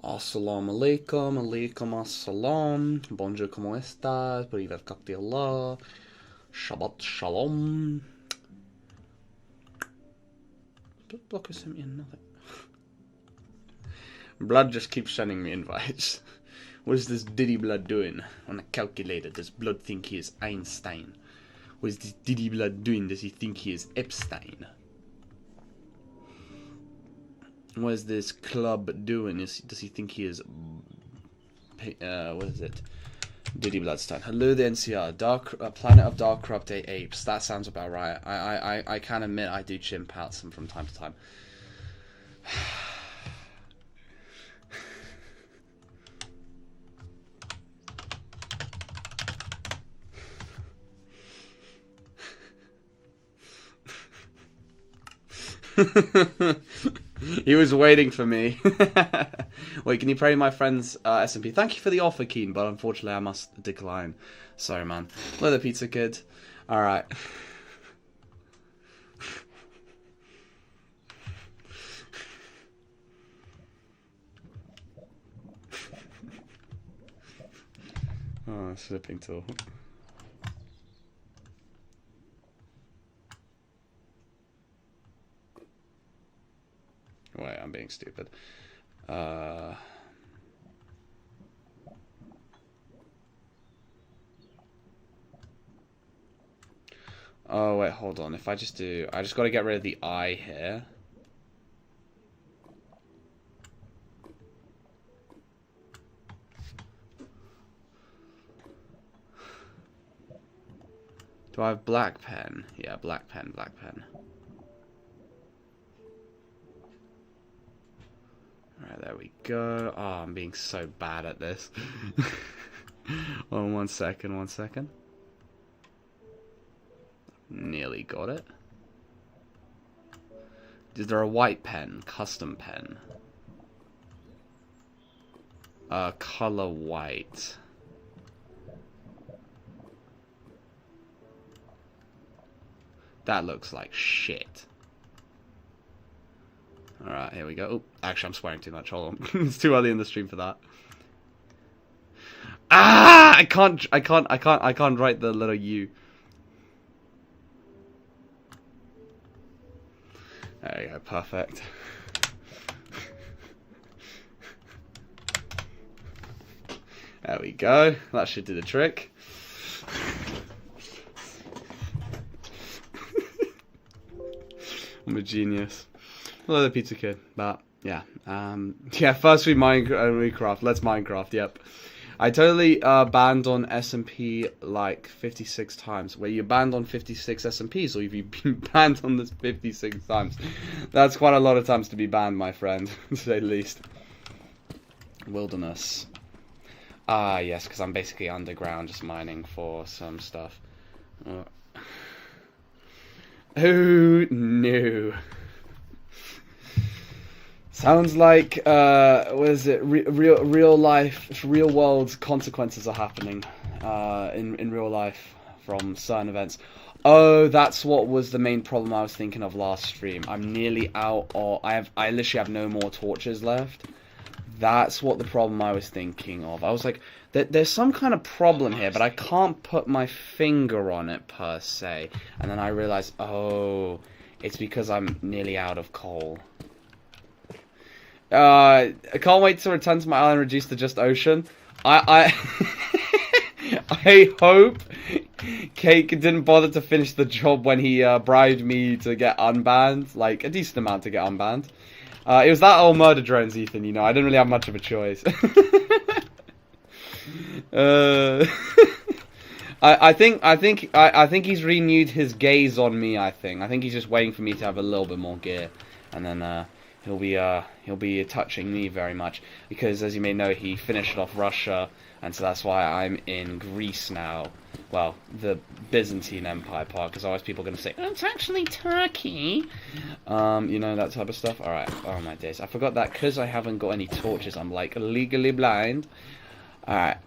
Assalamu alaikum, alaikum assalam, bonjour, como estas, privet KxngCxrlos, Shabbat shalom. Blocker sent me another. Blood just keeps sending me invites. What is this Diddy Blood doing on a calculator? Does Blood think he is Einstein? What is this Diddy Blood doing? Does he think he is Epstein? What is this club doing? Does he think he is... what is it? Diddy Bloodstein. Hello the NCR. Planet of Dark Corrupted Apes. That sounds about right. I can admit I do chimp out some from time to time. He was waiting for me. Wait, can you pray my friend's SMP? Thank you for the offer, Keen, but unfortunately I must decline. Sorry, man. Hello, the pizza kid. Alright. Oh, slipping tool. Wait, I'm being stupid. Oh, wait, hold on. If I just do... I just got to get rid of the I here. Do I have black pen? Yeah, black pen, black pen. Alright, there we go. Oh, I'm being so bad at this. Oh, one second. Nearly got it. Is there a white pen? Custom pen. Color white. That looks like shit. Alright, here we go. Oh, actually, I'm swearing too much. Hold on. It's too early in the stream for that. Ah! I can't write the letter U. There you go, perfect. There we go. That should do the trick. I'm a genius. Hello, the pizza kid. But yeah, yeah. First we Minecraft. Let's Minecraft. Yep. I totally banned on SMP like 56 times. Were you banned on 56 SMPs, or have you been banned on this 56 times? That's quite a lot of times to be banned, my friend, to say the least. Wilderness. Ah, yes, because I'm basically underground, just mining for some stuff. Who knew? Sounds like, what is it? Real life, real world consequences are happening in real life from certain events. Oh, that's what was the main problem I was thinking of last stream. I'm nearly out, or I literally have no more torches left. That's what the problem I was thinking of. I was like, there's some kind of problem here, but I can't put my finger on it per se. And then I realized, oh, it's because I'm nearly out of coal. I can't wait to return to my island reduced to just ocean. I hope Cake didn't bother to finish the job when he bribed me to get unbanned. Like, a decent amount to get unbanned. It was that old murder drones, Ethan, you know. I didn't really have much of a choice. I think he's renewed his gaze on me, I think he's just waiting for me to have a little bit more gear. And then, he'll be touching me very much, because as you may know, he finished off Russia, and so that's why I'm in Greece now. Well, the Byzantine Empire part, because always people are going to say, oh, it's actually Turkey. You know, that type of stuff. Alright, oh my days. I forgot that because I haven't got any torches, I'm like legally blind. Alright,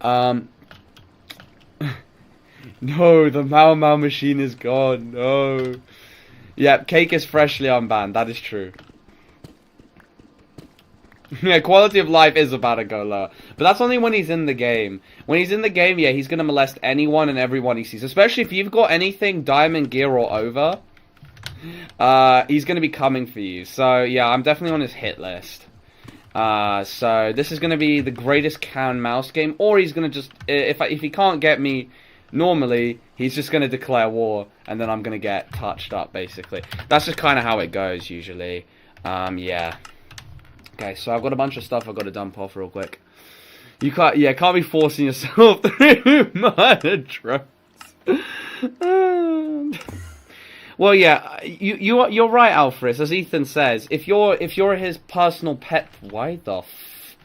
no, the Mau Mau machine is gone, no. Yep, Cake is freshly unbanned, that is true. Yeah, quality of life is about to go lower. But that's only when he's in the game. When he's in the game, yeah, he's going to molest anyone and everyone he sees. Especially if you've got anything diamond gear or over. He's going to be coming for you. So, yeah, I'm definitely on his hit list. So, this is going to be the greatest cat and mouse game. Or he's going to just... If he can't get me normally, he's just going to declare war. And then I'm going to get touched up, basically. That's just kind of how it goes, usually. Yeah. Okay, so I've got a bunch of stuff I've got to dump off real quick. You can't be forcing yourself through murder drones. Well, yeah, you're right, Alfred. As Ethan says, if you're his personal pet, wait,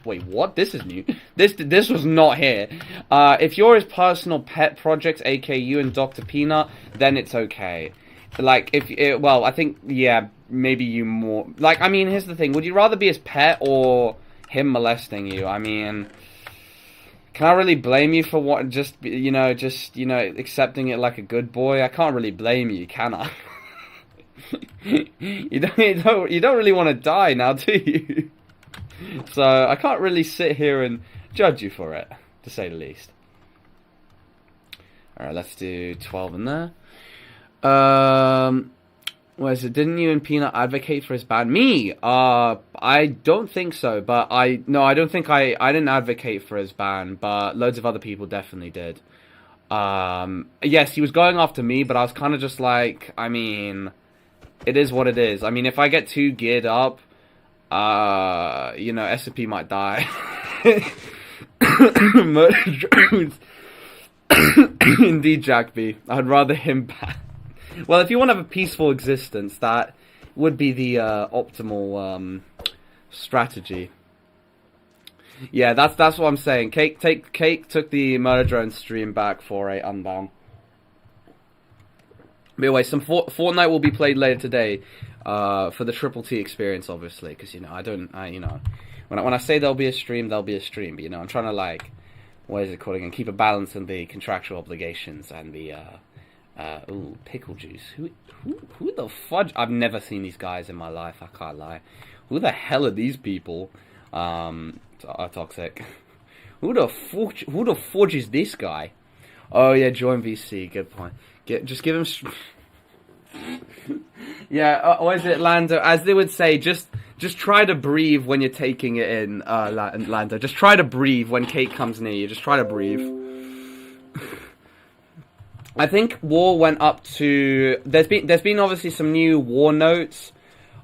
what? This is new. This was not here. If you're his personal pet project, aka you and Dr. Peanut, then it's okay. Like, I think, yeah, maybe you more... Like, I mean, here's the thing. Would you rather be his pet or him molesting you? I mean, can I really blame you for what... Just accepting it like a good boy? I can't really blame you, can I? You don't really want to die now, do you? So, I can't really sit here and judge you for it, to say the least. Alright, let's do 12 in there. What is it? Didn't you and Peanut advocate for his ban? Me? I don't think so, but I don't think I didn't advocate for his ban, but loads of other people definitely did. Yes, he was going after me, but I was kind of just like, I mean, it is what it is. I mean, if I get too geared up, SMP might die. Murder drones. Indeed, Jack B. I'd rather him ban. Well, if you want to have a peaceful existence, that would be the optimal strategy. Yeah, that's what I'm saying. Cake took the Murder Drone stream back for a unbound. But anyway, some Fortnite will be played later today for the Triple T experience, obviously, because when I say there'll be a stream, there'll be a stream. But I'm trying to like, what is it called again? Keep a balance in the contractual obligations and the pickle juice. Who the fudge? I've never seen these guys in my life. I can't lie. Who the hell are these people? Are toxic. Who the fudge is this guy? Oh yeah, join VC. Good point. Just give him. Yeah. What is it, Lando? As they would say, just try to breathe when you're taking it in, Lando. Just try to breathe when Kate comes near you. Just try to breathe. I think war went up to... There's been obviously some new war notes.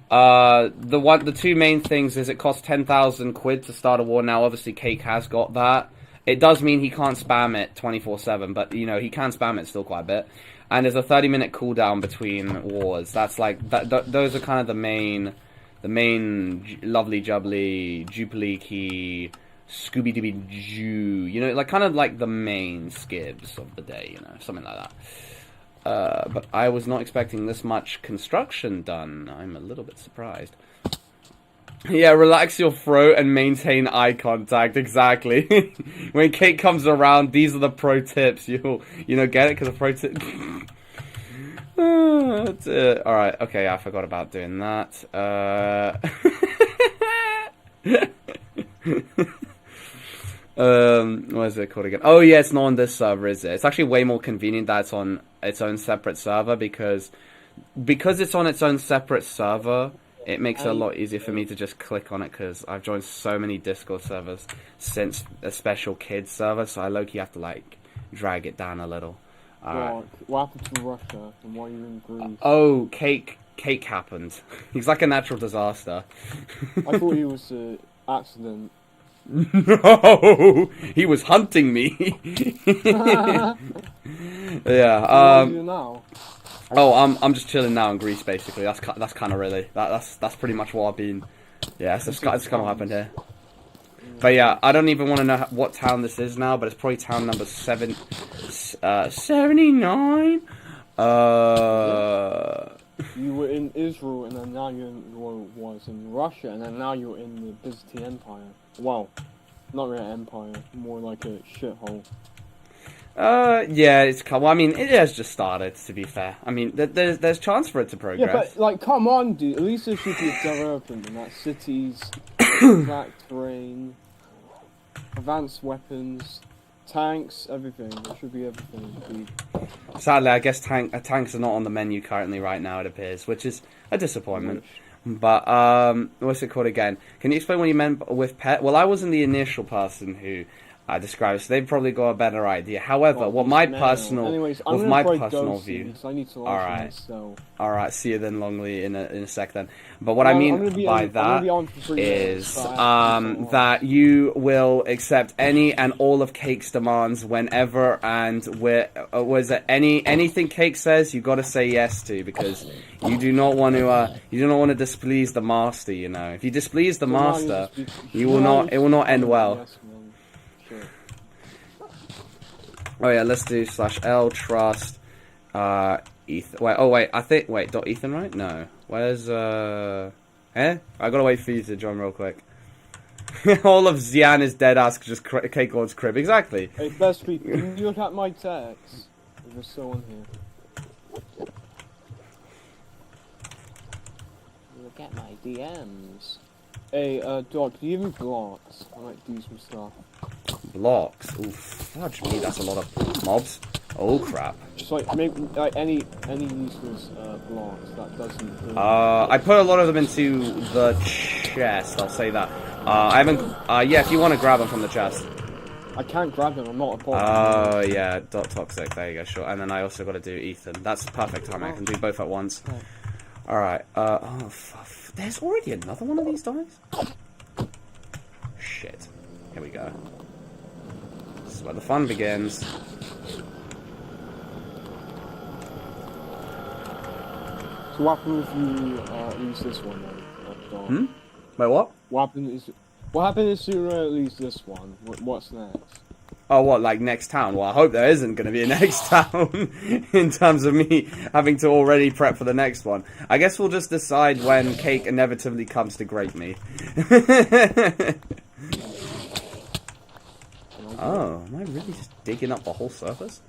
The two main things is it costs 10,000 quid to start a war. Now, obviously, Cake has got that. It does mean he can't spam it 24/7, but he can spam it still quite a bit. And there's a 30-minute cooldown between wars. That's like those are kind of the main lovely jubbly jubilee Scooby-Dooby Jew, like kind of like the main skibs of the day, something like that. But I was not expecting this much construction done. I'm a little bit surprised. Yeah, relax your throat and maintain eye contact. Exactly. When Kate comes around, these are the pro tips. You'll get it because the pro tip. That's it. All right. Okay, I forgot about doing that. What is it called again? Oh yeah, it's not on this server, is it? It's actually way more convenient that it's on its own separate server because it's on its own separate server. It makes it a lot easier for me to just click on it because I've joined so many Discord servers since a special kids server, so I low-key have to like drag it down a little. What happened to Russia and why are you in Greece? Oh, Cake happened. He's like a natural disaster. I thought he was an accident. No, he was hunting me. Yeah. What are you now? Oh, I'm just chilling now in Greece, basically. That's kind of really that's pretty much what I've been. Yeah, that's kind of what happened here. But yeah, I don't even want to know what town this is now, but it's probably town number 79. You were in Israel, and then now you're in Russia, and then now you're in the Byzantine Empire. Well, not really an empire, more like a shithole. Yeah, it's well, I mean, it has just started, to be fair. I mean, there's chance for it to progress. Yeah, but, like, come on, dude. At least there should be development in that cities, black terrain, advanced weapons, tanks, everything. There should be everything. Sadly, I guess tanks are not on the menu currently right now, it appears, which is a disappointment. But, what's it called again? Can you explain what you meant with pet? Well, I wasn't the initial person who described it, so they've probably got a better idea. However, what my personal, Anyways, with my personal view... I need to Alright, see you then, Longley, in a sec then. But what I mean by that is that you will accept any and all of Cake's demands whenever and where... was it anything Cake says, you got to say yes to, because you do not want to displease the master, you know. If you displease the master, it will not end well. Oh yeah, let's do /L trust Ethan. Wait, dot Ethan, right? No. Where's I gotta wait for you to join real quick. All of Xian is dead ass just Cqkelord's crib. Exactly. Hey, best people, can you look at my text? There's still on here. Look at my DMs. Hey, Doc, do you have any blocks? I might do some stuff. Blocks? Oof, fudge me, that's a lot of mobs. Oh crap. Just like, maybe, like, any useless, blocks that doesn't... I put a lot of them into the chest, I'll say that. I haven't, yeah, if you want to grab them from the chest. I can't grab them, I'm not a bot. Oh, yeah, dot toxic, there you go, sure. And then I also got to do Ethan. That's perfect timing, I can do both at once. Alright, there's already another one of these dice? Shit. Here we go. This is where the fun begins. So what happens if you lose this one then? Wait, what? What happens if you lose this one? What's next? Oh, what, like next town? Well, I hope there isn't going to be a next town in terms of me having to already prep for the next one. I guess we'll just decide when Cake inevitably comes to grate me. Oh, am I really just digging up the whole surface?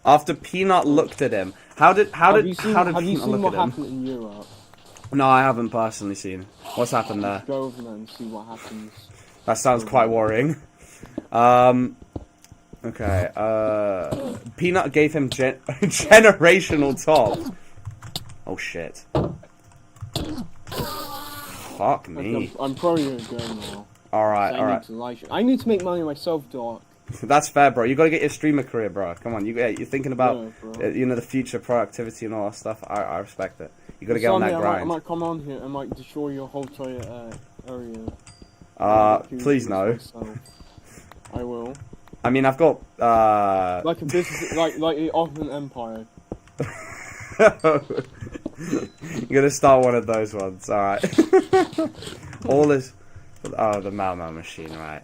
After Peanut looked at him, how did Peanut look at him? Have you seen what happened in Europe? No, I haven't personally seen. What's happened there? Go over there and see what happens. That sounds quite worrying. Okay, Peanut gave him generational top. Oh shit. Fuck me. I'm probably gonna go now. Alright. I need to make money myself, Doc. That's fair, bro. You gotta get your streamer career, bro. Come on, you're thinking about, you know, the future productivity and all that stuff. I respect it. You gotta get on that grind. I might come on here and might destroy your whole area. Please no. I will. I mean, I've got, like a business, like the Ottoman Empire. You're gonna start one of those ones, alright. All this... Oh, the Mau machine, right.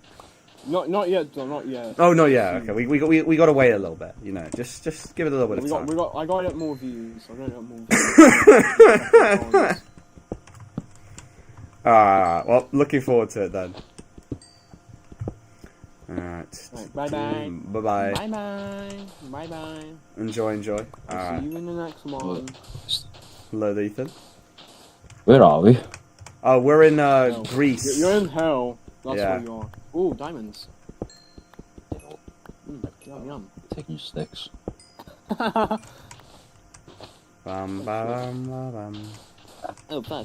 Not yet, John, not yet. Oh, not yet, okay. We gotta wait a little bit, you know. Just give it a little bit of time. I gotta get more views. Alright, well, looking forward to it then. Alright. Bye-bye. Bye-bye. Bye-bye. Bye-bye. Enjoy. Alright. See you in the next one. Hello, Ethan. Where are we? Oh, we're in, Greece. You're in hell. That's yeah. where you are. Ooh, diamonds. Yum. Taking sticks. Bum, bum, bum. Oh, fuck.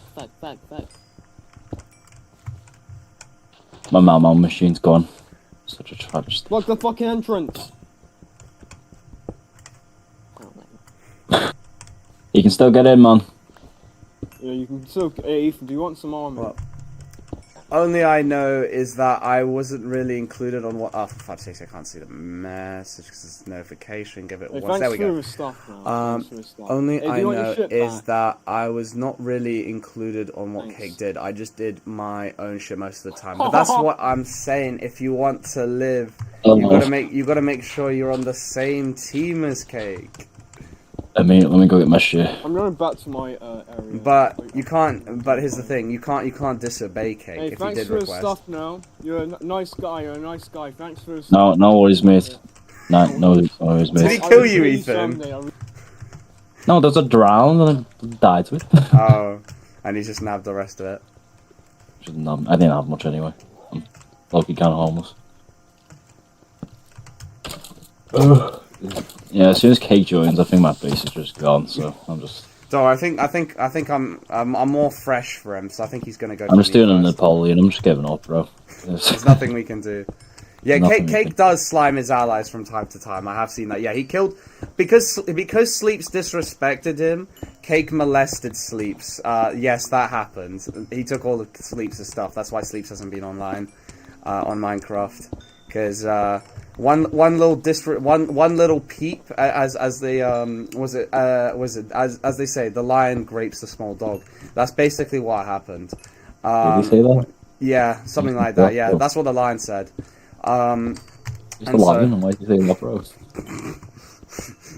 My Mau machine's gone. Such a tragedy. Look, the fucking entrance! You can still get in, man. Yeah, you can still... Hey, Ethan, do you want some armor? What? Only I know is that I wasn't really included on what... Oh, for fuck's sake, I can't see the message because it's notification. Give it once. There we go. Only I know is that I was not really included on what Cake did. I just did my own shit most of the time. But that's what I'm saying. If you want to live, you gotta make sure you're on the same team as Cake. Let me go get my shit. I'm going back to my area. But you can't. But here's the thing: you can't disobey Cake. Hey, if you did request. Thanks for the stuff. Now you're a nice guy. Thanks for the stuff. No worries, mate. No worries, mate. Did he kill you, Ethan? No, there's a drown and I died with. Oh, and he's just nabbed the rest of it. I didn't have much anyway. I'm lucky kind of homeless. Yeah, as soon as Kate joins, I think my base is just gone. So I'm just. So I think I'm more fresh for him. So I think he's gonna go. I'm just doing a first. Napoleon. I'm just giving up, bro. There's nothing we can do. Yeah, Cake does slime his allies from time to time. I have seen that. Yeah, he killed because Sleeps disrespected him. Cake molested Sleeps. Yes, that happened. He took all of Sleeps' stuff. That's why Sleeps hasn't been online on Minecraft, because one little peep, as they as they say, the lion grapes the small dog. That's basically what happened. Did he say that? Yeah, something like that. Yeah, that's what the lion said. He's the lion, and why did you say that, bro?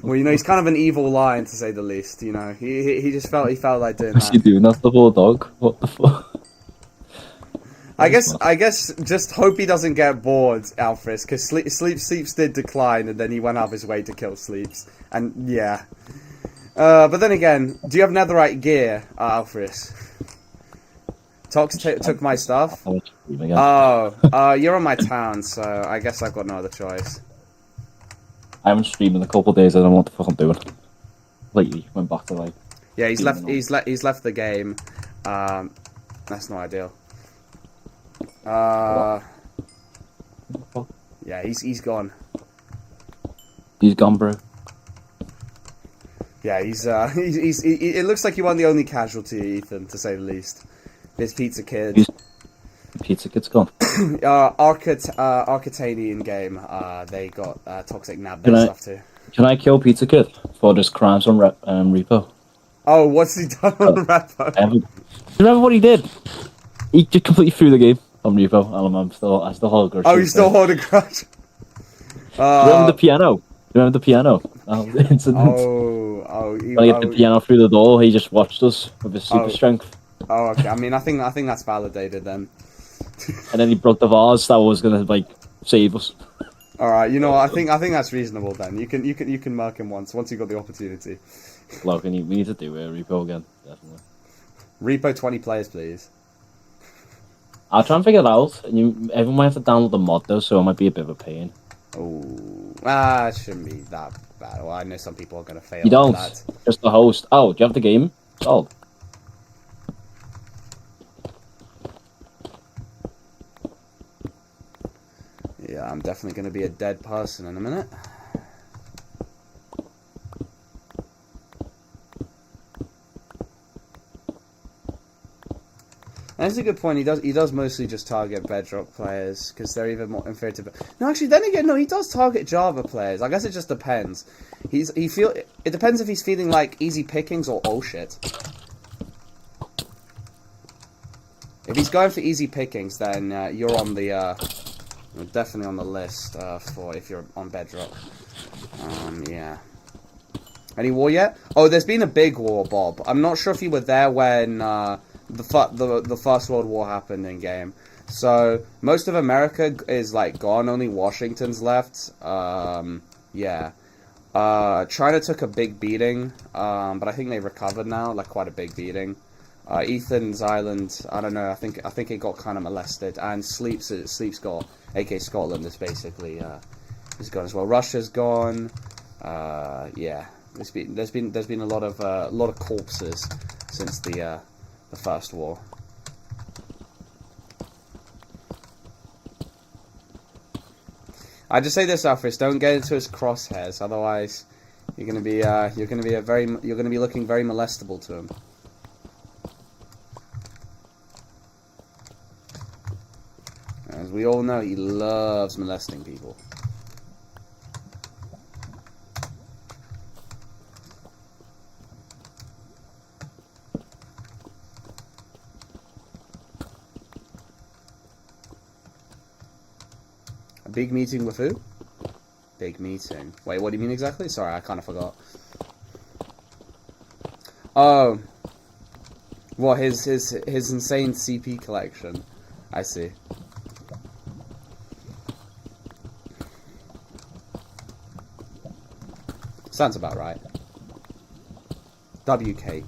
Well, you know, he's kind of an evil lion, to say the least. You know, he just felt like doing that. What's he doing? That's the whole dog. What the fuck? I guess just hope he doesn't get bored, Alphys, because Sleeps did decline, and then he went out of his way to kill Sleeps, and yeah. But then again, do you have netherite gear, Alphys? Tox took my stuff. Oh, you're on my town, so I guess I've got no other choice. I haven't streamed in a couple of days. I don't know what the fuck I'm doing. Lately, went back to like. Yeah, he's left the game. That's not ideal. Yeah, he's gone. He's gone, bro. Yeah, it looks like he won the only casualty, Ethan, to say the least. This Pizza Kid. Pizza Kid's gone. Arcatanian game. They got Toxic nabbed their stuff too. Can I kill Pizza Kid for just crimes on repo? Oh, what's he done on repo? You remember what he did? He just completely threw the game on repo. I still hold a grudge. Oh, you still hold a grudge? Remember the piano? Remember the piano? The incident. When he hit the piano through the door, he just watched us with his super strength. Oh, okay. I mean, I think that's validated then. And then he broke the vase that was gonna like save us. All right, you know what? I think that's reasonable then. You can mark him once you got the opportunity. Look, we need to do a repo again, definitely. Repo 20 players, please. I'll try and figure it out. And everyone might have to download the mod though, so it might be a bit of a pain. Oh, it shouldn't be that bad. Well, I know some people are gonna fail. You don't. That. Just the host. Oh, do you have the game? Solved. Yeah, I'm definitely going to be a dead person in a minute. That's a good point. He does mostly just target Bedrock players because they're even more inferior to. No, actually, then again, no, he does target Java players. I guess it just depends. It depends if he's feeling like easy pickings or oh shit. If he's going for easy pickings, then you're on the. You're definitely on the list for if you're on Bedrock. Yeah. Any war yet? Oh, there's been a big war, Bob. I'm not sure if you were there when the First World War happened in game. So most of America is like gone. Only Washington's left. Yeah. China took a big beating, but I think they recovered now, like quite a big beating. Ethan's island, I don't know. I think it got kind of molested, and Sleep's got Scotland is basically is gone as well. Russia's gone. Yeah, there's been a lot of corpses since the First War. I just say this, Alphys, don't get into his crosshairs, otherwise you're gonna be looking very molestable to him. As we all know, he loves molesting people. A big meeting with who? Big meeting. Wait, what do you mean exactly? Sorry, I kind of forgot. Oh. What, his insane CP collection. I see. Sounds about right. W cake.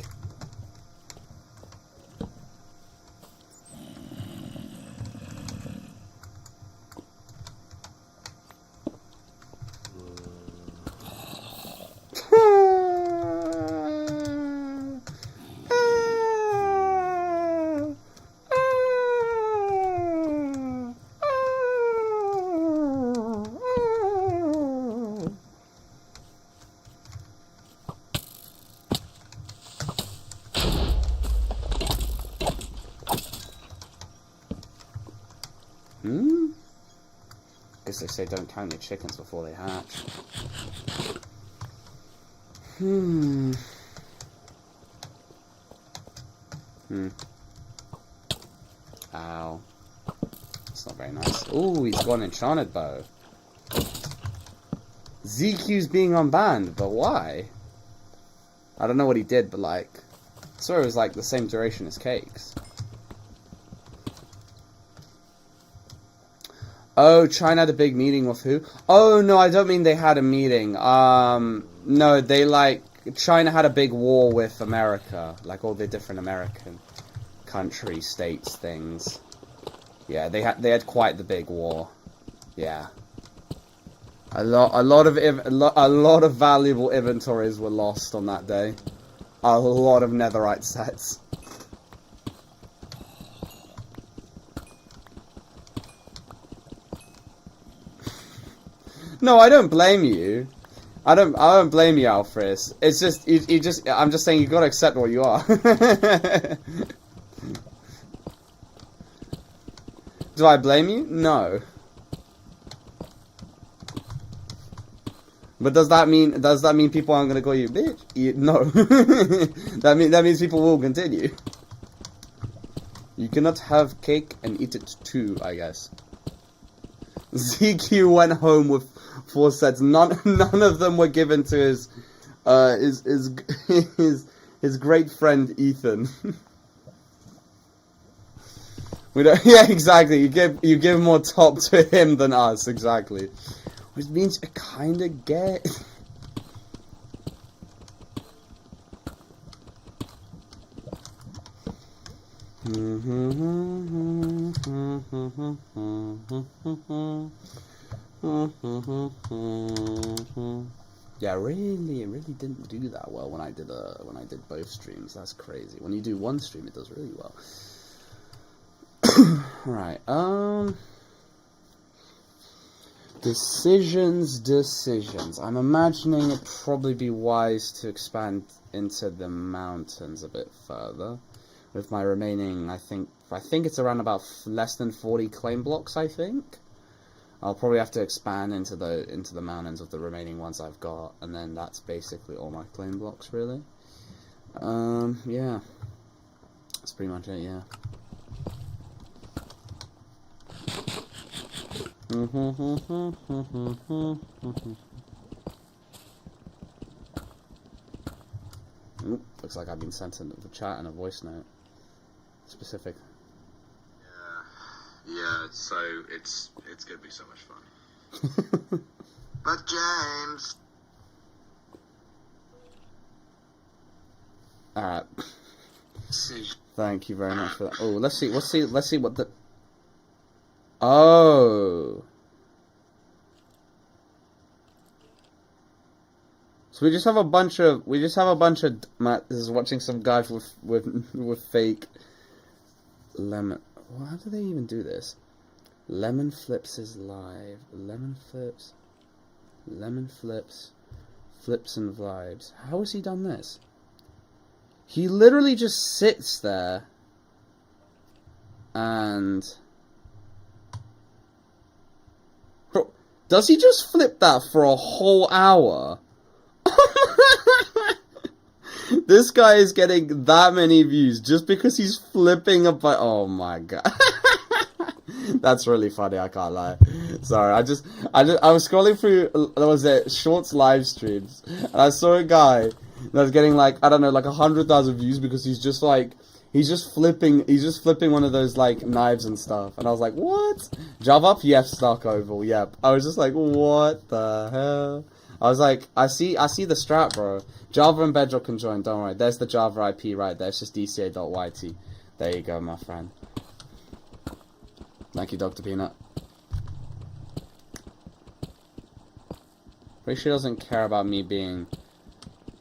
Guess they say don't count your chickens before they hatch. Ow. That's not very nice. Ooh, he's got an enchanted bow. ZQ's being unbanned, but why? I don't know what he did, but like, I swear it was like the same duration as Cakes. Oh, China had a big meeting with who? Oh, no, I don't mean they had a meeting. No, they like, China had a big war with America. Like all the different American country, states, things. Yeah, they had quite the big war. Yeah. A lot of valuable inventories were lost on that day. A lot of netherite sets. No, I don't blame you. I don't blame you, Alfred. It's just I'm just saying you gotta accept what you are. Do I blame you? No. But does that mean people aren't gonna call you bitch? No. that means people will continue. You cannot have cake and eat it too, I guess. ZQ went home with 4 sets. None of them were given to his great friend Ethan. We don't. Yeah, exactly. You give more top to him than us. Exactly. Which means I kinda get. Yeah, really didn't do that well when I did both streams. That's crazy. When you do one stream, it does really well. Right. Decisions. I'm imagining it'd probably be wise to expand into the mountains a bit further. With my remaining, I think it's around about less than 40 claim blocks, I think. I'll probably have to expand into the mountains with the remaining ones I've got, and then that's basically all my claim blocks, really. Yeah. That's pretty much it, yeah. Oop, looks like I've been sent in the chat and a voice note. Specific. Yeah, so it's gonna be so much fun. But James. Alright. Thank you very much for that. Oh, let's see what the. Oh. So we just have a bunch of Matt is watching some guy with fake lemon. Well, how do they even do this? Lemon flips is live. Lemon flips and vibes. How has he done this? He literally just sits there and bro, does he just flip that for a whole hour? This guy is getting that many views just because he's flipping a bite. Oh my god. That's really funny, I can't lie. Sorry, I was scrolling through, Shorts live streams, and I saw a guy that's getting like, I don't know, like 100,000 views because he's just flipping one of those like knives and stuff. And I was like, what? Java up? Yes, Stark Oval, yep. I was just like, what the hell? I was like, I see the strat, bro. Java and Bedrock can join, don't worry. There's the Java IP right there. It's just dca.yt. There you go, my friend. Thank you, Dr. Peanut. Pretty sure he doesn't care about me being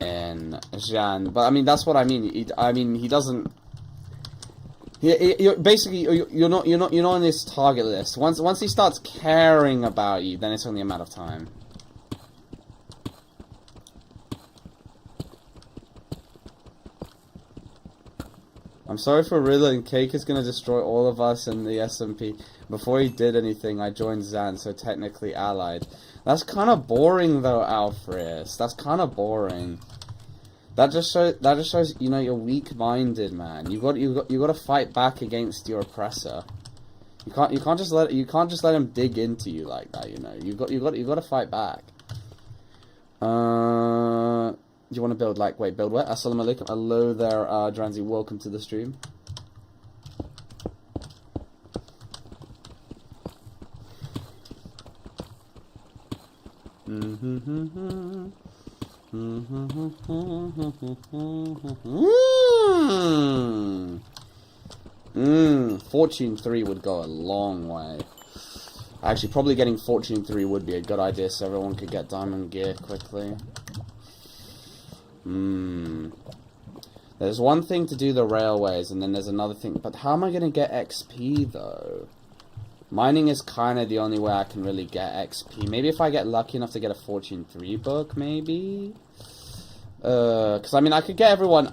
in Jan. But, I mean, that's what I mean. He doesn't... You're not on his target list. Once he starts caring about you, then it's only a matter of time. I'm sorry for riddling. Cake is gonna destroy all of us in the SMP. Before he did anything, I joined Zan, so technically allied. That's kind of boring, though, Alfred. That's kind of boring. That just shows, you know, you're weak-minded, man. You got to fight back against your oppressor. You can't just let him dig into you like that. You know, you got to fight back. Do you want to build like build where? Assalamu alaikum. Hello there, Dranzy. Welcome to the stream. Fortune 3 would go a long way. Actually, probably getting Fortune 3 would be a good idea so everyone could get diamond gear quickly. There's one thing to do the railways, and then there's another thing. But how am I going to get XP, though? Mining is kind of the only way I can really get XP. Maybe if I get lucky enough to get a Fortune 3 book, maybe? Because, I mean, I could get everyone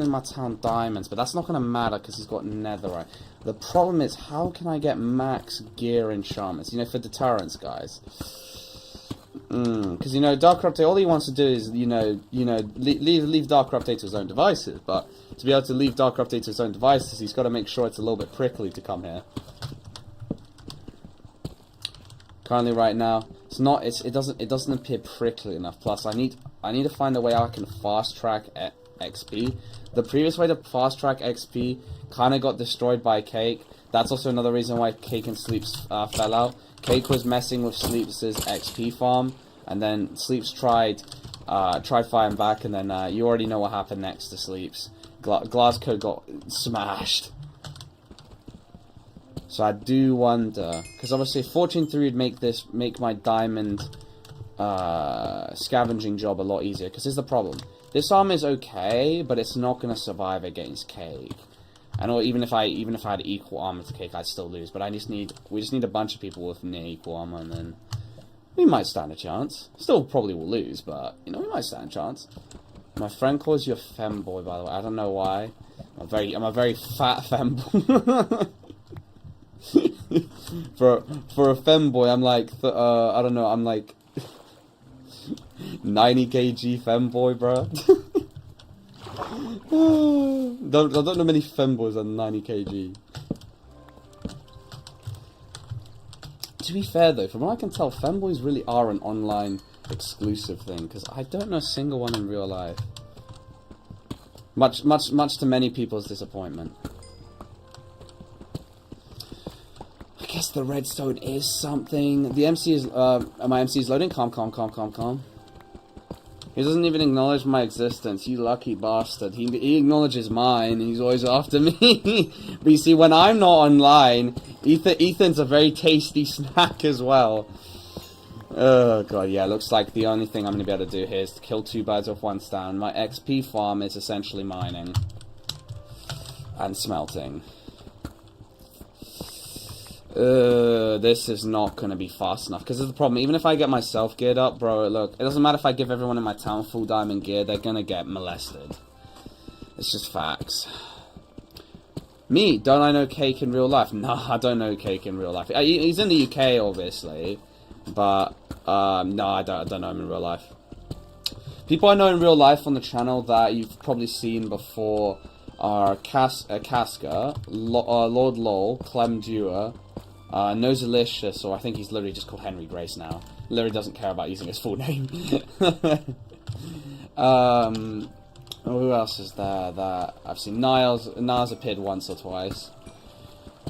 in my town diamonds, but that's not going to matter because he's got netherite. The problem is, how can I get max gear enchantments? You know, for deterrence, guys. Because, you know, Dark Update, all he wants to do is, you know, leave Dark Update to his own devices, but to be able to leave Dark Update to his own devices, he's got to make sure it's a little bit prickly to come here. Currently, right now, it doesn't appear prickly enough. Plus, I need to find a way I can fast track XP. The previous way to fast track XP kind of got destroyed by Cake. That's also another reason why Cake and Sleeps fell out. Cake was messing with Sleeps' XP farm, and then Sleeps tried fighting back, and then you already know what happened next to Sleeps. Glasgow got smashed. So I do wonder, because obviously Fortune 3 would make my diamond scavenging job a lot easier. Because here's the problem: this arm is okay, but it's not going to survive against Cake. I know even if I had equal armor to Cake, I'd still lose. But we just need a bunch of people with near equal armor, and then we might stand a chance. Still probably will lose, but you know, we might stand a chance. My friend calls you a femboy, by the way. I don't know why. I'm a very fat femboy. for a femboy, I'm like I don't know. I'm like 90 kg femboy, bro. I don't know many femboys on 90 kg. To be fair though, from what I can tell, femboys really are an online exclusive thing, because I don't know a single one in real life. Much to many people's disappointment. I guess the redstone is something. The MC is my MC is loading. Calm. He doesn't even acknowledge my existence. You lucky bastard. He acknowledges mine. He's always after me. But you see, when I'm not online, Ethan's a very tasty snack as well. Oh god, yeah. Looks like the only thing I'm gonna be able to do here is to kill 2 birds with 1 stone. My XP farm is essentially mining and smelting. This is not gonna be fast enough, because there's the problem. Even if I get myself geared up, bro, look, it doesn't matter if I give everyone in my town full diamond gear, they're gonna get molested. It's just facts. Me, don't I know Cake in real life? No, I don't know Cake in real life. He's in the UK, obviously, but no, I don't know him in real life. People I know in real life on the channel that you've probably seen before are Casca, Lord Lol, Clem Dewar, Noselicious, or I think he's literally just called Henry Grace now. Literally doesn't care about using his full name. Who else is there that I've seen? Niles appeared once or twice.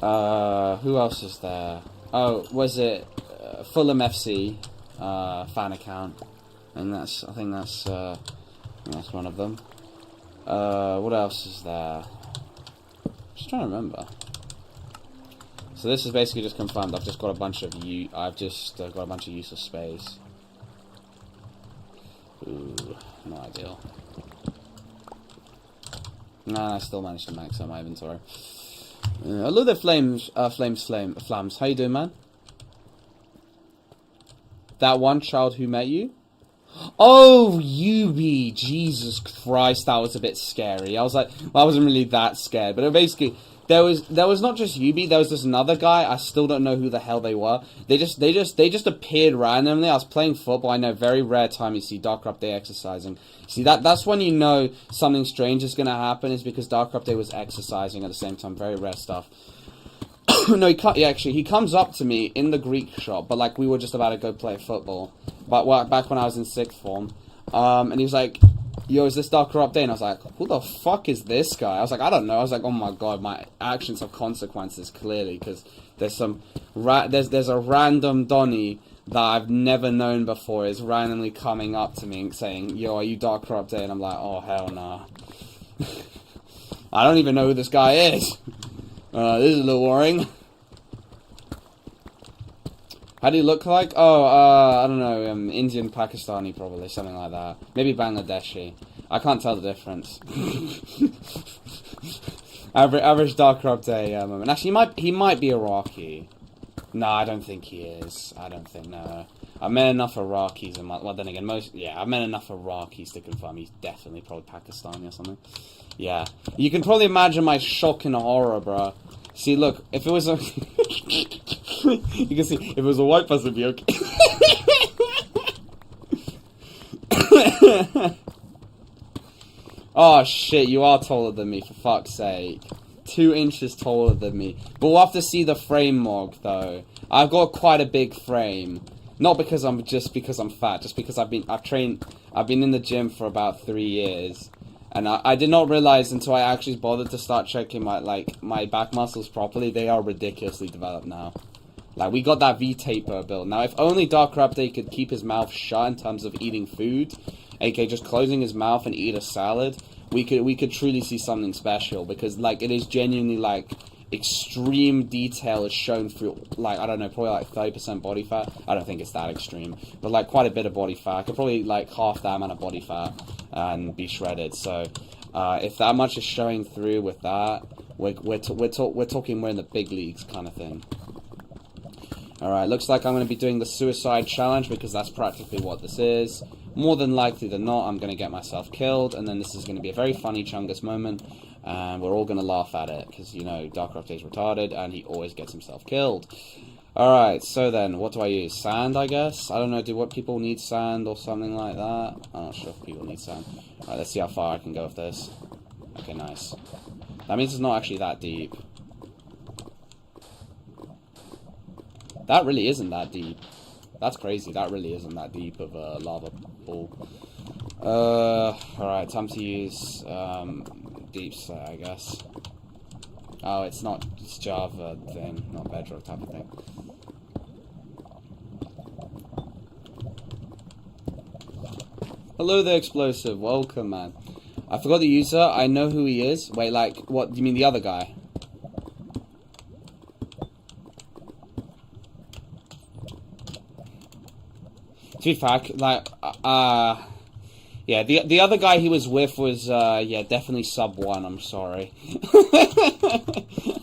Who else is there? Oh, was it Fulham FC fan account? And I think that's one of them. What else is there? Just trying to remember. So this is basically just confirmed. I've just got a bunch of use of space. Ooh, not ideal. Nah, I still managed to max out my inventory. Hello there, Flams. How you doing, man? That one child who met you? Oh, Yubi, Jesus Christ, that was a bit scary. I was like, well, I wasn't really that scared, but basically, there was not just Yubi, there was this another guy. I still don't know who the hell they were. They just appeared randomly. I was playing football. I know, very rare time you see Dark Update exercising. See, that's when you know something strange is gonna happen, is because Dark Update was exercising at the same time. Very rare stuff. No, he comes up to me in the Greek shop, but like we were just about to go play football. But back when I was in 6th form, and he was like, "Yo, is this Darker Update?" And I was like, "Who the fuck is this guy?" I was like, "I don't know." I was like, "Oh my god, my actions have consequences clearly, because there's there's a random Donny that I've never known before is randomly coming up to me and saying, 'Yo, are you Darker Update?' And I'm like, "Oh hell nah." I don't even know who this guy is. This is a little worrying. How do you look like? Oh, I don't know, Indian, Pakistani probably, something like that. Maybe Bangladeshi. I can't tell the difference. average Darker Update moment. Actually, he might be Iraqi. No, I don't think he is. I don't think, no. I've met enough Iraqis in my... Well, then again, I've met enough Iraqis to confirm he's definitely probably Pakistani or something. Yeah. You can probably imagine my shock and horror, bro. See, look, if it was a... you can see, if it was a white person, it'd be okay. Oh, shit, you are taller than me, for fuck's sake. 2 inches taller than me. But we'll have to see the frame mog, though. I've got quite a big frame. Not because I'm fat, just because I've been in the gym for about 3 years. And I did not realize until I actually bothered to start checking my back muscles properly, they are ridiculously developed now. Like, we got that V-taper build. Now, if only Darker Update could keep his mouth shut in terms of eating food, aka just closing his mouth and eat a salad, we could truly see something special, because, like, it is genuinely, like, extreme detail is shown through, like, I don't know, probably like 30% body fat. I don't think it's that extreme, but like quite a bit of body fat. I could probably like half that amount of body fat and be shredded. So if that much is showing through with that, we're talking we're in the big leagues kind of thing. Alright, looks like I'm going to be doing the suicide challenge, because that's practically what this is. More than likely than not, I'm going to get myself killed, and then this is going to be a very funny Chungus moment, and we're all going to laugh at it, because, you know, Darker Update's retarded, and he always gets himself killed. Alright, so then, what do I use? Sand, I guess? I don't know, do what people need sand or something like that? I'm not sure if people need sand. Alright, let's see how far I can go with this. Okay, nice. That means it's not actually that deep. That really isn't that deep. That's crazy, that really isn't that deep of a lava pool. Alright, time to use, deep slate, I guess. Oh, it's not, it's Java thing, not Bedrock type of thing. Hello there, Explosive, welcome, man. I forgot the user, I know who he is. Wait, like, what, do you mean the other guy? To be fair, like, yeah, the other guy he was with was, yeah, definitely sub 1, I'm sorry.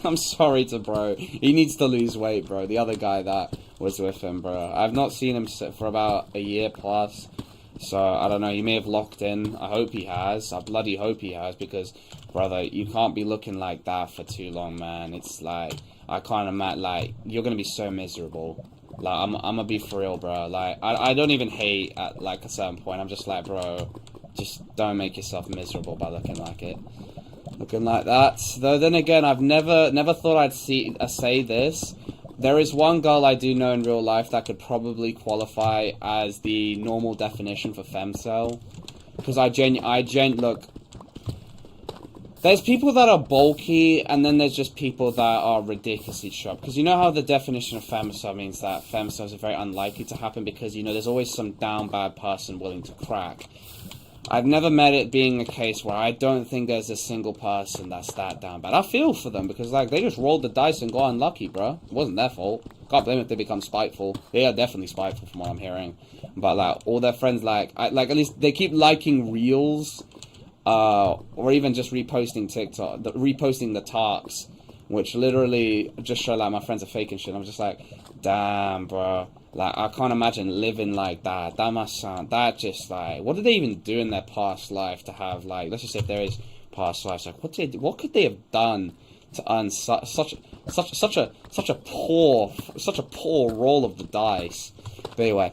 I'm sorry to bro. He needs to lose weight, bro. The other guy that was with him, bro. I've not seen him for about a year plus, so, I don't know, he may have locked in. I hope he has. I bloody hope he has, because, brother, you can't be looking like that for too long, man. It's like, I can't imagine, like, you're gonna be so miserable. Like, I'm gonna be for real, bro. Like, I don't even hate at, like, a certain point. I'm just like, bro, just don't make yourself miserable by looking like it. Looking like that. Though, then again, I've never thought I'd say this. There is one girl I do know in real life that could probably qualify as the normal definition for femcel. Because look, there's people that are bulky, and then there's just people that are ridiculously sharp. Because you know how the definition of femcel means that femcels are very unlikely to happen, because, you know, there's always some down bad person willing to crack. I've never met it being a case where I don't think there's a single person that's that down bad. I feel for them, because, like, they just rolled the dice and got unlucky, bro. It wasn't their fault. Can't blame if they become spiteful. They are definitely spiteful from what I'm hearing. But, like, all their friends, like, at least they keep liking reels. Or even just reposting TikTok, reposting the talks, which literally just show like my friends are fake and shit. I'm just like, damn, bro. Like, I can't imagine living like that. That must sound, that just like, what did they even do in their past life to have, like, let's just say if there is past lives, like, what could they have done to earn such a poor roll of the dice? But anyway,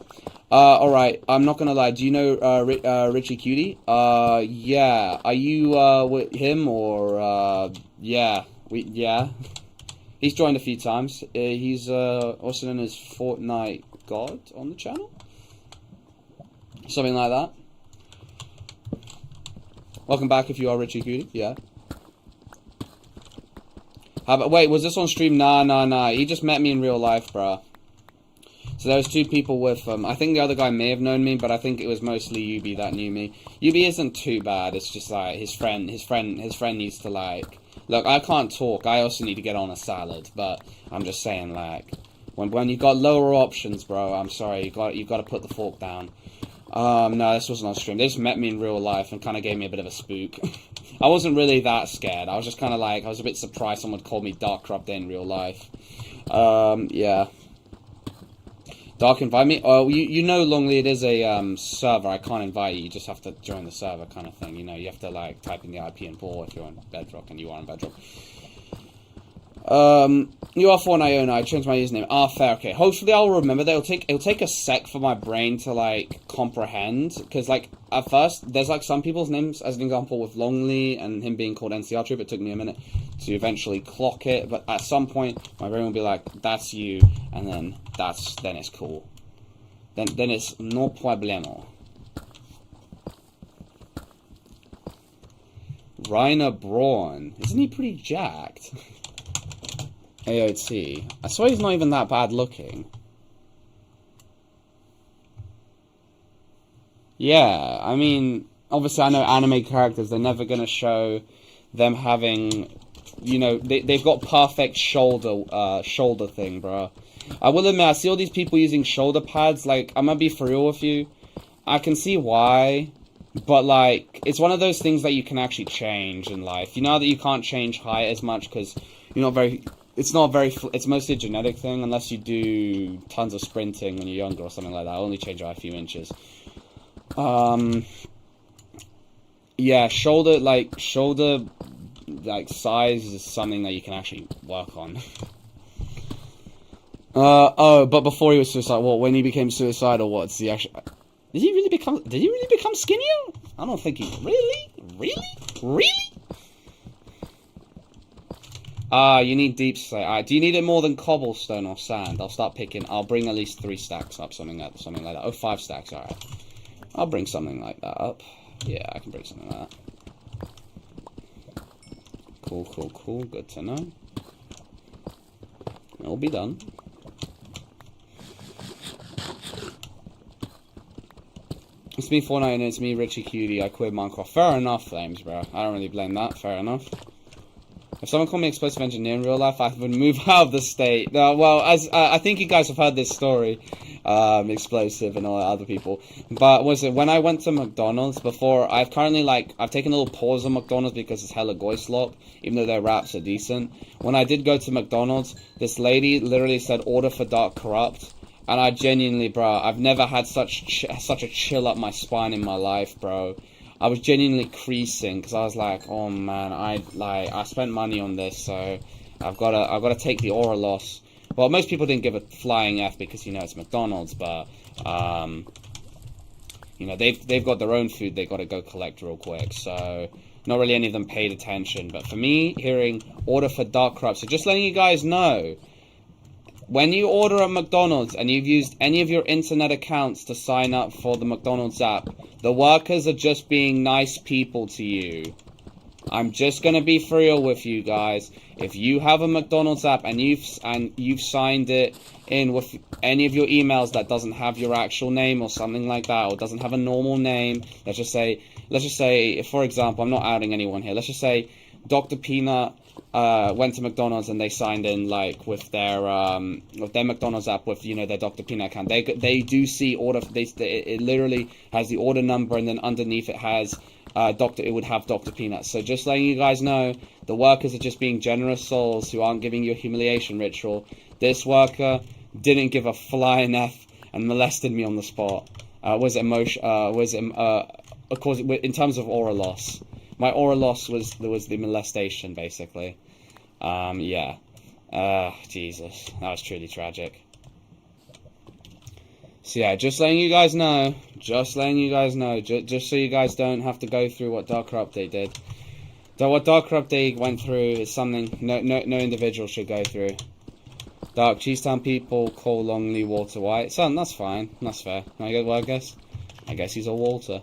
all right. I'm not gonna lie. Do you know Richie Cutie? Yeah. Are you with him or yeah? Yeah. He's joined a few times. He's also known as Fortnite God on the channel, something like that. Welcome back if you are Richie Cutie. Yeah. How about, wait, was this on stream? Nah. He just met me in real life, bruh. So there was 2 people with him. I think the other guy may have known me, but I think it was mostly Yubi that knew me. Yubi isn't too bad. It's just like his friend needs to like. Look, I can't talk. I also need to get on a salad. But I'm just saying, like, when you've got lower options, bro. I'm sorry, you got to put the fork down. No, this wasn't on stream. They just met me in real life and kind of gave me a bit of a spook. I wasn't really that scared. I was just kind of like, I was a bit surprised someone called me Dark Corrupt in real life. Yeah. Dark, invite me. Oh, you know, Longley, it is a server. I can't invite you. You just have to join the server, kind of thing. You know, you have to like type in the IP and pull if you're on Bedrock, and you are on Bedrock. You are Fortnite owner. I changed my username. Ah, fair. Okay. Hopefully, I'll remember that. It'll take a sec for my brain to like comprehend, because like at first, there's like some people's names, as an example, with Longley and him being called NCR Troop. It took me a minute to eventually clock it, but at some point, my brain will be like, "That's you," and then it's cool. Then it's no problemo. Rainer Braun, isn't he pretty jacked? AOT. I swear he's not even that bad looking. Yeah, I mean, obviously I know anime characters, they're never gonna show them having, you know, they've got perfect shoulder thing, bro. I will admit, I see all these people using shoulder pads, like, I'm gonna be for real with you. I can see why, but, like, it's one of those things that you can actually change in life. You know that you can't change height as much because you're not very... It's mostly a genetic thing, unless you do tons of sprinting when you're younger or something like that. I'll only change it by a few inches. Yeah, shoulder size is something that you can actually work on. Oh, but before he was suicidal, well, when he became suicidal, what's the actual... Did he really become skinnier? I don't think he... Really? You need deep slate. Do you need it more than cobblestone or sand? I'll bring at least 3 stacks up, something like that. Oh, 5 stacks, alright. I'll bring something like that up. Yeah, I can bring something like that. Cool. Good to know. It'll be done. It's me, Fortnite, and it's me, Richie Cutie. I quit Minecraft. Fair enough, Flames, bro. I don't really blame that. Fair enough. If someone called me explosive engineer in real life, I would move out of the state. Well, as I think you guys have heard this story, explosive and all other people. But when I went to McDonald's before? I've taken a little pause on McDonald's because it's hella goislop, even though their wraps are decent. When I did go to McDonald's, this lady literally said, "Order for Dark Corrupt," and I genuinely, bro, I've never had such a chill up my spine in my life, bro. I was genuinely creasing because I was like, oh man, I spent money on this, so I've gotta take the aura loss. Well, most people didn't give a flying F because, you know, it's McDonald's, but you know, they've got their own food they gotta go collect real quick, so not really any of them paid attention. But for me, hearing order for Dark Corrupt, so just letting you guys know, when you order at McDonald's and you've used any of your internet accounts to sign up for the McDonald's app, the workers are just being nice people to you. I'm just gonna be for real with you guys. If you have a McDonald's app and you've signed it in with any of your emails that doesn't have your actual name or something like that, or doesn't have a normal name, let's just say, for example, I'm not outing anyone here. Let's just say Dr. Peanut went to McDonald's and they signed in like with their McDonald's app with, you know, their Dr. Peanut account. They do see order. It literally has the order number, and then underneath it has it would have Dr. Peanut. So just letting you guys know, the workers are just being generous souls who aren't giving you a humiliation ritual. This worker didn't give a flying F and molested me on the spot. Of course, in terms of aura loss, my aura loss was the molestation, basically. Yeah. Jesus, that was truly tragic. So yeah, just letting you guys know, just so you guys don't have to go through what Darker Update did. Though what Darker Update went through is something no individual should go through. Dark Cheesetown people call Longley Walter White. Son, that's fine, that's fair. I guess he's a Walter.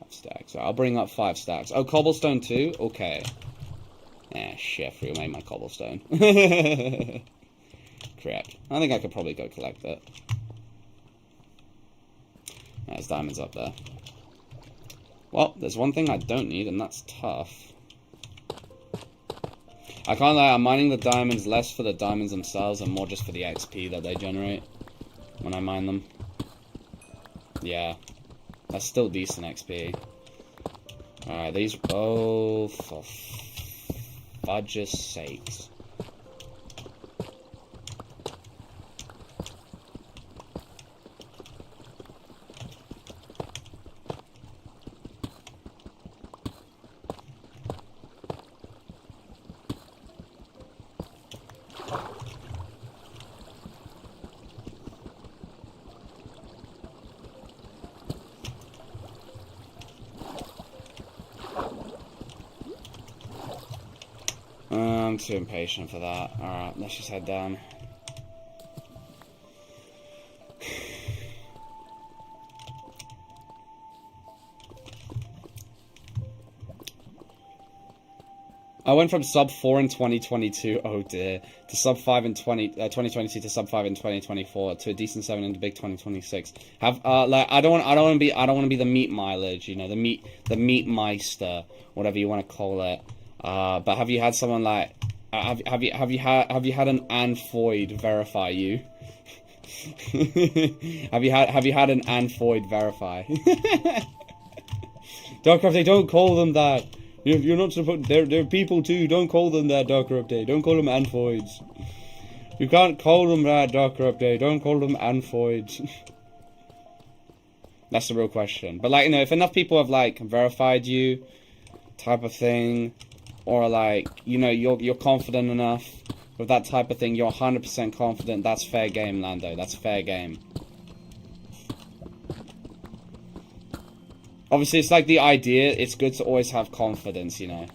5 stacks. Right, I'll bring up 5 stacks. Oh, cobblestone too? Okay. Shit, I made my cobblestone. Crap. I think I could probably go collect it. There's diamonds up there. Well, there's one thing I don't need, and that's tough. I can't lie, I'm mining the diamonds less for the diamonds themselves and more just for the XP that they generate when I mine them. Yeah. That's still decent XP. Alright, these... Oh, for fudge's sakes. I'm too impatient for that. Alright, let's just head down. I went from sub 4 in 2022, oh dear, to sub 5 in 2022 to sub 5 in 2024 to a decent 7 in the big 2026. Like I don't want to be the meat mileage, you know, the meat meister, whatever you want to call it. But have you had someone like have you had an Anfoid verify you? have you had an Anfoid verify? Darker Update, don't call them that. You're not supposed. They're people too. Don't call them that, Darker Update. Don't call them Anfoids. You can't call them that, Darker Update. Don't call them Anfoids. That's the real question. But like, you know, if enough people have like verified you, type of thing. Or like, you know, you're confident enough with that type of thing, you're 100% confident, that's fair game, Lando, that's fair game. Obviously, it's like the idea, it's good to always have confidence, you know.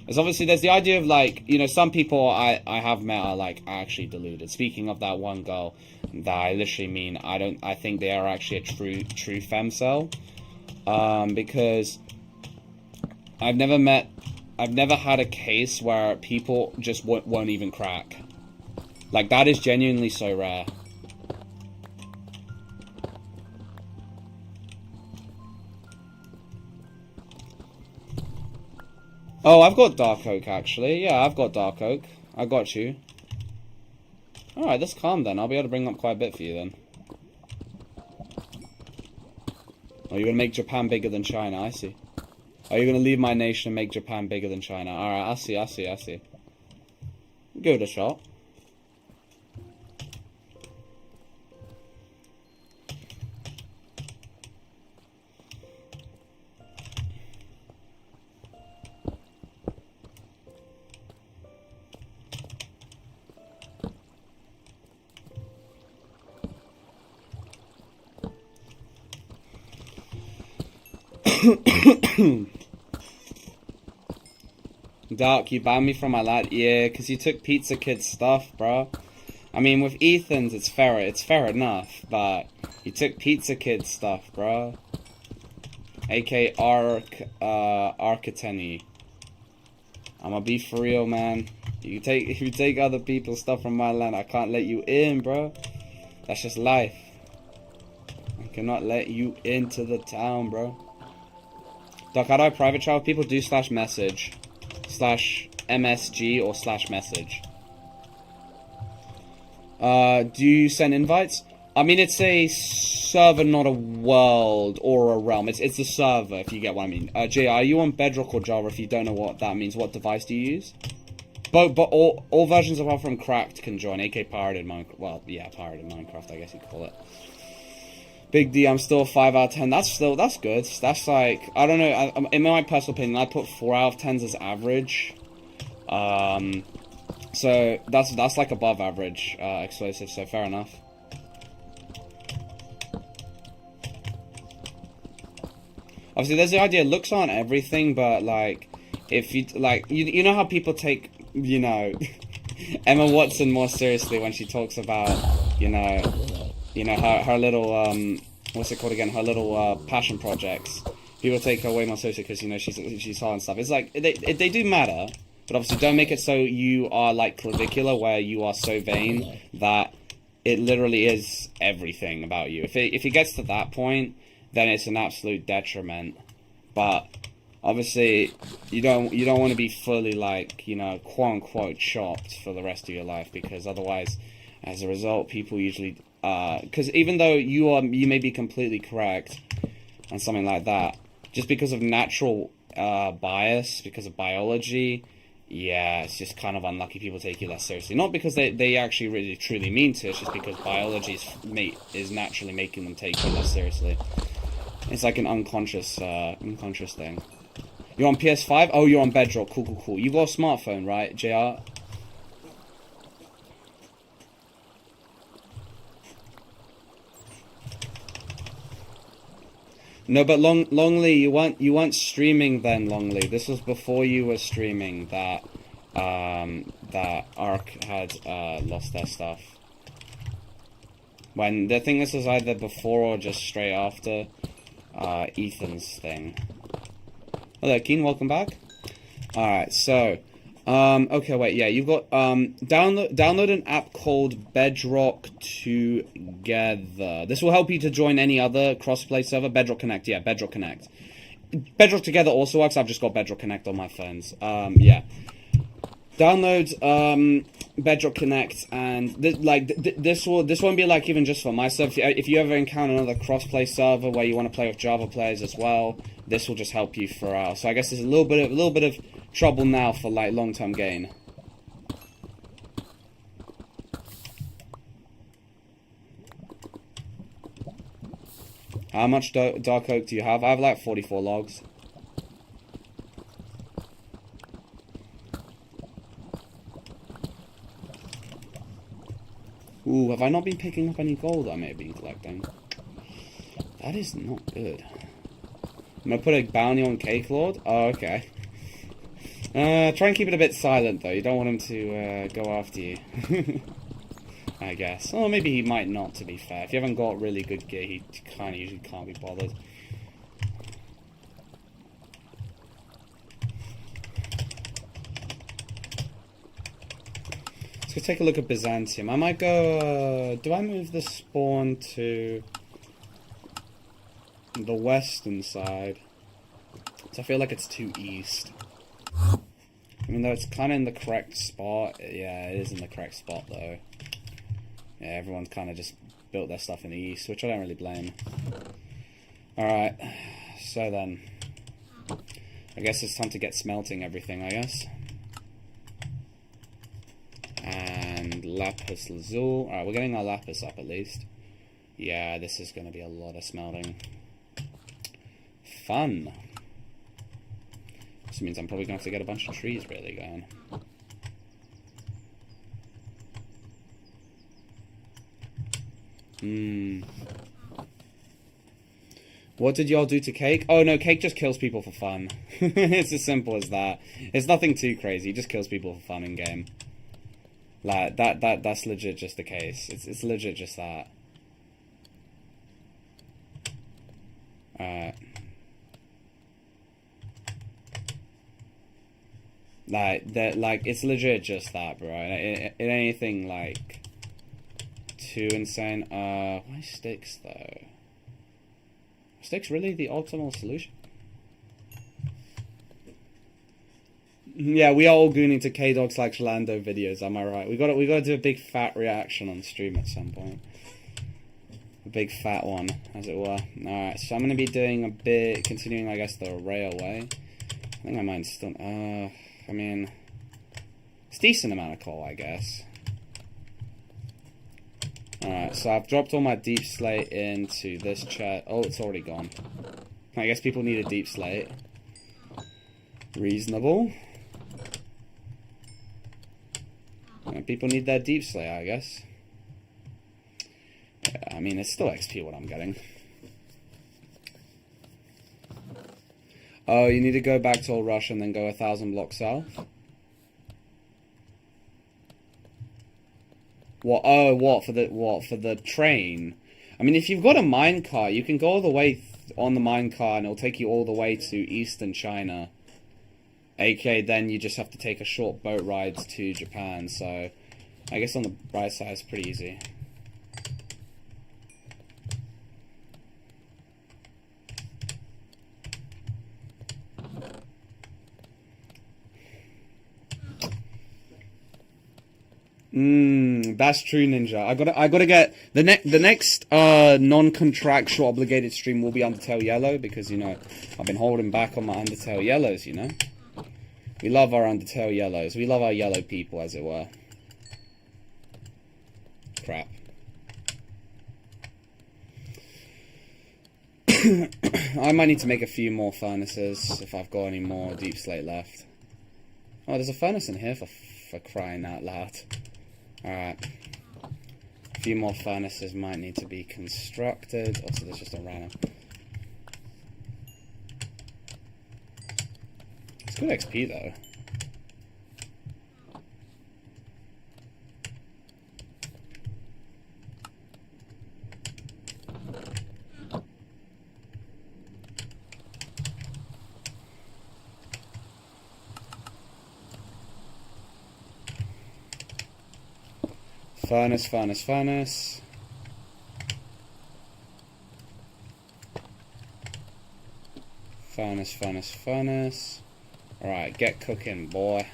There's obviously, there's the idea of like, you know, some people I have met are like actually deluded. Speaking of that one girl that I literally mean, I think they are actually a true femcel. Because I've never had a case where people just won't even crack. Like, that is genuinely so rare. Oh, I've got Dark Oak, actually. Yeah, I've got Dark Oak. I got you. Alright, that's calm then. I'll be able to bring up quite a bit for you then. Oh, you're gonna make Japan bigger than China, I see. Oh, you're gonna leave my nation and make Japan bigger than China. Alright, I see. Give it a shot. Dark, you banned me from my lad. Yeah, because you took Pizza Kid's stuff, bro. I mean, with Ethan's, it's fair enough, but you took Pizza Kid's stuff, bro. A.K. Arkateni. I'ma be for real, man. If you take other people's stuff from my land, I can't let you in, bro. That's just life. I cannot let you into the town, bro. Doc, how do I private chat with people? Do /message, /MSG, or /message. Do you send invites? I mean, it's a server, not a world or a realm. It's a server, if you get what I mean. Jay, are you on Bedrock or Java? If you don't know what that means, what device do you use? but all versions apart from cracked can join. AK pirated Minecraft. Well, yeah, pirated Minecraft, I guess you'd call it. Big D, I'm still 5 out of 10. That's good. That's like, I don't know. In my personal opinion, I put 4 out of 10s as average. So that's like above average explosive. So fair enough. Obviously, there's the idea. Looks aren't everything, but like, if you like, you know how people take, you know, Emma Watson more seriously when she talks about, you know, her little what's it called again? Her little passion projects. People take her way more seriously because, you know, she's hot and stuff. It's like they do matter, but obviously don't make it so you are like clavicular, where you are so vain that it literally is everything about you. If it gets to that point, then it's an absolute detriment. But obviously, you don't want to be fully, like, you know, quote unquote chopped for the rest of your life, because otherwise, as a result, people usually because even though you may be completely correct and something like that, just because of natural bias, because of biology, yeah, it's just kind of unlucky people take you less seriously. Not because they actually really truly mean to, it's just because biology is naturally making them take you less seriously. It's like an unconscious thing. You're on PS5? Oh, you're on Bedrock. Cool. You've got a smartphone, right, JR? No, but Longley, you weren't streaming then, Longley. This was before you were streaming that Ark had lost their stuff. When I think this was either before or just straight after Ethan's thing. Hello, Keen, welcome back. Alright, so okay, wait, yeah, you've got download an app called Bedrock Together. This will help you to join any other crossplay server. Bedrock Connect, yeah, Bedrock Connect. Bedrock Together also works. I've just got Bedrock Connect on my phones. Yeah. Download Bedrock Connect, and this won't be like even just for myself. If you ever encounter another crossplay server where you want to play with Java players as well, this will just help you throughout. So I guess there's a little bit of trouble now for like long-term gain. How much dark oak do you have? I have like 44 logs. Ooh, have I not been picking up any gold I may have been collecting? That is not good. I'm gonna put a bounty on Cqkelord. Oh, okay. Try and keep it a bit silent, though. You don't want him to go after you. I guess. Or maybe he might not, to be fair. If you haven't got really good gear, he kind of usually can't be bothered. Let's go take a look at Byzantium. I might go... do I move the spawn to the western side? So I feel like it's too east. Even though it's kind of in the correct spot. Yeah, it is in the correct spot, though. Yeah, everyone's kind of just built their stuff in the east, which I don't really blame. Alright, so then. I guess it's time to get smelting everything, I guess. And lapis lazuli. Alright, we're getting our lapis up at least. Yeah, this is going to be a lot of smelting. Fun. This means I'm probably going to have to get a bunch of trees really going. What did y'all do to Cake? Oh no, Cake just kills people for fun. It's as simple as that. It's nothing too crazy. He just kills people for fun in game. Like that's legit just the case. It's legit just that. Alright. Like it's legit just that, bro. It ain't anything like too insane. Why sticks though? Sticks really the optimal solution? Yeah, we are all gooning to KDogs/Lando videos. Am I right? We got to do a big fat reaction on stream at some point. A big fat one, as it were. All right, so I'm gonna be doing a bit, continuing, I guess, the railway. I think I might still. I mean, It's a decent amount of coal, I guess. Alright, so I've dropped all my deep slate into this chest. Oh, it's already gone. I guess people need a deep slate. Reasonable. People need their deep slate, I guess. Yeah, I mean, it's still XP what I'm getting. Oh, you need to go back to Old Russia and then go 1,000 blocks south? What? Oh, what? For the train? I mean, if you've got a minecart, you can go all the way on the minecart and it'll take you all the way to eastern China. AK, then you just have to take a short boat ride to Japan, so I guess on the right side it's pretty easy. That's true, Ninja. I gotta get the next non-contractual obligated stream will be Undertale Yellow, because you know I've been holding back on my Undertale Yellows. You know, we love our Undertale Yellows. We love our yellow people, as it were. Crap. I might need to make a few more furnaces if I've got any more deep slate left. Oh, there's a furnace in here for crying out loud. Alright. A few more furnaces might need to be constructed. Also, there's just a random. It's good XP though. Furnace, furnace, furnace. Furnace, furnace, furnace. Alright, get cooking, boy.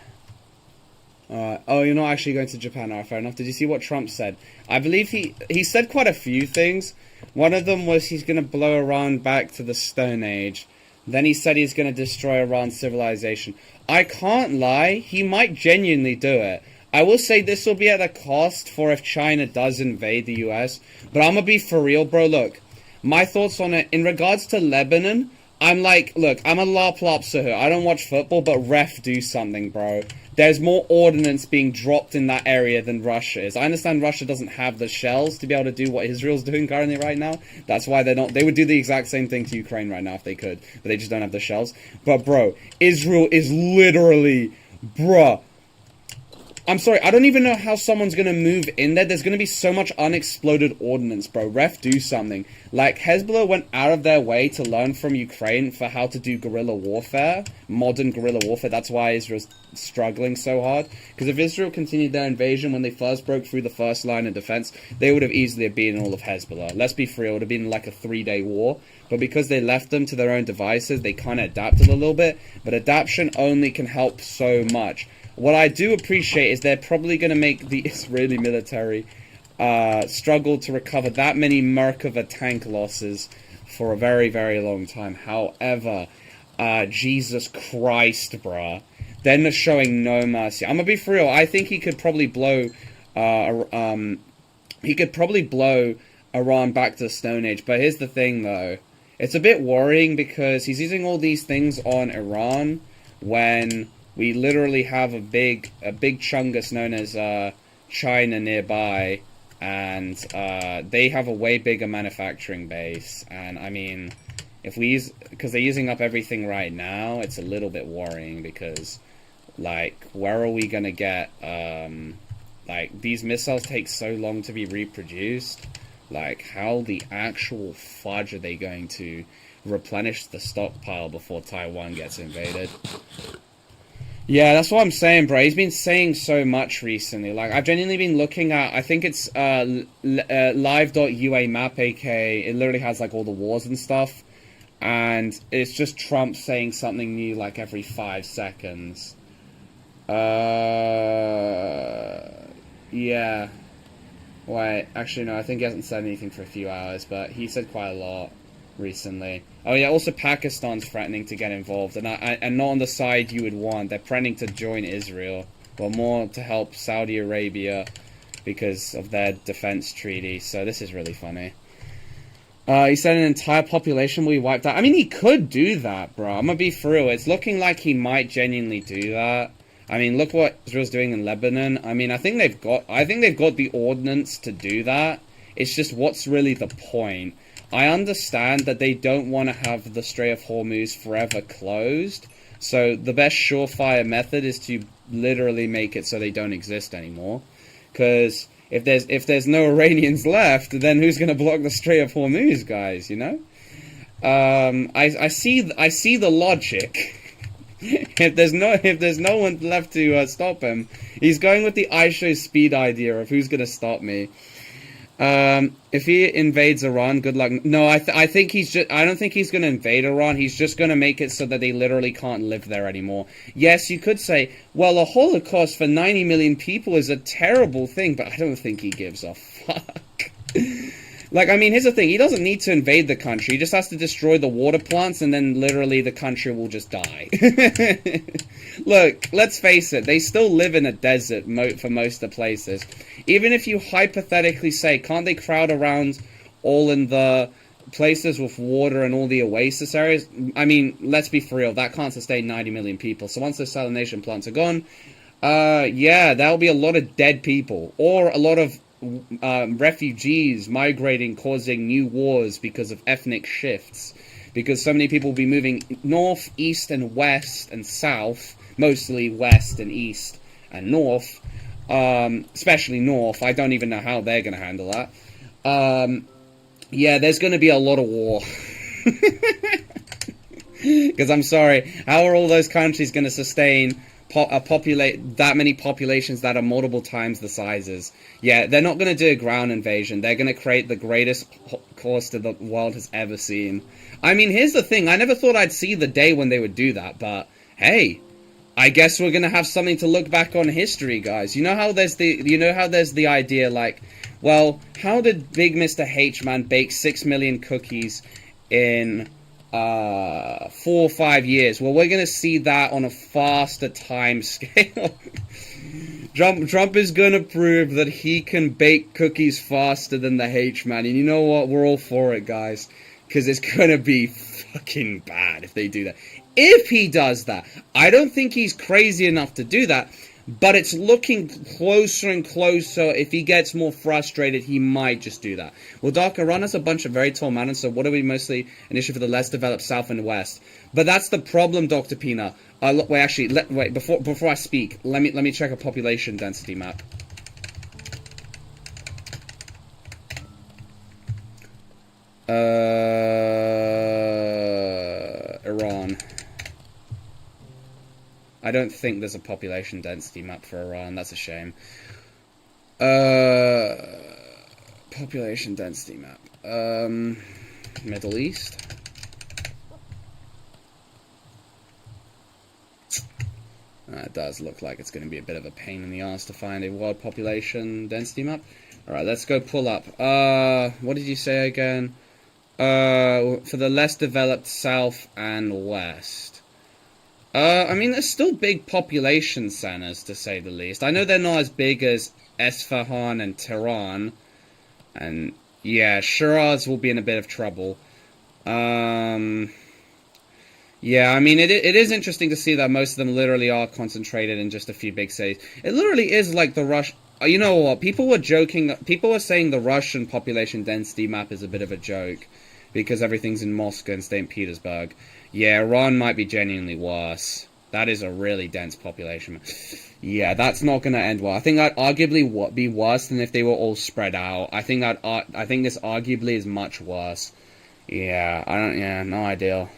Alright. Oh, you're not actually going to Japan. Alright, fair enough. Did you see what Trump said? I believe he said quite a few things. One of them was he's going to blow Iran back to the Stone Age. Then he said he's going to destroy Iran's civilization. I can't lie. He might genuinely do it. I will say this will be at a cost for if China does invade the US. But I'm going to be for real, bro. Look, my thoughts on it. In regards to Lebanon, I'm like, look, I'm a larplopser here. I don't watch football, but ref do something, bro. There's more ordnance being dropped in that area than Russia is. I understand Russia doesn't have the shells to be able to do what Israel's doing currently right now. That's why they're not. They would do the exact same thing to Ukraine right now if they could. But they just don't have the shells. But, bro, Israel is literally, bruh. I'm sorry, I don't even know how someone's gonna move in there. There's gonna be so much unexploded ordnance, bro. Ref, do something. Like, Hezbollah went out of their way to learn from Ukraine for how to do guerrilla warfare. Modern guerrilla warfare. That's why Israel's struggling so hard. Because if Israel continued their invasion when they first broke through the first line of defense, they would have easily beaten all of Hezbollah. Let's be free, it would have been like a 3-day war. But because they left them to their own devices, they kind of adapted a little bit. But adaptation only can help so much. What I do appreciate is they're probably going to make the Israeli military struggle to recover that many Merkava tank losses for a very, very long time. However, Jesus Christ, bruh. They're not showing no mercy. I'm going to be for real. I think he could probably blow Iran back to the Stone Age. But here's the thing, though. It's a bit worrying because he's using all these things on Iran when we literally have a big chungus known as China nearby, and they have a way bigger manufacturing base. And I mean, if we use, because they're using up everything right now, it's a little bit worrying because, like, where are we gonna get? Like, these missiles take so long to be reproduced. Like, how the actual fudge are they going to replenish the stockpile before Taiwan gets invaded? Yeah, that's what I'm saying, bro. He's been saying so much recently. Like, I've genuinely been looking at, I think it's live.ua map, AK. It literally has, like, all the wars and stuff. And it's just Trump saying something new, like, every 5 seconds. Yeah. Wait, actually, no, I think he hasn't said anything for a few hours, but he said quite a lot recently. Oh yeah, also Pakistan's threatening to get involved, and not on the side you would want. They're threatening to join Israel. Well, more to help Saudi Arabia because of their defense treaty. So this is really funny. He said an entire population will be wiped out. I mean, he could do that, bro. I'm gonna be for real. It's looking like he might genuinely do that. I mean, look what Israel's doing in Lebanon. I mean, I think they've got the ordnance to do that. It's just, what's really the point? I understand that they don't want to have the Strait of Hormuz forever closed. So the best surefire method is to literally make it so they don't exist anymore. Because if there's no Iranians left, then who's going to block the Strait of Hormuz, guys? You know, I see the logic. if there's no one left to stop him, he's going with the I show speed idea of who's going to stop me. If he invades Iran, good luck. No, I think I don't think he's going to invade Iran. He's just going to make it so that they literally can't live there anymore. Yes, you could say, well, a Holocaust for 90 million people is a terrible thing, but I don't think he gives a fuck. Like, I mean, here's the thing. He doesn't need to invade the country. He just has to destroy the water plants, and then literally the country will just die. Look, let's face it. They still live in a desert for most of the places. Even if you hypothetically say, can't they crowd around all in the places with water and all the oasis areas? I mean, let's be for real. That can't sustain 90 million people. So once those salination plants are gone, yeah, that'll be a lot of dead people. Or a lot of refugees migrating, causing new wars because of ethnic shifts, because so many people will be moving north, east, and west, and south, mostly west and east and north, especially north. I don't even know how they're going to handle that. Yeah, there's going to be a lot of war. Because I'm sorry, how are all those countries going to sustain populate that many populations that are multiple times the sizes? Yeah, they're not going to do a ground invasion. They're going to create the greatest cost the world has ever seen. I mean, here's the thing. I never thought I'd see the day when they would do that, but hey, I guess we're going to have something to look back on history, guys. You know how there's the idea, like, well, how did Big Mr. H Man bake 6 million cookies in 4 or 5 years? Well, we're going to see that on a faster time scale. Trump is going to prove that he can bake cookies faster than the H-Man. And you know what? We're all for it, guys. Because it's going to be fucking bad if they do that. If he does that. I don't think he's crazy enough to do that. But it's looking closer and closer. If he gets more frustrated, he might just do that. Well, Dark Iran has a bunch of very tall mountains, so what are we mostly an issue for the less developed south and west? But that's the problem, Dr. Pina. Wait, actually, wait, before I speak, let me check a population density map. Iran. I don't think there's a population density map for Iran. That's a shame. Population density map. Middle East. It does look like it's going to be a bit of a pain in the ass to find a world population density map. Alright, let's go pull up. What did you say again? For the less developed south and west. I mean, there's still big population centers, to say the least. I know they're not as big as Esfahan and Tehran. And, yeah, Shiraz will be in a bit of trouble. Yeah, I mean, it is interesting to see that most of them literally are concentrated in just a few big cities. It literally is like the Rush... You know what? People were joking... People were saying the Russian population density map is a bit of a joke. Because everything's in Moscow and St. Petersburg. Yeah, Iran might be genuinely worse. That is a really dense population. Yeah, that's not going to end well. I think that'd arguably be worse than if they were all spread out. I think this arguably is much worse. Yeah, no idea.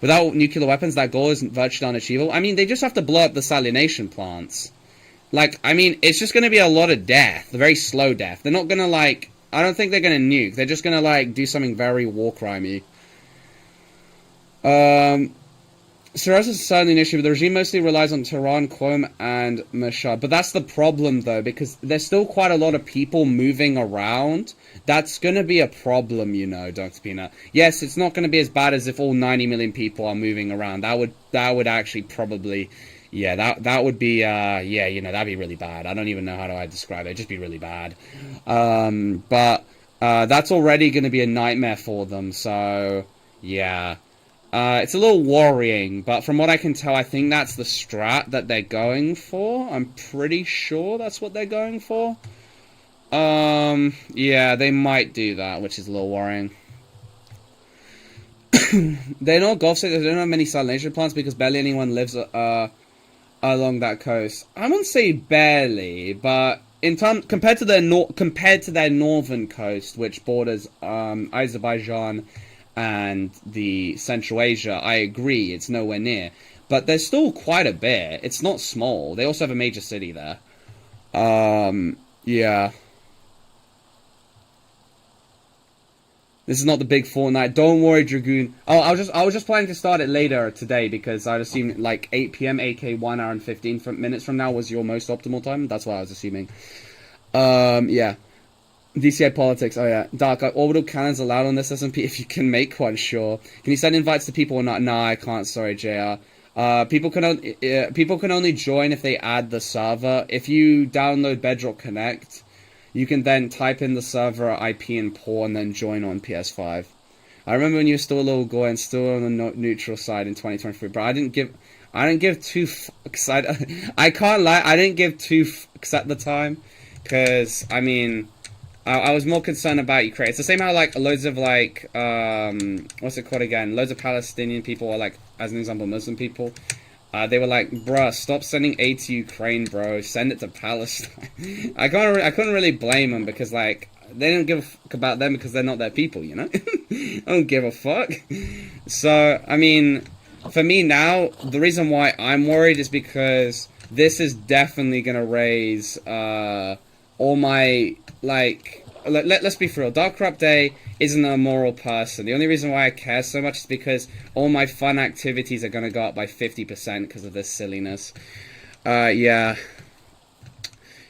Without nuclear weapons, that goal is virtually unachievable. I mean, they just have to blow up the salination plants. Like, I mean, it's just going to be a lot of death. Very slow death. They're not going to, like... I don't think they're going to nuke. They're just going to, like, do something very war crimey. Shiraz is certainly an issue, but the regime mostly relies on Tehran, Qom, and Mashhad. But that's the problem, though, because there's still quite a lot of people moving around. That's going to be a problem, you know, Dr. Pina. Yes, it's not going to be as bad as if all 90 million people are moving around. That would actually probably... Yeah, that would be, yeah, you know, that'd be really bad. I don't even know how to describe it. It'd just be really bad. But that's already going to be a nightmare for them, so, yeah. It's a little worrying, but from what I can tell, I think that's the strat that they're going for. I'm pretty sure that's what they're going for. Yeah, they might do that, which is a little worrying. They're not Gulf states, they don't have many salination plants because barely anyone lives, along that coast. I wouldn't say barely, but in compared to their northern coast, which borders Azerbaijan and the Central Asia, I agree it's nowhere near. But there's still quite a bit. It's not small. They also have a major city there. Yeah. This is not the big Fortnite. Don't worry, Dragoon. Oh, I was just planning to start it later today because I'd assume like 8 p.m. AK 1 hour and 15 minutes from now was your most optimal time. That's what I was assuming. Yeah. DCI politics. Oh yeah. Dark. Orbital cannons allowed on this SMP if you can make one. Sure. Can you send invites to people or not? Nah, I can't. Sorry, JR. People can only join if they add the server. If you download Bedrock Connect, you can then type in the server IP and port and then join on PS5. I remember when you were still a little boy and still on the neutral side in 2023, but I didn't give two fucks. I can't lie, I didn't give two fucks at the time, because, I mean, I was more concerned about Ukraine. It's the same how, like, loads of, like, what's it called again? Loads of Palestinian people, or, like, as an example, Muslim people, they were like, bruh, stop sending aid to Ukraine, bro. Send it to Palestine. I couldn't really blame them because, like, they didn't give a fuck about them because they're not their people, you know? I don't give a fuck. So, I mean, for me now, the reason why I'm worried is because this is definitely going to raise all my, like... Let's be for real. Dark Corrupt Day isn't a moral person. The only reason why I care so much is because all my fun activities are going to go up by 50% because of this silliness. Yeah.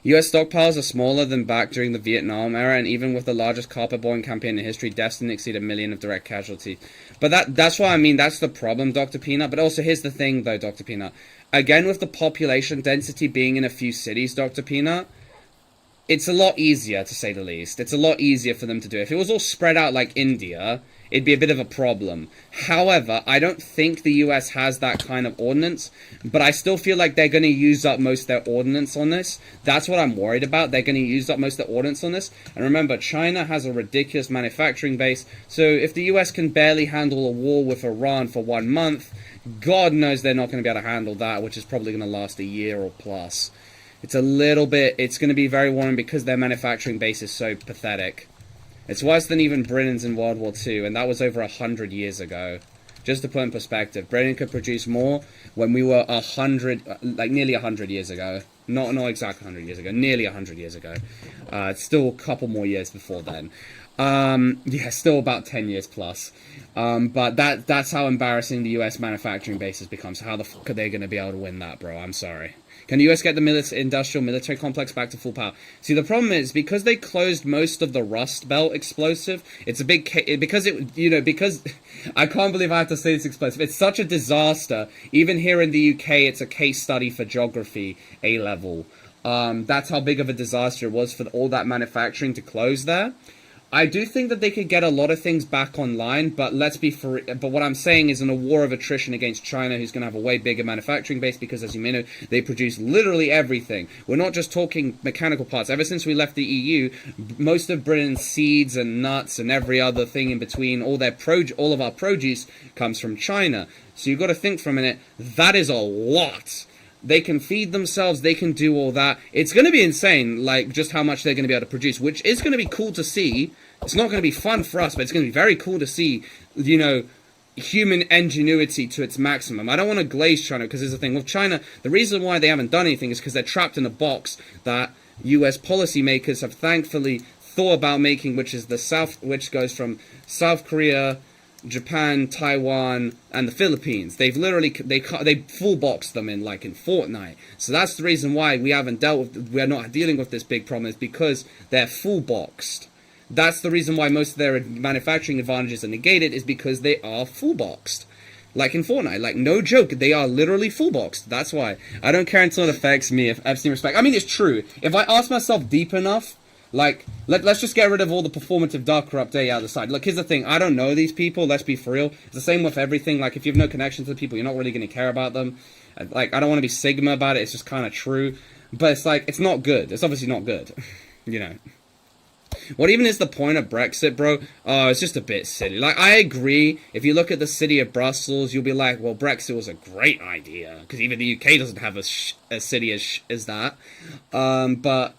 US stockpiles are smaller than back during the Vietnam era, and even with the largest carpet-bombing campaign in history, deaths didn't exceed 1 million of direct casualties. But that's what I mean. That's the problem, Dr. Peanut. But also, here's the thing, though, Dr. Peanut. Again, with the population density being in a few cities, Dr. Peanut, it's a lot easier, to say the least. It's a lot easier for them to do. If it was all spread out like India, it'd be a bit of a problem. However, I don't think the US has that kind of ordnance, but I still feel like they're going to use up most of their ordnance on this. That's what I'm worried about. They're going to use up most of their ordnance on this. And remember, China has a ridiculous manufacturing base, so if the US can barely handle a war with Iran for 1 month, God knows they're not going to be able to handle that, which is probably going to last a year or plus. It's a little bit, it's going to be very worrying because their manufacturing base is so pathetic. It's worse than even Britain's in World War II, and that was over 100 years ago. Just to put in perspective, Britain could produce more when we were 100, like nearly 100 years ago. Not exactly 100 years ago, nearly 100 years ago. It's still a couple more years before then. Yeah, still about 10 years plus. But that's how embarrassing the US manufacturing base has become. So how the fuck are they going to be able to win that, bro? I'm sorry. Can the US get the industrial military complex back to full power? See, the problem is, because they closed most of the Rust Belt explosive, it's a big... because I can't believe I have to say this explosive. It's such a disaster. Even here in the UK, it's a case study for geography, A-level. That's how big of a disaster it was for all that manufacturing to close there. I do think that they could get a lot of things back online, but but what I'm saying is in a war of attrition against China, who's going to have a way bigger manufacturing base, because as you may know, they produce literally everything. We're not just talking mechanical parts. Ever since we left the EU, most of Britain's seeds and nuts and every other thing in between, all of our produce comes from China. So you've got to think for a minute, that is a lot. They can feed themselves, they can do all that. It's going to be insane, like, just how much they're going to be able to produce, which is going to be cool to see. It's not going to be fun for us, but it's going to be very cool to see, you know, human ingenuity to its maximum. I don't want to glaze China, because there's the thing with China, the reason why they haven't done anything is because they're trapped in a box that US policymakers have thankfully thought about making, which goes from South Korea, Japan, Taiwan, and the Philippines. They've literally they full boxed them in Fortnite. So that's the reason why we are not dealing with this big problem, is because they're full boxed. That's the reason why most of their manufacturing advantages are negated, is because they are full boxed. Like in Fortnite, like no joke, they are literally full boxed. That's why. I don't care until it affects me if I've seen respect. I mean, it's true. If I ask myself deep enough, like, let's just get rid of all the performative dark update out of the side. Look, here's the thing. I don't know these people. Let's be for real. It's the same with everything. Like, if you have no connection to the people, you're not really going to care about them. Like, I don't want to be Sigma about it. It's just kind of true. But it's like, it's not good. It's obviously not good. You know. What even is the point of Brexit, bro? Oh, it's just a bit silly. Like, I agree. If you look at the city of Brussels, you'll be like, well, Brexit was a great idea. Because even the UK doesn't have a city as that. But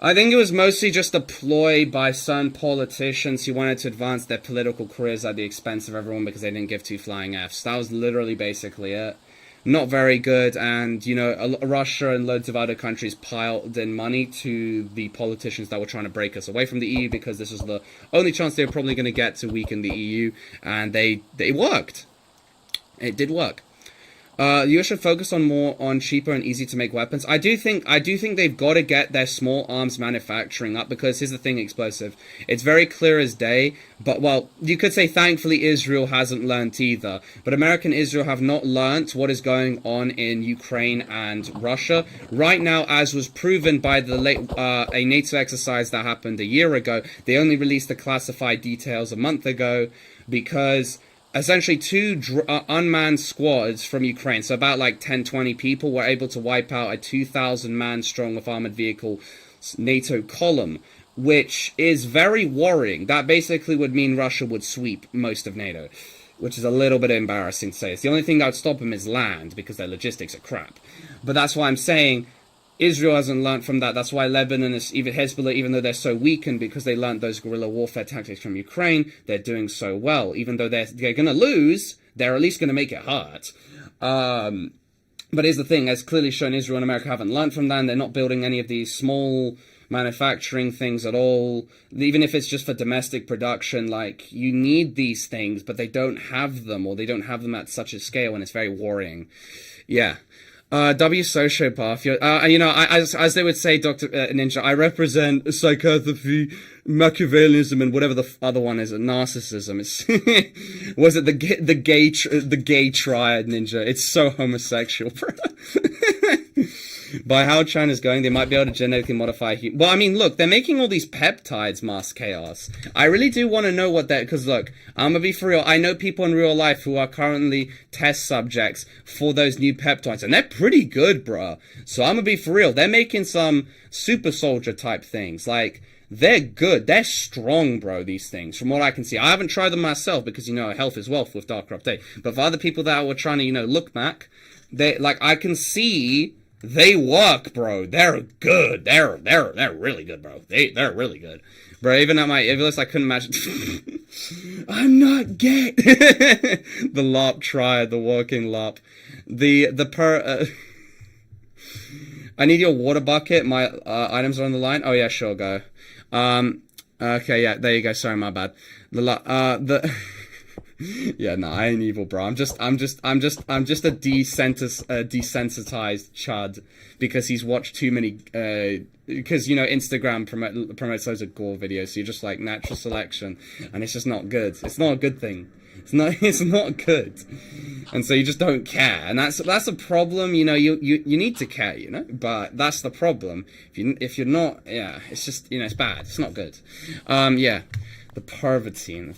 I think it was mostly just a ploy by some politicians who wanted to advance their political careers at the expense of everyone because they didn't give two flying Fs. That was literally basically it. Not very good, and, you know, Russia and loads of other countries piled in money to the politicians that were trying to break us away from the EU because this was the only chance they were probably going to get to weaken the EU, and they worked. It did work. The US should focus on more on cheaper and easy to make weapons. I do think they've got to get their small arms manufacturing up, because here's the thing, Explosive. It's very clear as day, but, well, you could say thankfully Israel hasn't learnt either. But America and Israel have not learnt what is going on in Ukraine and Russia. Right now, as was proven by the a NATO exercise that happened a year ago, they only released the classified details a month ago because essentially two unmanned squads from Ukraine, so about like 10-20 people, were able to wipe out a 2,000-man strong with armored vehicle NATO column, which is very worrying. That basically would mean Russia would sweep most of NATO, which is a little bit embarrassing to say. It's the only thing that would stop them is land, because their logistics are crap. But that's why I'm saying Israel hasn't learned from that. That's why Lebanon is, even Hezbollah, even though they're so weakened because they learned those guerrilla warfare tactics from Ukraine, they're doing so well. Even though they're going to lose, they're at least going to make it hurt. But here's the thing, as clearly shown, Israel and America haven't learned from that, and they're not building any of these small manufacturing things at all. Even if it's just for domestic production, like, you need these things, but they don't have them, or they don't have them at such a scale, and it's very worrying. Yeah. W sociopath, you know, as they would say, Dr. Ninja, I represent psychopathy, Machiavellianism, and whatever the other one is, narcissism. It's, was it the gay triad, Ninja? It's so homosexual, bro. By how China's going, they might be able to genetically modify well, I mean, look, they're making all these peptides, Mass Chaos. I really do want to know what that, because look, I'm gonna be for real, I know people in real life who are currently test subjects for those new peptides, and they're pretty good, bruh. So I'm gonna be for real, they're making some super soldier type things, like, they're good, they're strong, bro, these things, from what I can see. I haven't tried them myself, because, you know, health is wealth with Dark Update, but for other people that were trying to, you know, look back, they, like, I can see they work, bro. They're good. They're really good, bro. They're really good. Bro, even at my list, I couldn't imagine. I'm not gay. The LARP triad, the working LARP. I need your water bucket. My items are on the line. Oh yeah, sure, go. Okay, yeah, there you go. Sorry, my bad. Yeah, no, I ain't evil, bro. I'm just a desensitized chud because he's watched too many, because, you know, Instagram promotes loads of gore videos, so you're just like natural selection, and it's just not good. It's not a good thing. It's not good. And so you just don't care, and that's a problem, you know. You need to care, you know, but that's the problem. If you're not, yeah, it's just, you know, it's bad. It's not good. Yeah. The Perventine.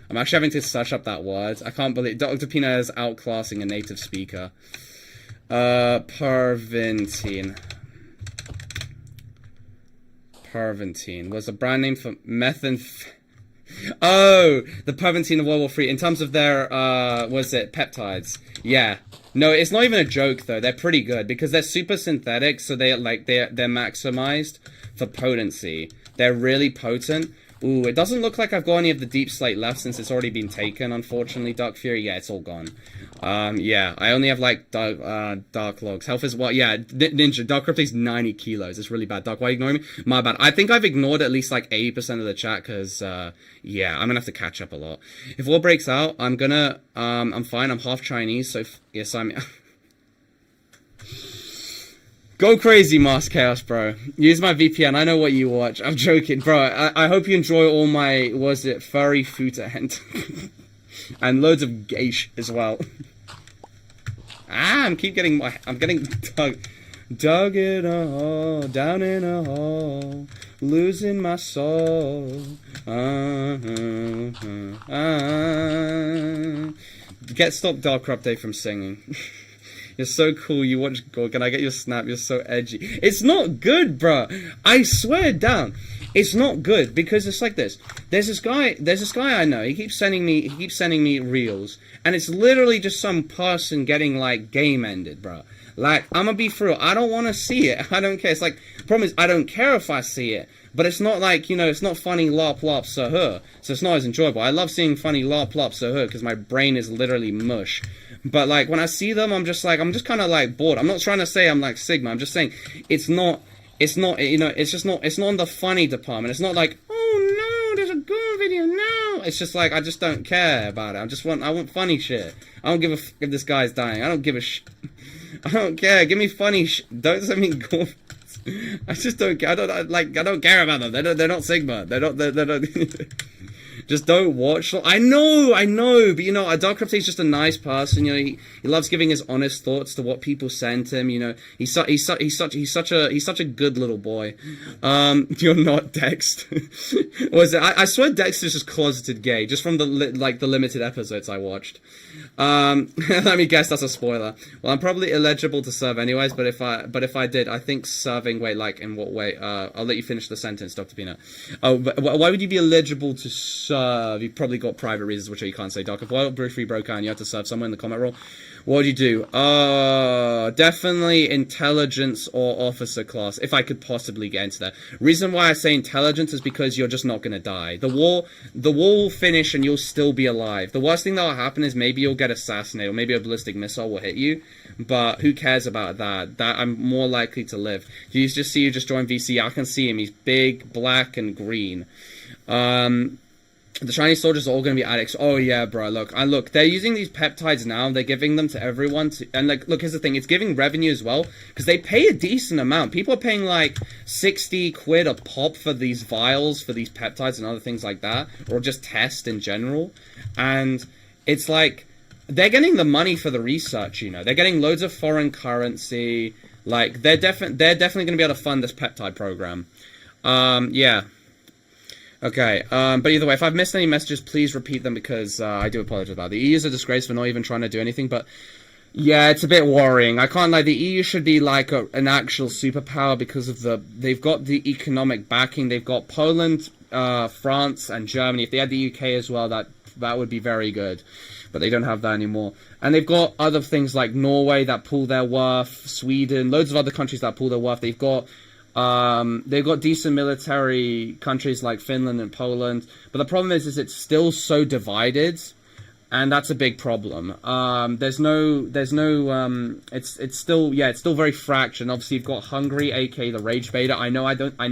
I'm actually having to search up that word. I can't believe Dr. Pina is outclassing a native speaker. Perventine was a brand name for Oh, the Perventine of World War III. In terms of their, was it peptides? Yeah. No, it's not even a joke though. They're pretty good because they're super synthetic, so they're maximized for potency. They're really potent. Ooh, it doesn't look like I've got any of the deep slate left since it's already been taken, unfortunately. Dark Fury, yeah, it's all gone. Yeah, I only have like dark logs. Health is what? Yeah, Ninja, Dark Crypt is 90 kilos. It's really bad. Dark, why are you ignoring me? My bad. I think I've ignored at least like 80% of the chat because, yeah, I'm gonna have to catch up a lot. If war breaks out, I'm gonna, I'm fine. I'm half Chinese, so yes, I'm... Go crazy, Mask Chaos, bro. Use my VPN. I know what you watch. I'm joking, bro. I hope you enjoy all my, was it, furry footage and loads of geish as well. I'm getting dug in a hole, down in a hole, losing my soul. Stop Dark Update from singing. You're so cool. You watch. Can I get your snap? You're so edgy. It's not good, bro. I swear down. It's not good because it's like this. There's this guy I know. He keeps sending me reels, and it's literally just some person getting like game ended, bro. Like, I'm gonna be for real. I don't want to see it. I don't care. It's like, the problem is I don't care if I see it. But it's not like, you know, it's not funny lop lop sir, so it's not as enjoyable. I love seeing funny lop lop sir because my brain is literally mush. But like when I see them, I'm just kind of like bored. I'm not trying to say I'm like Sigma. I'm just saying it's not, you know, it's not in the funny department. It's not like, oh no, there's a good video now. It's just like, I just don't care about it. I want funny shit. I don't give a f if this guy's dying. I don't give a sh. I don't care. Give me funny don't send me gore. I just don't care. I don't care about them. They're not Sigma. They're not. Just don't watch. I know, but you know, Dark Update's just a nice person. You know, he loves giving his honest thoughts to what people send him. You know, he's such a good little boy. You're not Dex. Was it? I swear Dexter's just closeted gay, just from the limited episodes I watched. Let me guess, that's a spoiler. Well, I'm probably illegible to serve anyways, but if I did, I think serving, wait, like, in what way? I'll let you finish the sentence, Dr. Peanut. Oh, but why would you be eligible to serve? You've probably got private reasons, which you can't say, Doc. If Wild Brew Free broke out and you had to serve someone in the comment role, what would you do? Definitely intelligence or officer class, if I could possibly get into that. Reason why I say intelligence is because you're just not gonna die. The war will finish and you'll still be alive. The worst thing that'll happen is maybe you'll get assassinated, or maybe a ballistic missile will hit you, but who cares about that? I'm more likely to live. You just see you just join VC. I can see him. He's big, black, and green. The Chinese soldiers are all going to be addicts. Oh, yeah, bro. Look, they're using these peptides now. They're giving them to everyone. And, like, look, here's the thing. It's giving revenue as well. Because they pay a decent amount. People are paying, like, 60 quid a pop for these vials, for these peptides and other things like that. Or just test in general. And it's like, they're getting the money for the research, you know. They're getting loads of foreign currency. Like, they're definitely going to be able to fund this peptide program. Yeah. Okay, but either way, if I've missed any messages, please repeat them because I do apologize about it. The EU is a disgrace for not even trying to do anything, but yeah, it's a bit worrying. I can't lie, the EU should be like an actual superpower because of they've got the economic backing. They've got Poland, France, and Germany. If they had the UK as well, that would be very good. But they don't have that anymore. And they've got other things like Norway that pull their worth, Sweden, loads of other countries that pull their worth. They've got decent military countries like Finland and Poland, but the problem is it's still so divided, and that's a big problem. It's still very fractured. Obviously, you've got Hungary, aka the Rage Beta. I know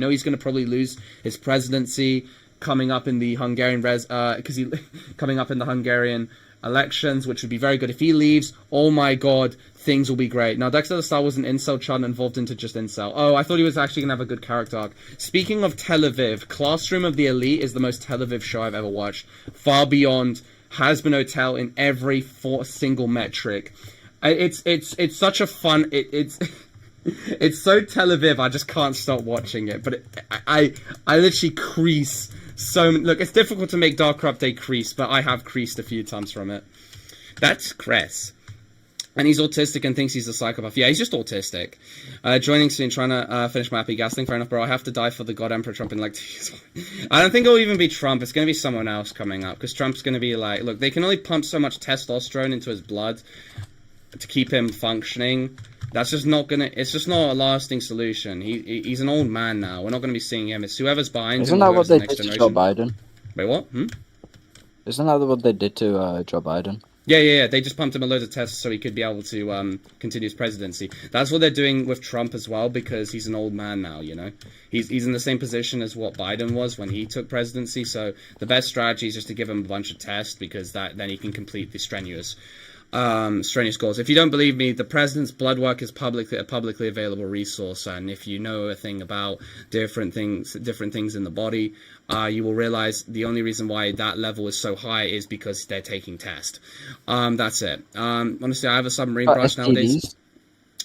he's going to probably lose his presidency coming up in the Hungarian Hungarian elections, which would be very good if he leaves. Oh my god, things will be great. Now, Dexter the Star was an incel child involved into just incel. Oh, I thought he was actually going to have a good character arc. Speaking of Tel Aviv, Classroom of the Elite is the most Tel Aviv show I've ever watched. Far beyond Has-Been Hotel in every single metric. It's such a fun... It's so Tel Aviv, I just can't stop watching it. But I literally crease so... Look, it's difficult to make Dark Update crease, but I have creased a few times from it. That's Cress. And he's autistic and thinks he's a psychopath. Yeah, he's just autistic. Joining soon, trying to finish my Happy Gas thing. Fair enough, bro. I have to die for the God Emperor Trump in like 2 years. I don't think it'll even be Trump. It's going to be someone else coming up. Because Trump's going to be like... Look, they can only pump so much testosterone into his blood to keep him functioning. That's just not going to... It's just not a lasting solution. He's an old man now. We're not going to be seeing him. It's whoever's behind him. Isn't that what they did to Joe Biden? Wait, what? Isn't that what they did to Joe Biden? Yeah. They just pumped him a load of tests so he could be able to continue his presidency. That's what they're doing with Trump as well, because he's an old man now, you know? He's in the same position as what Biden was when he took presidency, so the best strategy is just to give him a bunch of tests, because then he can complete the strenuous strenuous goals. If you don't believe me, the president's blood work is a publicly available resource, and if you know a thing about different things in the body, you will realize the only reason why that level is so high is because they're taking tests. That's it. Honestly, I have a submarine brush nowadays.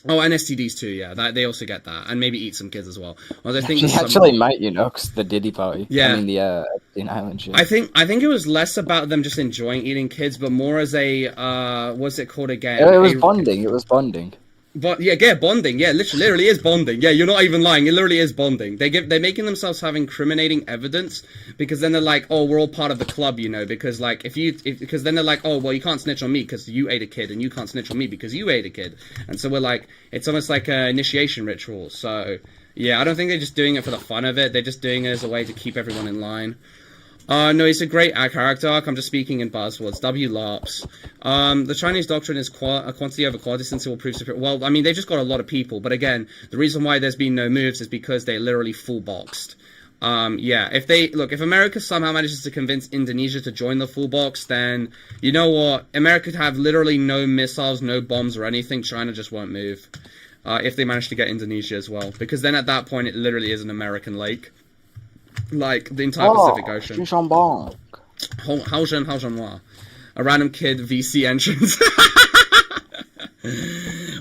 Oh, and STDs too, yeah. They also get that, and maybe eat some kids as well. Well, I think actually might, you know, because the Diddy party. Yeah, I mean the Epstein Island shit. I think it was less about them just enjoying eating kids, but more as a what's it called again? It was bonding. It was bonding. But yeah, bonding. Yeah, literally is bonding. Yeah, you're not even lying. It literally is bonding. They're making themselves have incriminating evidence because then they're like, oh, we're all part of the club, you know. Because like because then they're like, oh, well, you can't snitch on me because you ate a kid, and you can't snitch on me because you ate a kid. And so we're like, it's almost like an initiation ritual. So yeah, I don't think they're just doing it for the fun of it. They're just doing it as a way to keep everyone in line. No, he's a great character arc. I'm just speaking in buzzwords. W-LARPs. The Chinese doctrine is quantity over quality since it will prove superior. Well, I mean, they just got a lot of people. But again, the reason why there's been no moves is because they're literally full boxed. Yeah, if America somehow manages to convince Indonesia to join the full box, then, you know what? America could have literally no missiles, no bombs or anything. China just won't move. If they manage to get Indonesia as well. Because then at that point, it literally is an American lake. Like, the entire Pacific Ocean. A random kid VC entrance.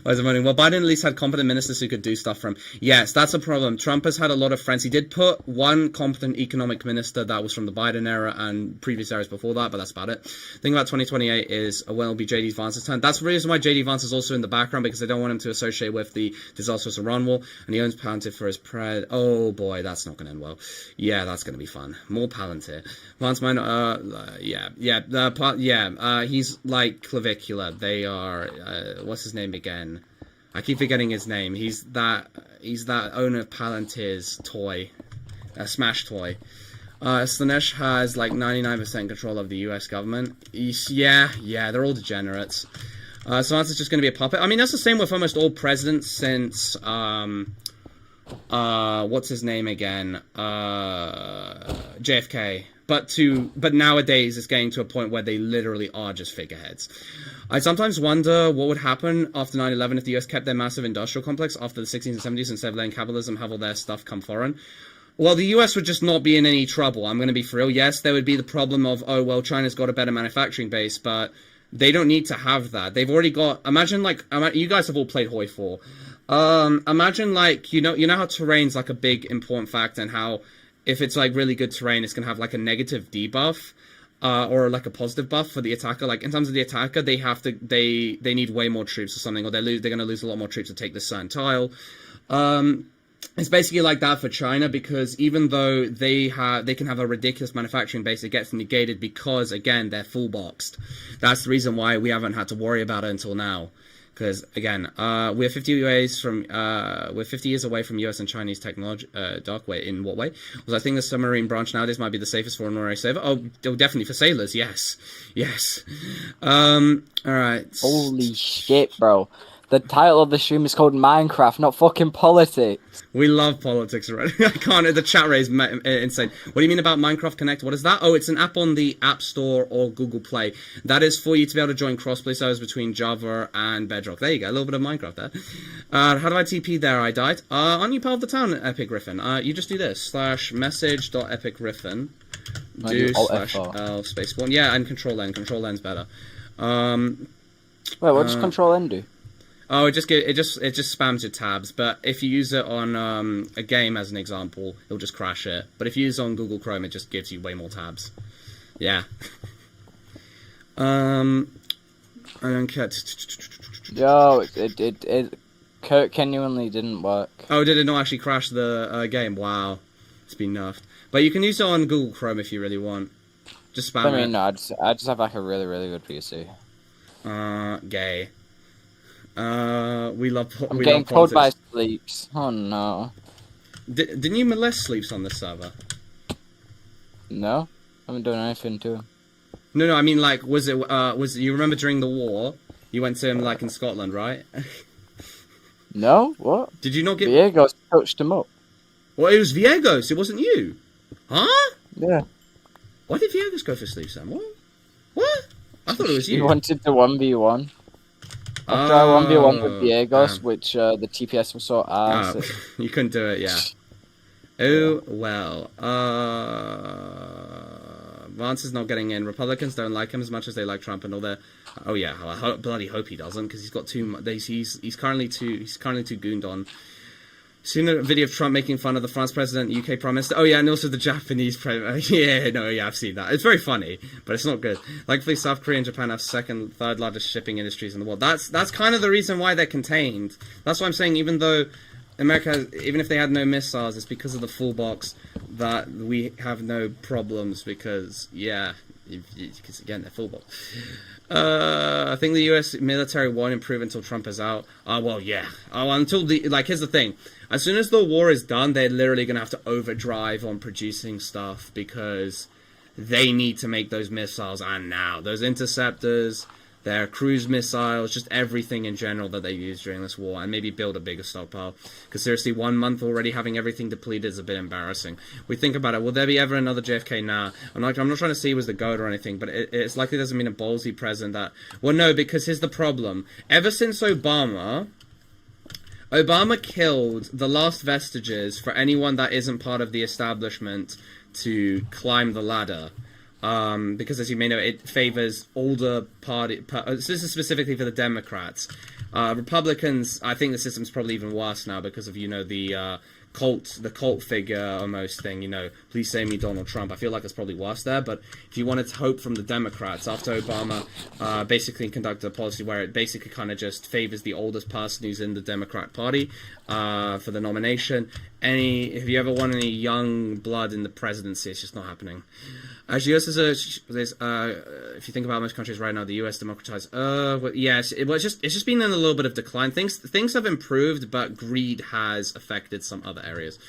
Why is it voting? Well, Biden at least had competent ministers who could do stuff for him. Yes, that's a problem. Trump has had a lot of friends. He did put one competent economic minister that was from the Biden era and previous eras before that, but that's about it. The thing about 2028 is, well, it'll be J.D. Vance's turn. That's the reason why J.D. Vance is also in the background, because they don't want him to associate with the disastrous Iran war, and he owns Palantir for his pred. Oh boy, that's not going to end well. Yeah, that's going to be fun. More Palantir. Vance might he's like clavicular. They are, what's his name again? I keep forgetting his name. He's that owner of Palantir's toy, Smash toy. Slanesh has like 99% control of the U.S. government. Yeah, they're all degenerates. So that's just going to be a puppet. I mean, that's the same with almost all presidents since what's his name again? JFK. But nowadays it's getting to a point where they literally are just figureheads. I sometimes wonder what would happen after 9/11 if the US kept their massive industrial complex after the 60s and 70s instead of letting capitalism have all their stuff come foreign. Well, the US would just not be in any trouble. I'm going to be for real. Yes, there would be the problem of, oh, well, China's got a better manufacturing base, but they don't need to have that. They've already got, imagine you guys have all played Hoi 4. Imagine like, you know how terrain's like a big important factor, and how if it's like really good terrain, it's going to have like a negative debuff. Or like a positive buff for the attacker. Like in terms of the attacker, they need way more troops or something, or they're going to lose a lot more troops to take this certain tile. It's basically like that for China, because even though they can have a ridiculous manufacturing base, it gets negated because again they're full boxed. That's the reason why we haven't had to worry about it until now. Because again, we're 50 years away from US and Chinese technology. Dark way in what way? Well, I think the submarine branch nowadays might be the safest for an ordinary sailor. Oh, definitely for sailors. Yes. All right. Holy shit, bro! The title of the stream is called Minecraft, not fucking politics. We love politics already. I can't. The chat rate is insane. What do you mean about Minecraft Connect? What is that? Oh, it's an app on the App Store or Google Play. That is for you to be able to join crossplay servers between Java and Bedrock. There you go. A little bit of Minecraft there. How do I TP there? I died. Aren't you part of the town, Epic Griffin? You just do this. /message.epicgriffin. /L space one. Yeah, and Control N. Control N's better. Wait, what does Control N do? Oh, it just spams your tabs. But if you use it on a game as an example, it'll just crash it. But if you use it on Google Chrome, it just gives you way more tabs. Yeah. I don't care. Yo, it genuinely didn't work. Oh, did it not actually crash the game? Wow, it's been nerfed. But you can use it on Google Chrome if you really want. Just spam it. I mean, no, I just have like a really, really good PC. Gay. We love. I'm getting called by Sleeps. Oh no. Didn't you molest Sleeps on this server? No, I haven't done anything to him. No. I mean, like, was it? You remember during the war? You went to him like in Scotland, right? No. What? Did you not get? Viegos touched him up. Well, it was Viegos. It wasn't you. Huh? Yeah. Why did Viegos go for Sleeps then? What? I thought it was He you. wanted the 1v1. After I 1v1 with Diegos, damn. which the TPS was so ass. You couldn't do it, yeah. Oh, well. Vance is not getting in. Republicans don't like him as much as they like Trump and all that. Oh yeah, I bloody hope he doesn't, because he's got too. He's currently too gooned on. Seen a video of Trump making fun of the France president, UK prime minister. Oh yeah, and also the Japanese president. Yeah, I've seen that. It's very funny, but it's not good. Likely South Korea and Japan have third largest shipping industries in the world. That's kind of the reason why they're contained. That's why I'm saying, even though America, even if they had no missiles, it's because of the full box that we have no problems, because, yeah, because again, they're full box. I think the US military won't improve until Trump is out. Well, yeah. Until here's the thing. As soon as the war is done, they're literally going to have to overdrive on producing stuff, because they need to make those missiles, and now. Those interceptors, their cruise missiles, just everything in general that they use during this war, and maybe build a bigger stockpile. Because seriously, 1 month already having everything depleted is a bit embarrassing. We think about it, will there be ever another JFK? Nah. I'm not trying to say he was the GOAT or anything, but it's likely doesn't mean a ballsy president that... Well, no, because here's the problem. Ever since Obama killed the last vestiges for anyone that isn't part of the establishment to climb the ladder. Because, as you may know, it favors older party. This is specifically for the Democrats. Republicans, I think the system's probably even worse now because of, the cult figure almost thing, please save me, Donald Trump. I feel like it's probably worse there, but if you wanted to hope from the Democrats, after Obama basically conducted a policy where it basically kind of just favors the oldest person who's in the Democrat Party for the nomination, if you ever want any young blood in the presidency, it's just not happening. As US if you think about most countries right now, the US democratized. Yes, it's just been in a little bit of decline. Things have improved, but greed has affected some other areas.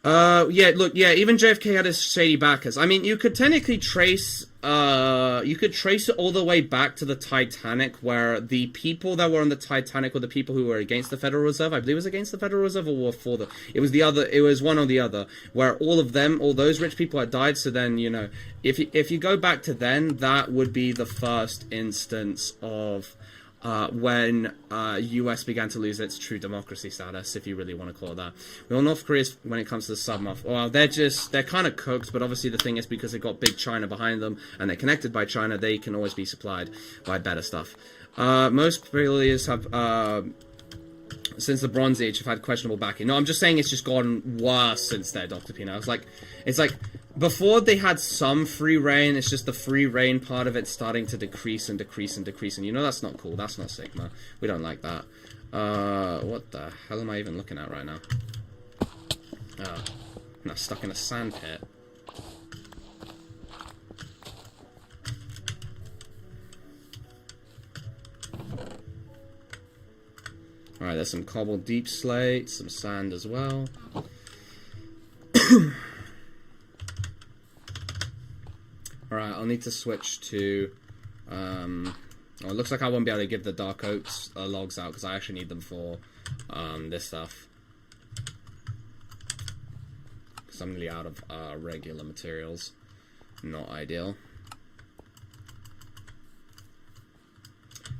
Even JFK had his shady backers. I mean, you could technically trace it all the way back to the Titanic, where the people that were on the Titanic were the people who were against the Federal Reserve. I believe it was against the Federal Reserve or were for the... It was one or the other, where all those rich people had died. So then, if you go back to then, that would be the first instance of... when US began to lose its true democracy status, if you really want to call it that. Well, North Korea, when it comes to the submuff, well, they're kind of cooked, but obviously the thing is, because they've got big China behind them, and they're connected by China, they can always be supplied by better stuff. Most players have, since the Bronze Age, have had questionable backing. No, I'm just saying it's just gotten worse since there, Dr. Pino. It's like, before they had some free reign, it's just the free reign part of it starting to decrease and decrease and decrease, and that's not cool. That's not Sigma. We don't like that. What the hell am I even looking at right now? Oh, I'm not stuck in a sand pit. Alright, there's some cobbled deep slate, some sand as well. Alright, I'll need to switch to... it looks like I won't be able to give the dark oaks logs out, because I actually need them for this stuff. Because I'm really out of regular materials. Not ideal.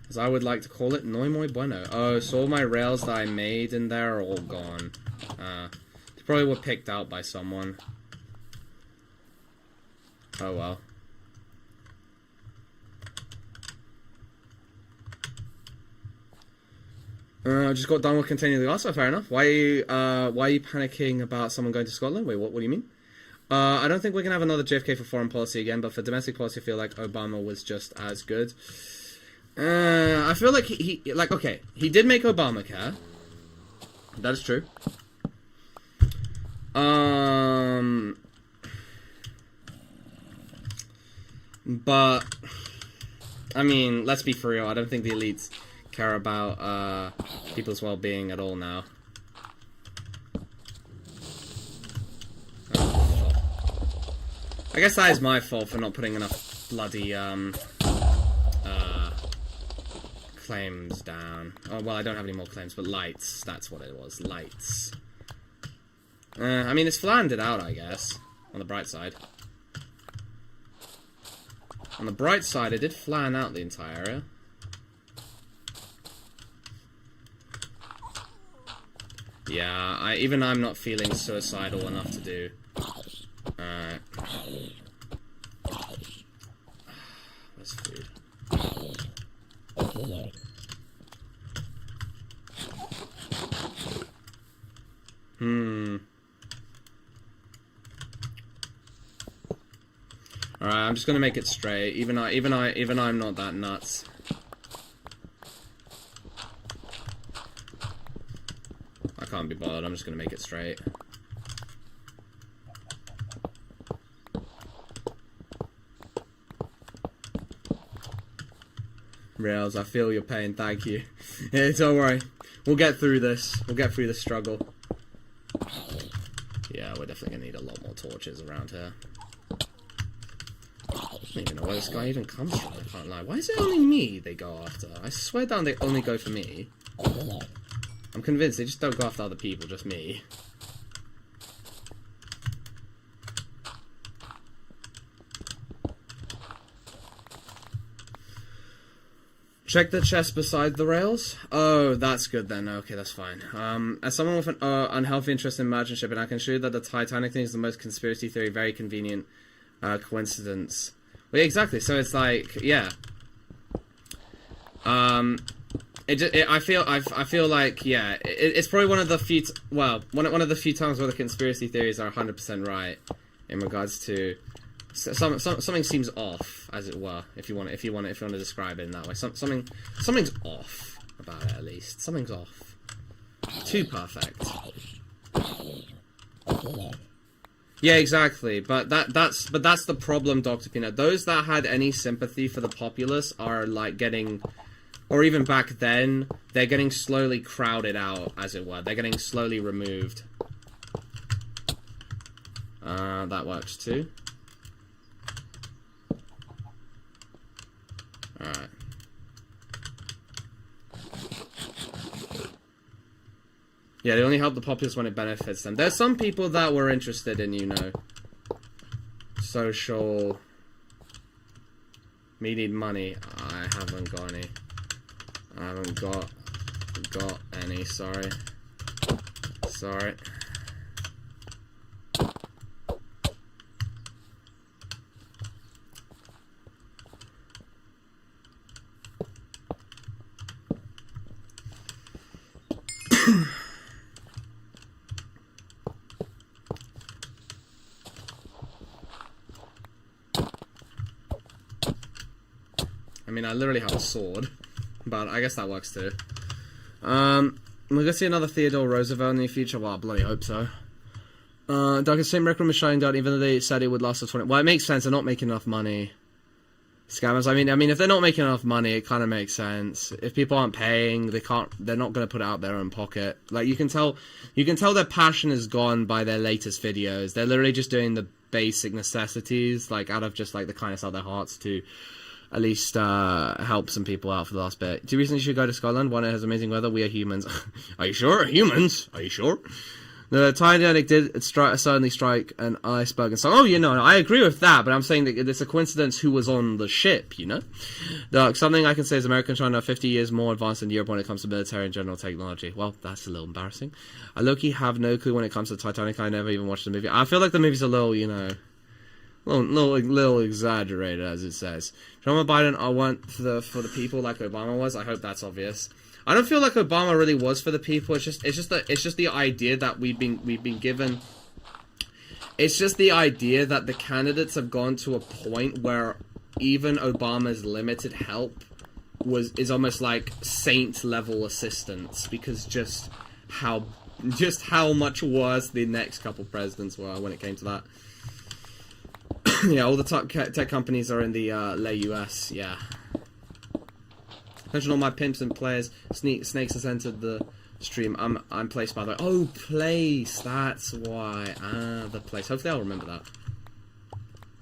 As I would like to call it, no muy bueno. Oh, so all my rails that I made in there are all gone. They probably were picked out by someone. Oh well. Just got done with continuing the answer. Fair enough. Why are you panicking about someone going to Scotland? Wait, what do you mean? I don't think we're gonna have another JFK for foreign policy again, but for domestic policy, I feel like Obama was just as good. I feel like he did make Obamacare. That is true. But I mean, let's be for real. I don't think the elites care about people's well-being at all now. I guess that is my fault for not putting enough bloody claims down. Oh well, I don't have any more claims, but lights. That's what it was. Lights. I mean, it's flattened it out, I guess. On the bright side. On the bright side, it did flatten out the entire area. Yeah, even I'm not feeling suicidal enough to do. Where's food? Alright, I'm just gonna make it straight. Even I'm not that nuts. I can't be bothered, I'm just gonna make it straight. Rails, I feel your pain, thank you. Yeah, don't worry. We'll get through this. We'll get through this struggle. Yeah, we're definitely gonna need a lot more torches around here. I don't even know where this guy even comes from, I can't lie. Why is it only me they go after? I swear down they only go for me. I'm convinced they just don't go after other people, just me. Check the chest beside the rails. Oh, that's good then. Okay, that's fine. As someone with an unhealthy interest in merchant shipping, I can assure you that the Titanic thing is the most conspiracy theory, very convenient coincidence. Well, yeah, exactly. So it's like, yeah. I feel like, yeah, it's probably one of the few, one of the few times where the conspiracy theories are 100% right in regards to something seems off, as it were, if you want to describe it in that way. Something's off about it, at least. Something's off. Too perfect. Yeah, exactly. But that's the problem, Dr. Peanut. Those that had any sympathy for the populace are like getting, or even back then, they're getting slowly crowded out, as it were. They're getting slowly removed. That works too. Alright. Yeah, they only help the populace when it benefits them. There's some people that were interested in, you know, social... Me need money. I haven't got any. I haven't got any, sorry. Sorry. I mean, I literally have a sword, but I guess that works too. We're gonna see another Theodore Roosevelt in the future. Well, I bloody hope so. Doug, same record was shutting down, even though they said it would last for 20. Well, it makes sense. They're not making enough money. Scammers. I mean, if they're not making enough money, it kind of makes sense. If people aren't paying, they're not gonna put it out their own pocket. Like you can tell their passion is gone by their latest videos. They're literally just doing the basic necessities, like out of just like the kindness of their hearts to at least help some people out for the last bit. 2 reasons you should go to Scotland. One, it has amazing weather. We are humans. Are you sure? Humans? Are you sure? The Titanic did certainly strike an iceberg and so. Oh, you know, I agree with that, but I'm saying that it's a coincidence who was on the ship, you know? Something I can say is American China are 50 years more advanced than Europe when it comes to military and general technology. Well, that's a little embarrassing. I low-key have no clue when it comes to Titanic. I never even watched the movie. I feel like the movie's a little, you know... Little exaggerated, as it says. Joe Biden, I want for the people like Obama was. I hope that's obvious. I don't feel like Obama really was for the people. It's just the idea that we've been given. It's just the idea that the candidates have gone to a point where even Obama's limited help is almost like saint level assistance, because just how much worse the next couple presidents were when it came to that. Yeah, all the tech companies are in the US, yeah. Attention all my pimps and players. Snakes has entered the stream. I'm Place, by the way. Oh, Place, that's why. The Place. Hopefully I'll remember that.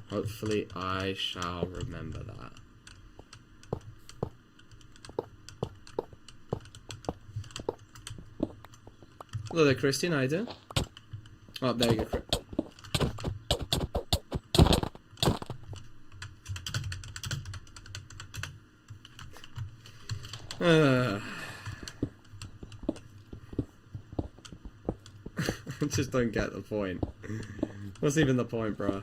Hopefully I shall remember that. Hello there, Christian, how you doing? Oh, there you go, Chris. I just don't get the point. What's even the point, bro?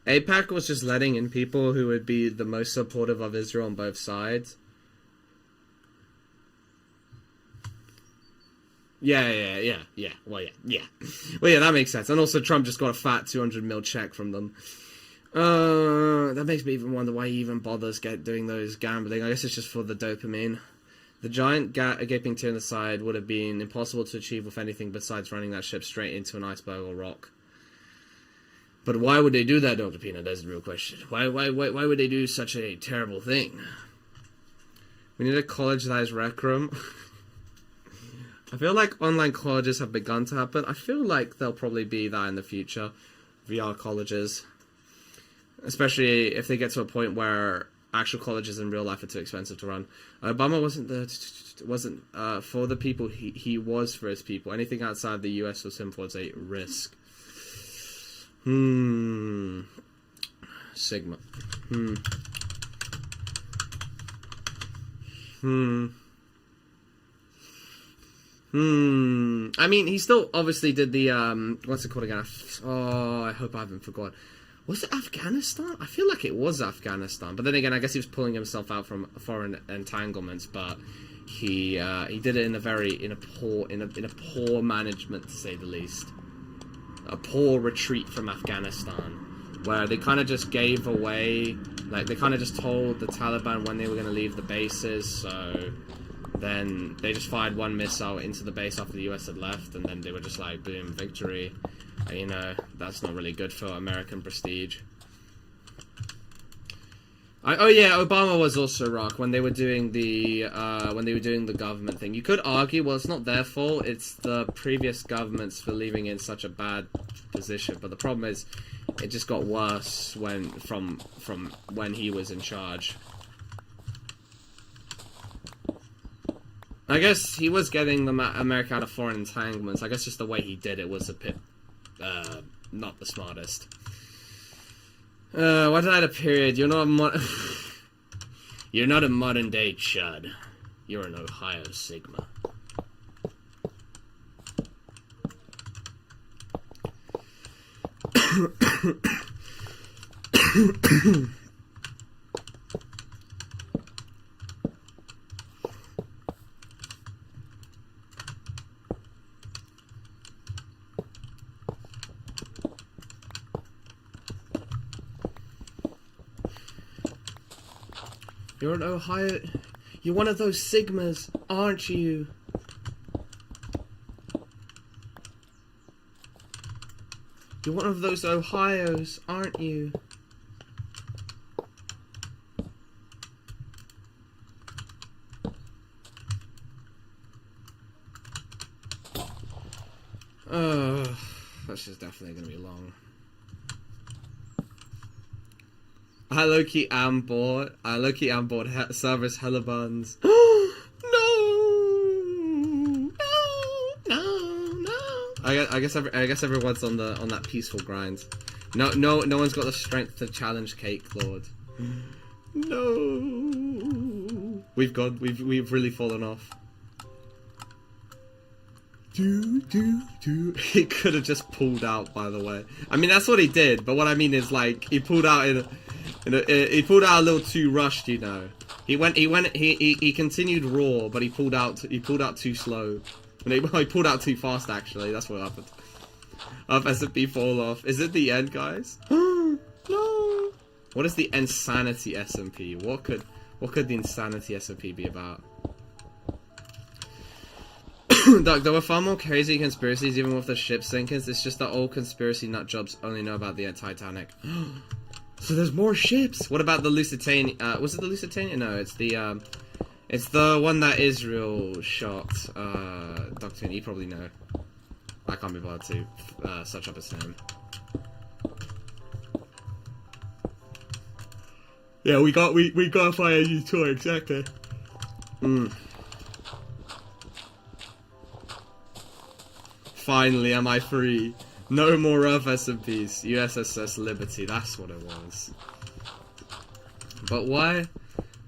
AIPAC was just letting in people who would be the most supportive of Israel on both sides. Yeah. Well, yeah, that makes sense. And also, Trump just got a fat 200 mil check from them. That makes me even wonder why he even bothers doing those gambling. I guess it's just for the dopamine. The giant gaping tear in the side would have been impossible to achieve with anything besides running that ship straight into an iceberg or rock. But why would they do that, Dr. Peanut? That's the real question. Why would they do such a terrible thing? We need a college that is rec room. I feel like online colleges have begun to happen. I feel like there'll probably be that in the future. VR colleges. Especially if they get to a point where actual colleges in real life are too expensive to run. Obama wasn't for the people. He was for his people. Anything outside the US was him was a risk. Sigma. I mean, he still obviously did the, what's it called again? Oh, I hope I haven't forgotten. Was it Afghanistan? I feel like it was Afghanistan. But then again, I guess he was pulling himself out from foreign entanglements, but he did it in a poor management, to say the least. A poor retreat from Afghanistan, where they kind of just gave away, like, they kind of just told the Taliban when they were going to leave the bases, so then they just fired one missile into the base after the US had left, and then they were just like, boom, victory. And, you know, that's not really good for American prestige. Oh yeah, Obama was also rock when they were doing the government thing. You could argue, well, it's not their fault; it's the previous governments for leaving in such a bad position. But the problem is, it just got worse from when he was in charge. I guess he was getting America out of foreign entanglements. I guess just the way he did it was a bit not the smartest. Why did I add a period? You're not a modern day chud. You're an Ohio Sigma. You're an Ohio... You're one of those Sigmas, aren't you? You're one of those Ohios, aren't you? This is definitely going to be long. I low-key am bored. Service hella buns. No! I guess everyone's on that peaceful grind. No one's got the strength to challenge Cqkelord. No. We've really fallen off. He could have just pulled out, by the way. I mean, that's what he did, but what I mean is, like, he pulled out he pulled out a little too rushed, you know. He continued raw, but he pulled out too slow. He pulled out too fast, actually. That's what happened. SMP fall off. Is it the end, guys? No. What is the insanity SMP? What could the insanity SMP be about? Doc, there were far more crazy conspiracies even with the ship sinkings. It's just that all conspiracy nut jobs only know about the Titanic. So there's more ships. What about the Lusitania? Was it the Lusitania? No, it's the one that Israel shot. Doctor, you probably know. I can't be bothered to search up his name. Yeah, we gotta find a new tour, exactly. Finally, am I free? No more rough SMPs. USS Liberty. That's what it was. But why?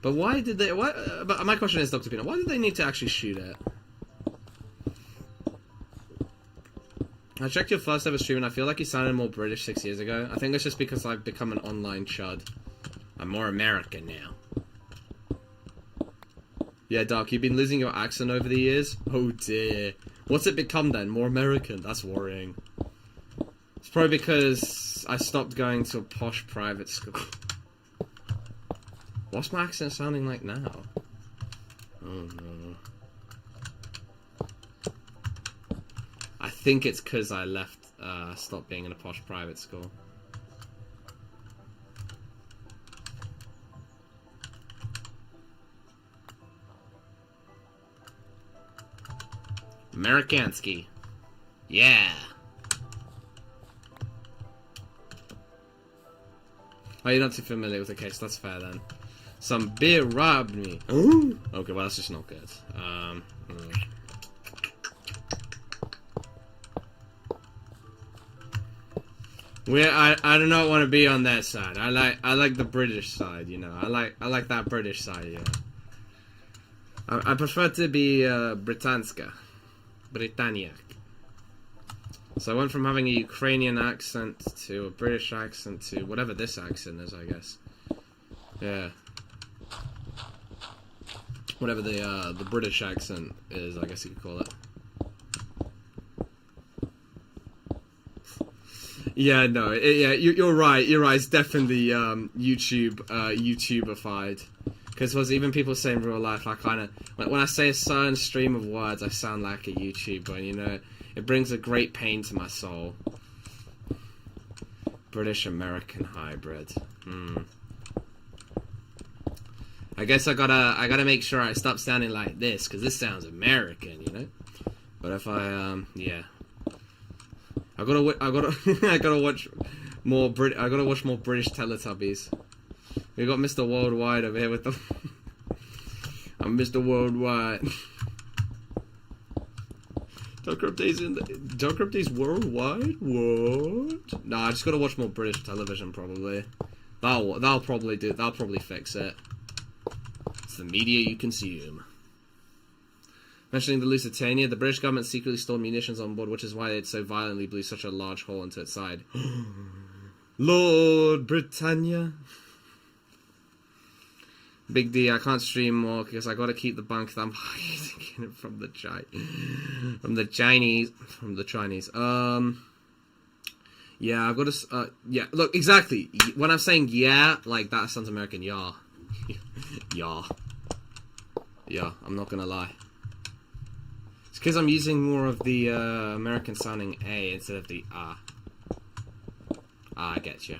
But why did they? Why? But my question is, Dr. Pino, why did they need to actually shoot it? I checked your first ever stream and I feel like you sounded more British 6 years ago. I think it's just because I've become an online chud. I'm more American now. Yeah, Doc, you've been losing your accent over the years? Oh dear. What's it become then? More American? That's worrying. It's probably because I stopped going to a posh private school. What's my accent sounding like now? Oh no. I think it's because I left, stopped being in a posh private school. Amerikansky. Yeah. Oh, you're not too familiar with the case. That's fair then. Some beer robbed me. Okay, well that's just not good. I do not want to be on that side. I like the British side, you know. I like that British side, yeah. I prefer to be Britanska. Britanniak. So I went from having a Ukrainian accent to a British accent to whatever this accent is, I guess. Yeah. Whatever the British accent is, I guess you could call it. Yeah, no, yeah, you're right. You're right. It's definitely YouTubeified. Because even people say in real life, I kind of when I say a certain stream of words, I sound like a YouTuber, and you know, it brings a great pain to my soul. British American hybrid. I guess I gotta make sure I stop sounding like this, because this sounds American, you know. But if I yeah. I gotta watch more British Teletubbies. We got Mr. Worldwide over here with the. I'm Mr. Worldwide. Dark Updates worldwide? What? Nah, I just gotta watch more British television probably. That'll probably fix it. It's the media you consume. Mentioning the Lusitania, the British government secretly stored munitions on board, which is why it so violently blew such a large hole into its side. Lord Britannia. Big D, I can't stream more because I gotta keep the bank that I'm hiding from the Chinese. Yeah, I've got to. Yeah, look, exactly. When I'm saying yeah, like that sounds American. Yeah, yeah. I'm not gonna lie. It's because I'm using more of the American sounding A instead of the ah. I get you.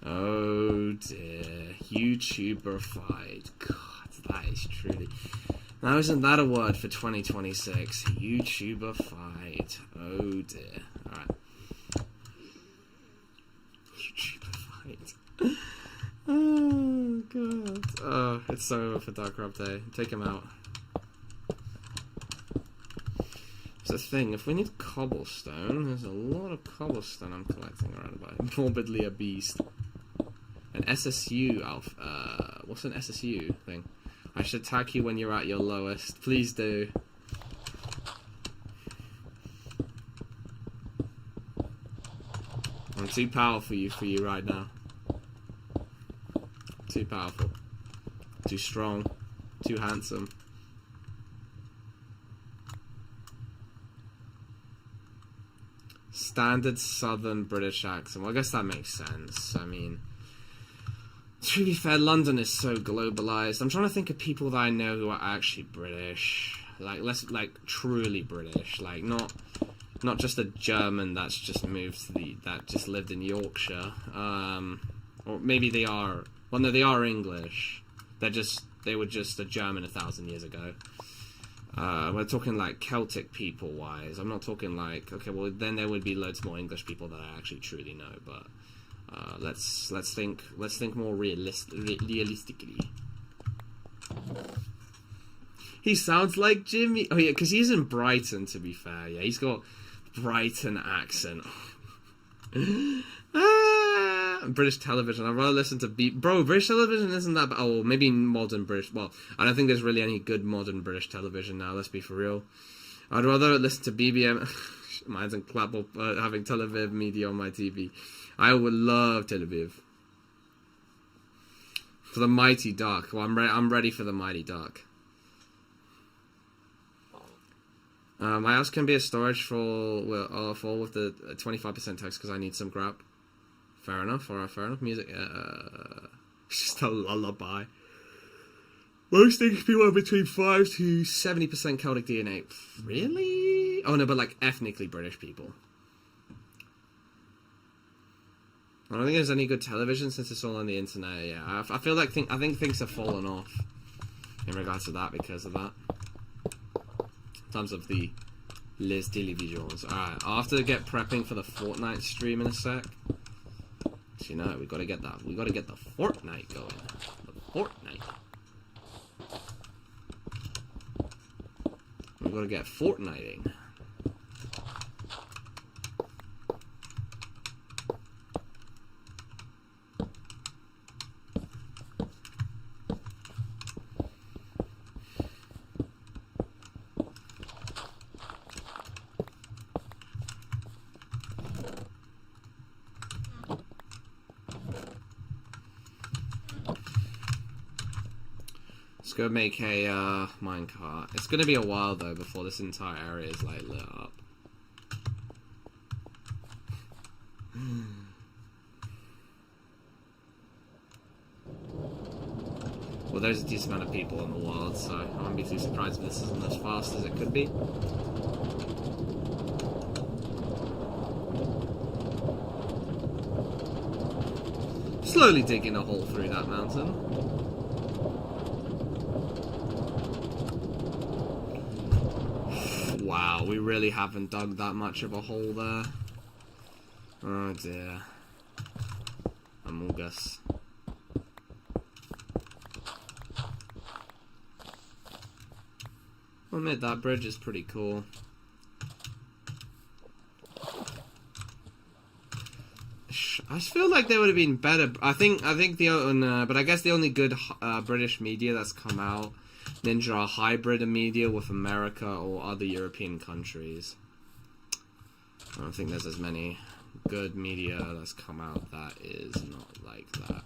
Oh dear, YouTuberified. God, that is truly. Now isn't that a word for 2026? YouTuberified. Oh dear. Alright. YouTuberified. Oh god. Oh, it's so over for Dark Rob Day. Take him out. It's the thing, if we need cobblestone, there's a lot of cobblestone I'm collecting around about. Morbidly a beast. An SSU, what's an SSU thing? I should tag you when you're at your lowest. Please do. I'm too powerful for you right now. Too powerful. Too strong. Too handsome. Standard Southern British accent. Well, I guess that makes sense. I mean, to be fair, London is so globalized. I'm trying to think of people that I know who are actually British, like truly British, like not just a German that's just moved to that just lived in Yorkshire, or maybe they are. Well, no, they are English. They were just a German 1,000 years ago. We're talking like Celtic people wise. I'm not talking like, okay, well then there would be loads more English people that I actually truly know, but let's think realistically. He sounds like Jimmy. Oh yeah, because he's in Brighton. To be fair, yeah, he's got Brighton accent. British television. I'd rather listen to bro. British television isn't that bad. Oh, maybe modern British. Well, I don't think there's really any good modern British television now. Let's be for real. I'd rather listen to BBM. Mine's and clap up having Tel Aviv media on my TV. I would love Tel Aviv. For the Mighty Duck. Well, I'm ready for the Mighty Duck. My house can be a storage full with the 25% text because I need some grab. Fair enough. Alright, fair enough. Music. Just a lullaby. Most things people are between 5 to 70% Celtic DNA. Really? Oh no, but like ethnically British people. I don't think there's any good television since it's all on the internet. Yeah, I feel like I think things have fallen off in regards to that because of that. In terms of the les televisions. Alright, I'll have to get prepping for the Fortnite stream in a sec. So, you know, we gotta get that. We gotta get the Fortnite going. The Fortnite. We gotta get Fortniting. Go make a minecart. It's gonna be a while though before this entire area is like lit up. Well, there's a decent amount of people in the world, so I wouldn't be too surprised if this isn't as fast as it could be. Slowly digging a hole through that mountain. Wow, we really haven't dug that much of a hole there. Oh dear. Amogus. I'll admit that bridge is pretty cool. I just feel like they would have been better. I think the but I guess the only good British media that's come out, Ninja, are hybrid media with America or other European countries. I don't think there's as many good media that's come out that is not like that,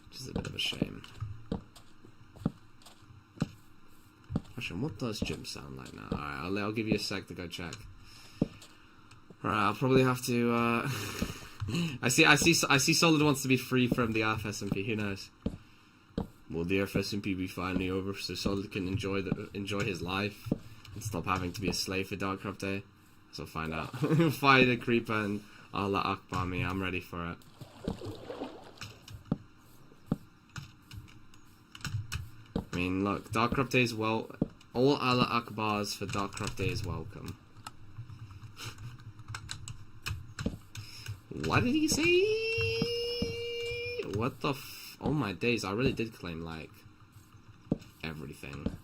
which is a bit of a shame. Actually, what does Jim sound like now? Alright, I'll give you a sec to go check. Alright, I'll probably have to. I see. Solid wants to be free from the Earth SMP. Who knows? Will the Earth SMP be finally over so Solid can enjoy his life and stop having to be a slave for Darkcraft Day? So find out. Fight a creeper and Allah Akbar me. I'm ready for it. I mean, look, Darkcraft Day is all Allah Akbars for Darkcraft Day is welcome. What did he say? What the oh my days, I really did claim, like, everything.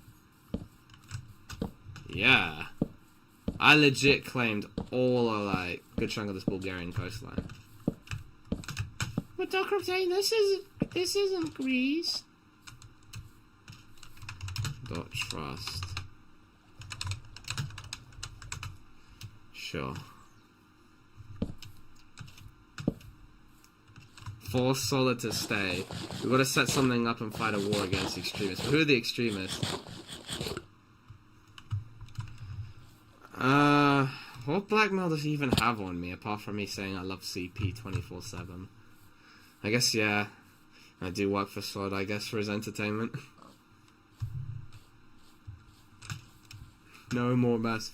Yeah. I legit claimed all of, like, good chunk of this Bulgarian coastline. But Darkcraft Day, this isn't Greece. Don't trust. Sure. Force Solid to stay. We've got to set something up and fight a war against the extremists. But who are the extremists? What blackmail does he even have on me, apart from me saying I love CP 24/7? I guess, yeah. I do work for Solid, I guess, for his entertainment. No more mess.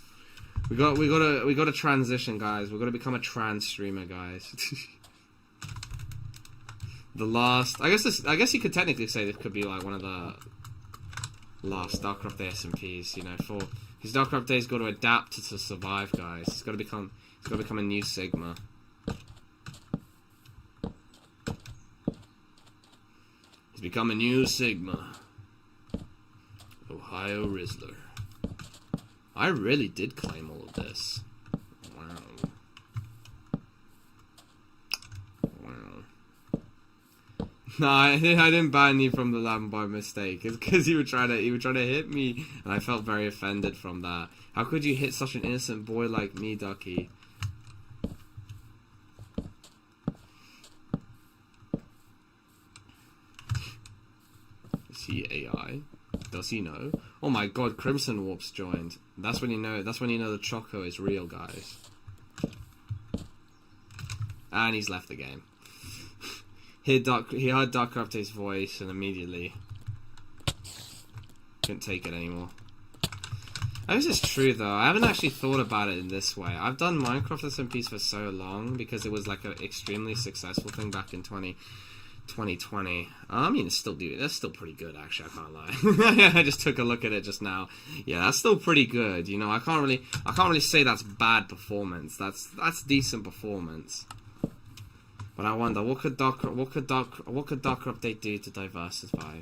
We gotta transition, guys. We're gonna become a trans streamer, guys. The last, I guess you could technically say this could be like one of the last Darkcraft Day SMPs, you know, for his Darkcraft Day's got to adapt to survive, guys. It's got to become a new Sigma. He's become a new Sigma. Ohio Rizzler. I really did claim all of this. Wow. No, I didn't ban you from the land by mistake. It's because you were trying to hit me, and I felt very offended from that. How could you hit such an innocent boy like me, Ducky? Is he AI? Does he know? Oh my God, Crimson Warp's joined. That's when you know. That's when you know the Choco is real, guys. And he's left the game. He heard Dark Update's voice and immediately couldn't take it anymore. I guess it's true though. I haven't actually thought about it in this way. I've done Minecraft SMPs for so long because it was like an extremely successful thing back in 2020. I mean, that's still pretty good actually. I can't lie. I just took a look at it just now. Yeah, that's still pretty good. You know, I can't really say that's bad performance. That's decent performance. But I wonder, what could Docker Update do to diversify?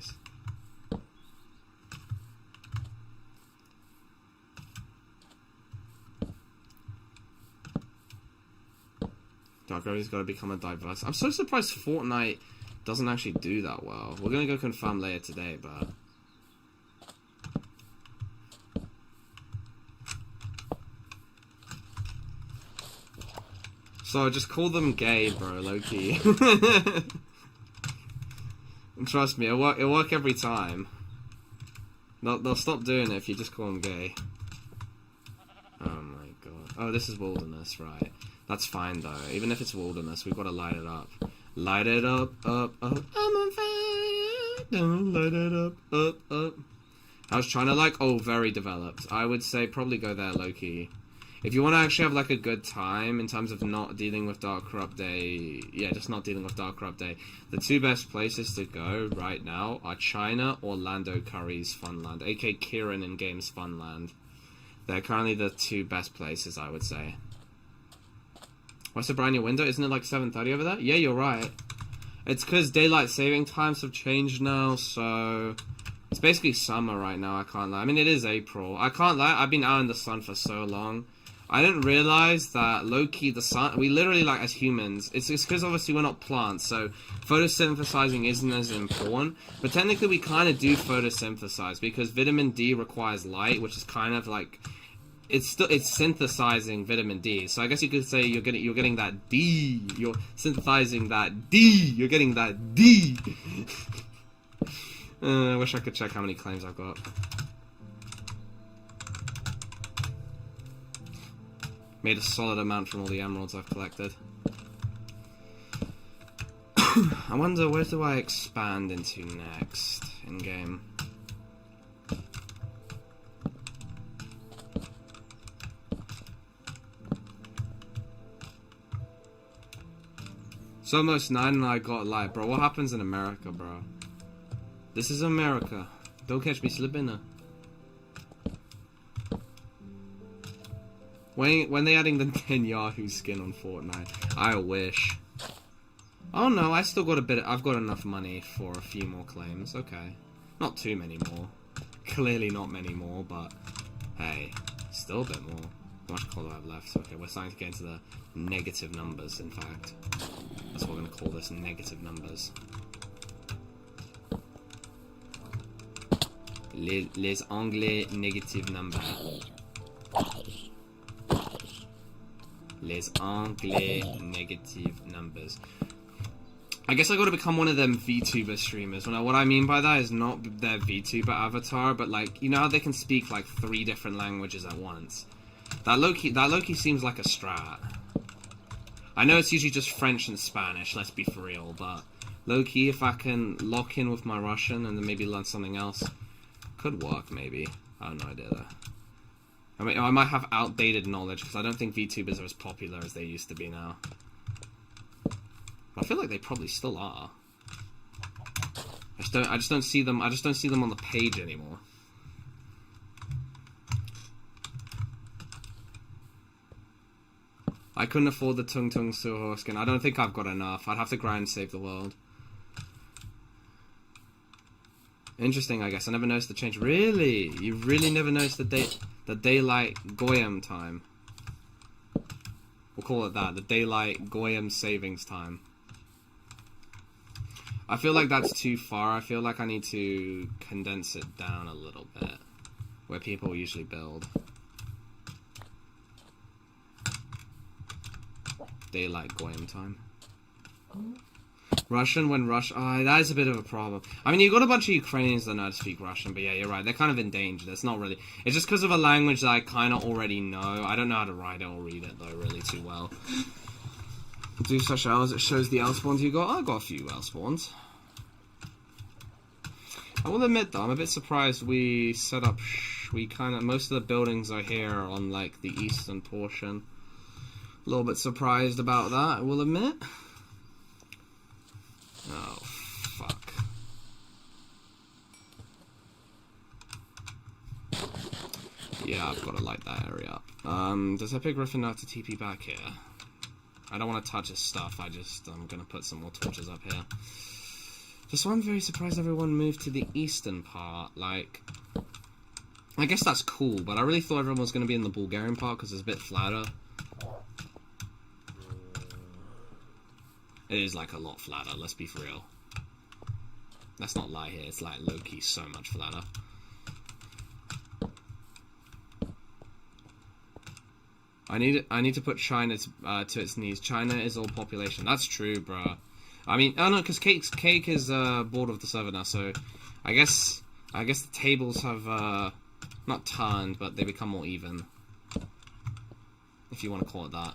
Darko's got to become a diverse. I'm so surprised Fortnite doesn't actually do that well. We're gonna go confirm later today, but. So just call them gay, bro, low-key. And trust me, it'll work every time. They'll stop doing it if you just call them gay. Oh my God. Oh, this is wilderness, right. That's fine though. Even if it's wilderness, we've got to light it up. Light it up, up. I'm on fire. Don't light it up, up. How's China like? Oh, very developed. I would say probably go there low-key. If you want to actually have like a good time in terms of not dealing with Dark Corrupt Day, yeah, just not dealing with Dark Corrupt Day, the two best places to go right now are China or Lando Curry's Funland, aka Kieran in Games Funland. They're currently the two best places, I would say. What's the brand new window? Isn't it like 7:30 over there? Yeah, you're right. It's because daylight saving times have changed now, so it's basically summer right now. I can't lie. I mean, it is April. I can't lie. I've been out in the sun for so long. I didn't realize that low-key the sun, we literally, like, as humans, it's because obviously we're not plants, so photosynthesizing isn't as important, but technically we kind of do photosynthesize, because vitamin D requires light, which is kind of like, it's synthesizing vitamin D, so I guess you could say you're getting that D, you're synthesizing that D, you're getting that D. I wish I could check how many claims I've got. Made a solid amount from all the emeralds I've collected. I wonder, where do I expand into next in game? It's almost 9 and I got light, bro. What happens in America, bro? This is America. Don't catch me slipping now. When they adding the 10 Yahoo skin on Fortnite? I wish. Oh no, I still got a bit. I've got enough money for a few more claims. Okay, not too many more. Clearly not many more, but hey, still a bit more. How much coal do I have left? Okay, we're starting to get into the negative numbers. In fact, that's what we're gonna call this: negative numbers. Les anglais negative numbers. Les anglais negative numbers. I guess I gotta become one of them VTuber streamers. What I mean by that is not their VTuber avatar, but like, you know how they can speak like 3 different languages at once? That low-key seems like a strat. I know it's usually just French and Spanish, let's be for real, but low-key if I can lock in with my Russian and then maybe learn something else, could work maybe. I have no idea though. I mean, I might have outdated knowledge because I don't think VTubers are as popular as they used to be now. But I feel like they probably still are. I just don't see them. I just don't see them on the page anymore. I couldn't afford the Tung Tung Suho skin. I don't think I've got enough. I'd have to grind and save the world. Interesting, I guess. I never noticed the change. Really? You really never noticed the daylight Goyim time? We'll call it that. The daylight Goyim savings time. I feel like that's too far. I feel like I need to condense it down a little bit. Where people usually build. Daylight Goyim time. Russian when that is a bit of a problem. I mean, you've got a bunch of Ukrainians that know how to speak Russian, but yeah, you're right. They're kind of endangered. It's not really... It's just because of a language that I kind of already know. I don't know how to write it or read it, though, really too well. Do such L's, it shows the L spawns you got. I got a few L spawns. I will admit, though, I'm a bit surprised we set up... most of the buildings are here on, like, the eastern portion. A little bit surprised about that, I will admit. Oh, fuck. Yeah, I've got to light that area up. Does Epic Griffin know how to TP back here? I don't want to touch his stuff, I'm gonna put some more torches up here. Just so I'm very surprised everyone moved to the eastern part, like... I guess that's cool, but I really thought everyone was gonna be in the Bulgarian part, because it's a bit flatter. It is, like, a lot flatter, let's be for real. Let's not lie here, it's, like, low-key so much flatter. I need to put China to its knees. China is all population. That's true, bruh. I mean, oh no, because Cake is bored of the server now, so I guess the tables have not turned, but they become more even. If you want to call it that.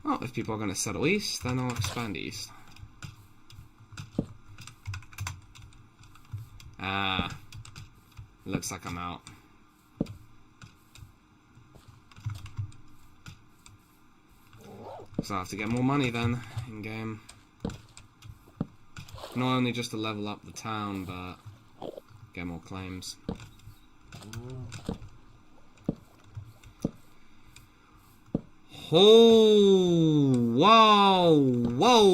Oh, if people are going to settle east, then I'll expand east. Ah, looks like I'm out. So I have to get more money then, in-game. Not only just to level up the town, but get more claims. Oh, whoa, whoa,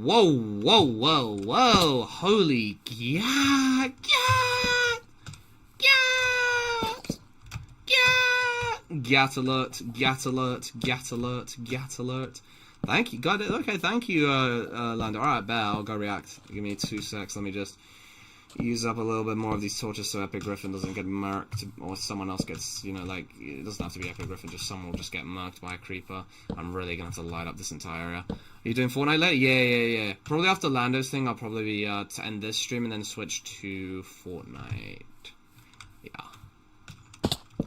whoa, whoa, whoa, whoa, holy, yeah, Gat alert, gat alert, gat alert, gat alert. Thank you, got it, okay, thank you, Lando. Alright, bet, I'll go react. Give me 2 secs, let me just use up a little bit more of these torches so Epic Griffin doesn't get murked, or someone else gets, you know, like, it doesn't have to be Epic Griffin, just someone will just get murked by a creeper. I'm really gonna have to light up this entire area. Are you doing Fortnite later? Yeah. Probably after Lando's thing, I'll probably be, to end this stream and then switch to Fortnite. Yeah.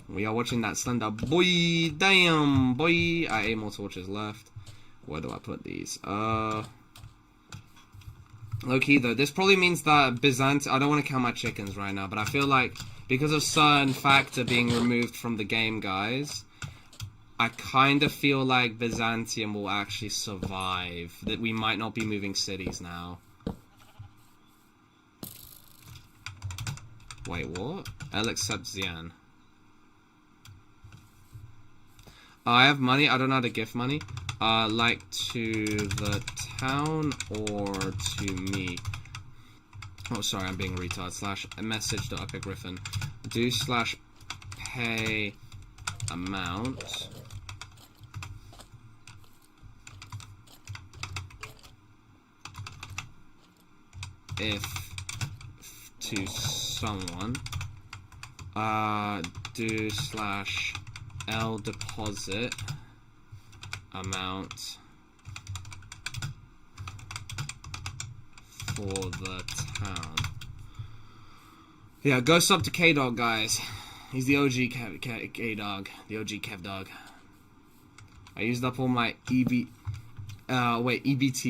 We are watching that slender boy, damn, boy. 8 more torches left. Where do I put these? Low-key though, this probably means that I don't want to count my chickens right now, but I feel like because of certain factor being removed from the game, guys, I kind of feel like Byzantium will actually survive, that we might not be moving cities now. Wait, what? I'll accept Xian. I have money, I don't know how to gift money. Like to the town or to me. Oh, sorry, I'm being a retard. Slash message to Epic Griffin. Do slash pay amount. If to someone. Do slash L deposit amount for the town. Yeah, go sub to K-Dog, guys. He's the OG K-Dog. The OG Kev Dog. I used up all my EBT.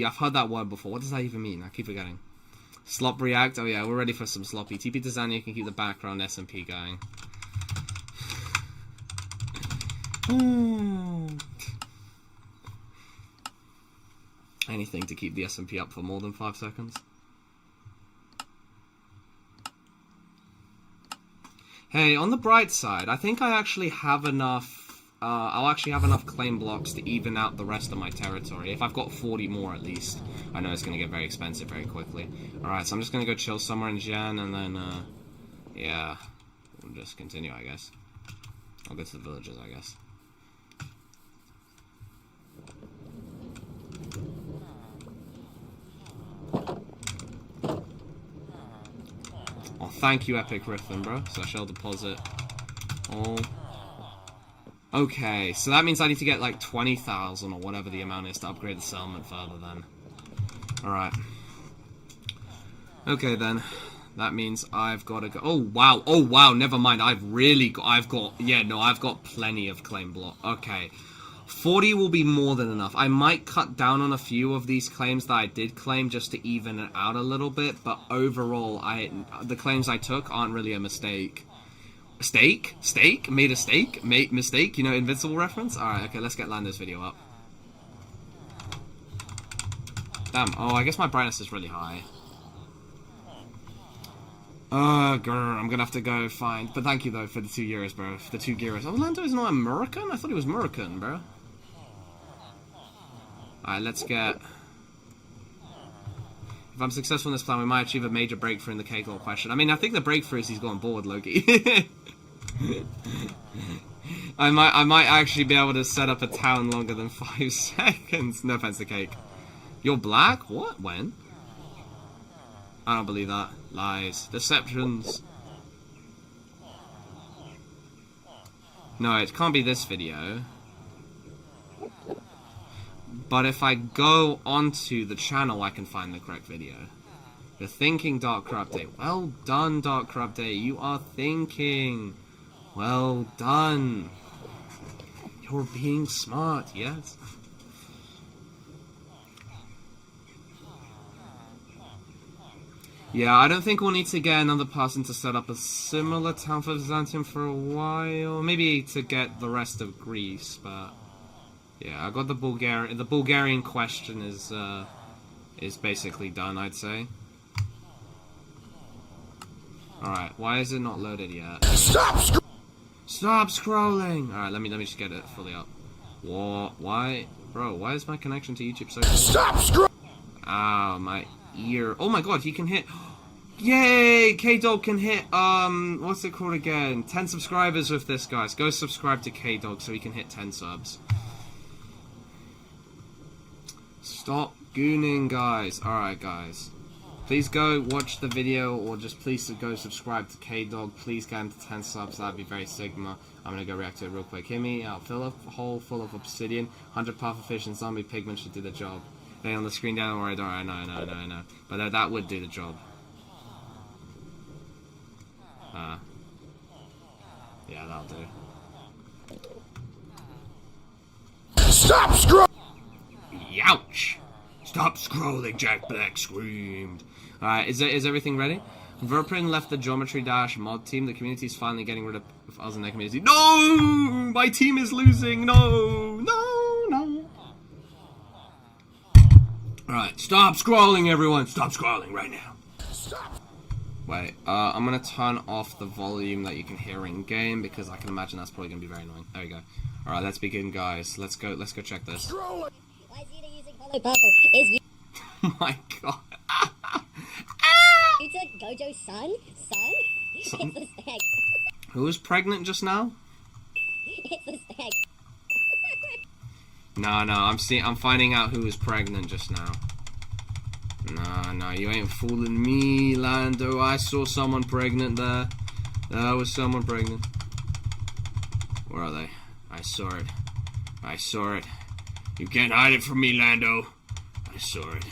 I've heard that word before. What does that even mean? I keep forgetting. Slop react. Oh yeah, we're ready for some sloppy. TP to Zanya, you can keep the background SMP going. Anything to keep the SMP up for more than 5 seconds. Hey, on the bright side, I think I actually have enough. I'll actually have enough claim blocks to even out the rest of my territory. If I've got 40 more at least. I know it's going to get very expensive very quickly. Alright, so I'm just going to go chill somewhere in Jan, and then, yeah, we'll just continue, I guess. I'll go to the villages, I guess. Oh, thank you, Epic Griffin, bro. So I shall deposit all. Okay, so that means I need to get like 20,000 or whatever the amount is to upgrade the settlement further then. Alright. Okay then. That means I've got to go. Oh wow, never mind. I've got plenty of claim block. Okay. 40 will be more than enough. I might cut down on a few of these claims that I did claim just to even it out a little bit, but overall, the claims I took aren't really a mistake. Steak? Steak? Made a steak? Made mistake? You know, Invincible reference? Alright, okay, let's get Lando's video up. Damn, oh, I guess my brightness is really high. Grr, I'm gonna have to go find. But thank you, though, for the €2, bro. For the 2 gyros. Oh, Lando is not American? I thought he was American, bro. Alright, let's get... If I'm successful in this plan, we might achieve a major breakthrough in the Cqkelord question. I mean, I think the breakthrough is he's gone bored, Loki. I might actually be able to set up a town longer than 5 seconds. No offense to Cake. You're black? What? When? I don't believe that. Lies. Deceptions. No, it can't be this video. But if I go onto the channel, I can find the correct video. You're thinking, Darker Update. Well done, Darker Update. You are thinking. Well done. You're being smart, yes. Yeah, I don't think we'll need to get another person to set up a similar town for Byzantium for a while. Maybe to get the rest of Greece, but... Yeah, I got the Bulgarian. The Bulgarian question is basically done, I'd say. Alright, why is it not loaded yet? Stop scrolling! Alright, let me just get it fully up. What? Why? Bro, why is my connection to YouTube so... Stop scrolling! Ah, my ear. Oh my god, he can hit... Yay! K-Dog can hit, what's it called again? 10 subscribers with this, guys. Go subscribe to K-Dog so he can hit 10 subs. Stop gooning, guys. Alright, guys. Please go watch the video, or just please go subscribe to K-Dog. Please get him to 10 subs. That'd be very Sigma. I'm gonna go react to it real quick. Hear me out. Fill a hole full of obsidian. 100 pufferfish and zombie pigmen should do the job. They on the screen down. Don't worry. I know. But that would do the job. Yeah, that'll do. Stop scrolling! Youch! Stop scrolling, Jack Black screamed. Alright, is everything ready? Verprin left the Geometry Dash mod team. The community's finally getting rid of us in their community. No! My team is losing! No! Alright, stop scrolling, everyone! Stop scrolling right now. Stop! Wait, I'm gonna turn off the volume that you can hear in game because I can imagine that's probably gonna be very annoying. There we go. Alright, let's begin, guys. Let's go check this. Scrolling! Why is Vita using Hollow Purple? Is you... Oh my god. You took Gojo's son? Son? It's the stag. Who was pregnant just now? It's the stag. No, I'm finding out who was pregnant just now. No, you ain't fooling me, Lando. I saw someone pregnant there. There was someone pregnant. Where are they? I saw it. You can't hide it from me, Lando. I saw it.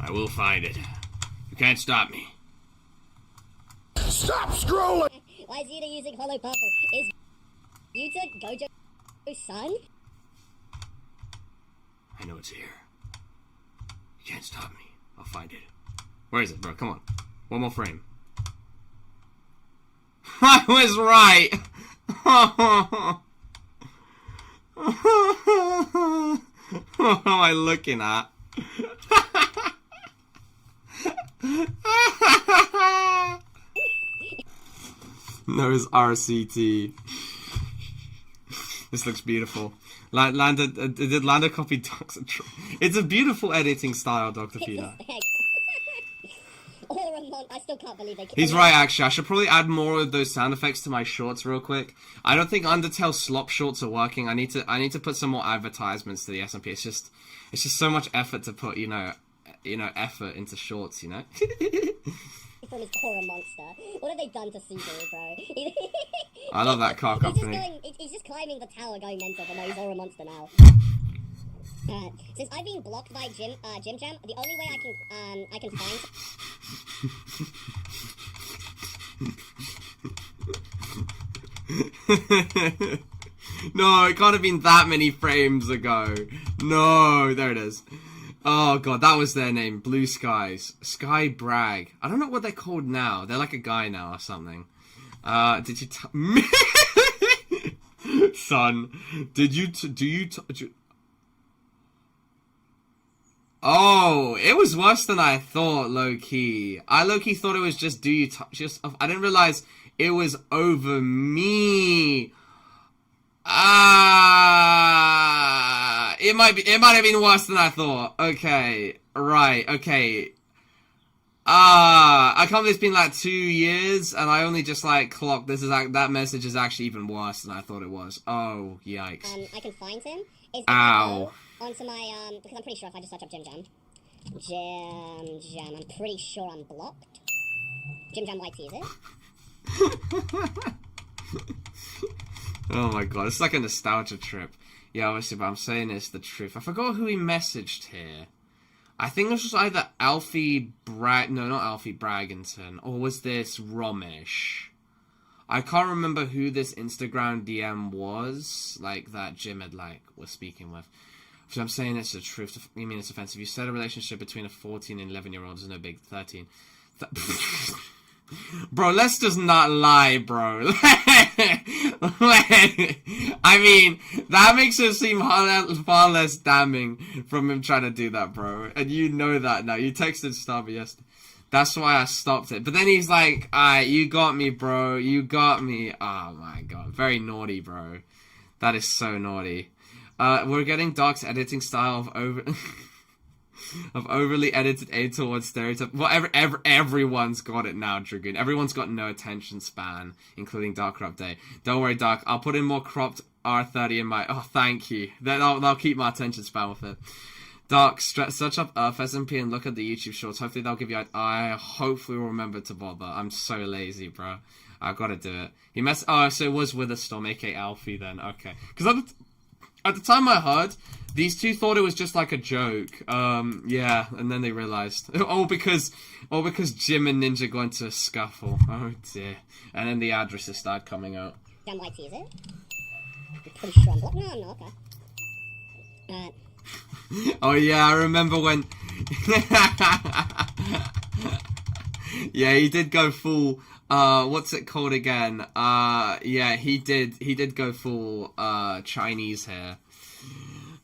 I will find it. You can't stop me. Stop scrolling! Why is Vita using Hollow Purple? Is you took Gojo's son? I know it's here. You can't stop me. I'll find it. Where is it, bro? Come on. One more frame. I was right! What am I looking at? No, it's RCT. This looks beautiful. Did Landa copy Doc's? It's a beautiful editing style, Dr. Fina. I still can't believe they. He's right, actually. I should probably add more of those sound effects to my shorts real quick. I don't think Undertale slop shorts are working. I need to put some more advertisements to the SMP. It's just so much effort to put, effort into shorts, From his horror monster. What have they done to Subaru, bro? I love that car company. He's just climbing the tower going mental, but no, he's horror monster now. Since I've been blocked by Jim Jam, the only way I can find. No, it can't have been that many frames ago. No, there it is. Oh god, that was their name. Blue Skies. Sky Bragg. I don't know what they're called now. They're like a guy now or something. Did you Son, do you Oh, it was worse than I thought, low-key. I low-key thought it was just I didn't realize it was over me. It might have been worse than I thought. Okay, right, okay. I can't believe it's been like 2 years, and I only just like clocked that message is actually even worse than I thought it was. Oh, yikes. I can find him. Ow. Onto my, because I'm pretty sure if I just search up Jim Jam, I'm pretty sure I'm blocked. Jim Jam YT, is it? Oh my god, it's like a nostalgia trip. Yeah, obviously, but I'm saying it's the truth. I forgot who he messaged here. I think this was either Alfie no, not Alfie Braggington, or was this Romish? I can't remember who this Instagram DM was, like, that Jim had, was speaking with. So I'm saying it's the truth. You mean it's offensive? You said a relationship between a 14 and 11-year-old is no big 13. Bro, let's just not lie, bro. I mean, that makes it seem far less damning from him trying to do that, bro. And you know that now. You texted Starby yesterday. That's why I stopped it. But then he's like, alright, you got me, bro. You got me. Oh my god. Very naughty, bro. That is so naughty. We're getting Doc's editing style of overly edited aid towards stereotype. Well, everyone's got it now, Dragoon. Everyone's got no attention span, including Dark Crop Day. Don't worry, Doc. I'll put in more cropped R30 in my... Oh, thank you. That'll keep my attention span with it. Doc, search up Earth SMP and look at the YouTube shorts. Hopefully they'll give you... I hopefully will remember to bother. I'm so lazy, bro. I've got to do it. Oh, so it was Witherstorm, aka Alfie, then. Okay. Because at the time I heard, these two thought it was just like a joke. Yeah, and then they realized. because Jim and Ninja got into a scuffle. Oh dear. And then the addresses started coming out. Damn YT, is it? I'm pretty sure I'm blocked. No, I'm not, okay. Oh yeah, I remember when... Yeah, he did go full... what's it called again? Yeah, he did go full, Chinese here.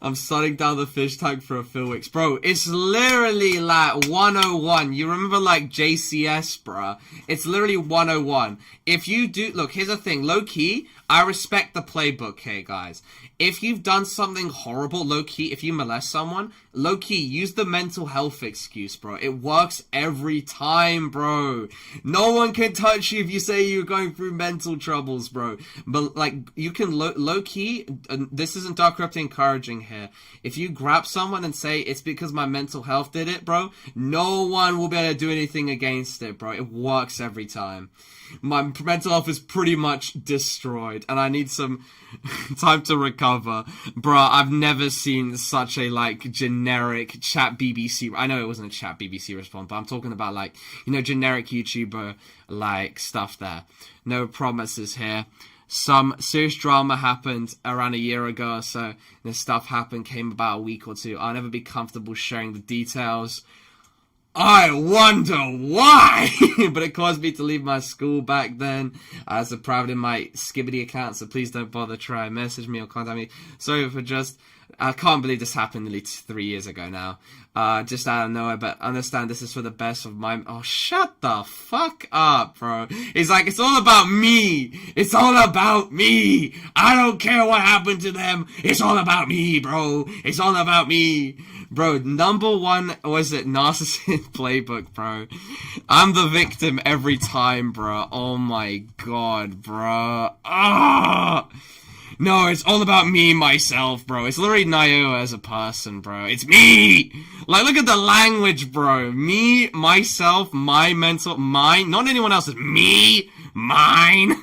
I'm starting down the fish tank for a Philwix. Bro, it's literally like 101. You remember like JCS, bruh? It's literally 101. If you do... Look, here's the thing. Low-key, I respect the playbook here, guys. If you've done something horrible, low-key, if you molest someone, low-key, use the mental health excuse, bro. It works every time, bro. No one can touch you if you say you're going through mental troubles, bro. But, like, you can low-key, this isn't Dark Crypto encouraging here. If you grab someone and say, it's because my mental health did it, bro, no one will be able to do anything against it, bro. It works every time. My mental health is pretty much destroyed, and I need some time to recover. Bruh, I've never seen such a, like, generic chat BBC... I know it wasn't a chat BBC response, but I'm talking about, like, you know, generic YouTuber, like, stuff there. No promises here. Some serious drama happened around a year ago or so. This stuff came about a week or two. I'll never be comfortable sharing the details. I wonder why, but it caused me to leave my school back then. I was private in my Skibbity account, so please don't bother try and message me or contact me. Sorry for just, I can't believe this happened nearly 3 years ago now. Just out of nowhere, but understand this is for the best of my, oh, shut the fuck up, bro. It's like, it's all about me. It's all about me. I don't care what happened to them. It's all about me, bro. It's all about me. Bro, number one, was it Narcissist Playbook, bro? I'm the victim every time, bro. Oh my god, bro. Ah! No, it's all about me, myself, bro. It's literally Nio as a person, bro. It's me! Like, look at the language, bro. Me, myself, my mental, mine. Not anyone else's. Me, mine.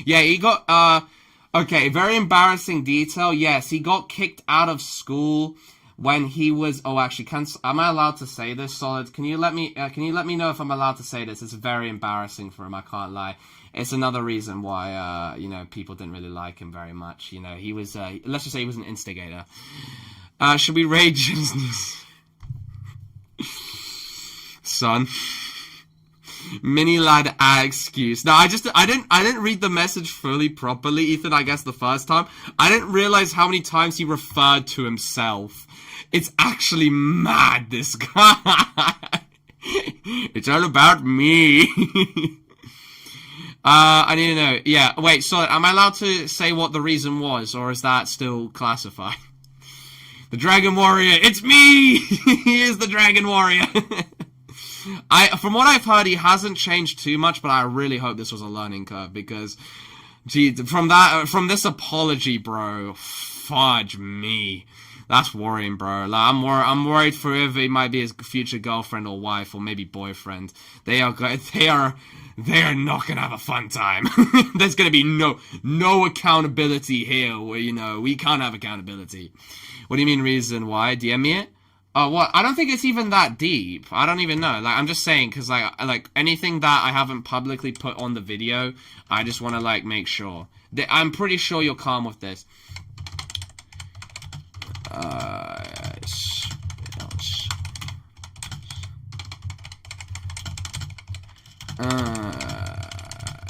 Yeah, he got, okay, very embarrassing detail. Yes, he got kicked out of school when he was, oh, actually, am I allowed to say this, Solid? Can you let me know if I'm allowed to say this? It's very embarrassing for him, I can't lie. It's another reason why, you know, people didn't really like him very much. You know, he was, let's just say he was an instigator. Should we raid Jim's news? Son. Mini lad excuse. No, I didn't read the message fully properly, Ethan, I guess the first time. I didn't realize how many times he referred to himself. It's actually mad, this guy. It's all about me. I need to know. Yeah, wait, so am I allowed to say what the reason was, or is that still classified? The Dragon Warrior, it's me! He is the Dragon Warrior. From what I've heard, he hasn't changed too much, but I really hope this was a learning curve, because, gee, from this apology, bro, fudge me. That's worrying, bro. Like, I'm worried for whoever he might be his future girlfriend or wife, or maybe boyfriend. They are not gonna have a fun time. There's gonna be no accountability here, where, you know, we can't have accountability. What do you mean reason why? DM me it? Oh, what? I don't think it's even that deep. I don't even know. Like, I'm just saying, because, like, anything that I haven't publicly put on the video, I just want to, like, make sure. I'm pretty sure you're calm with this.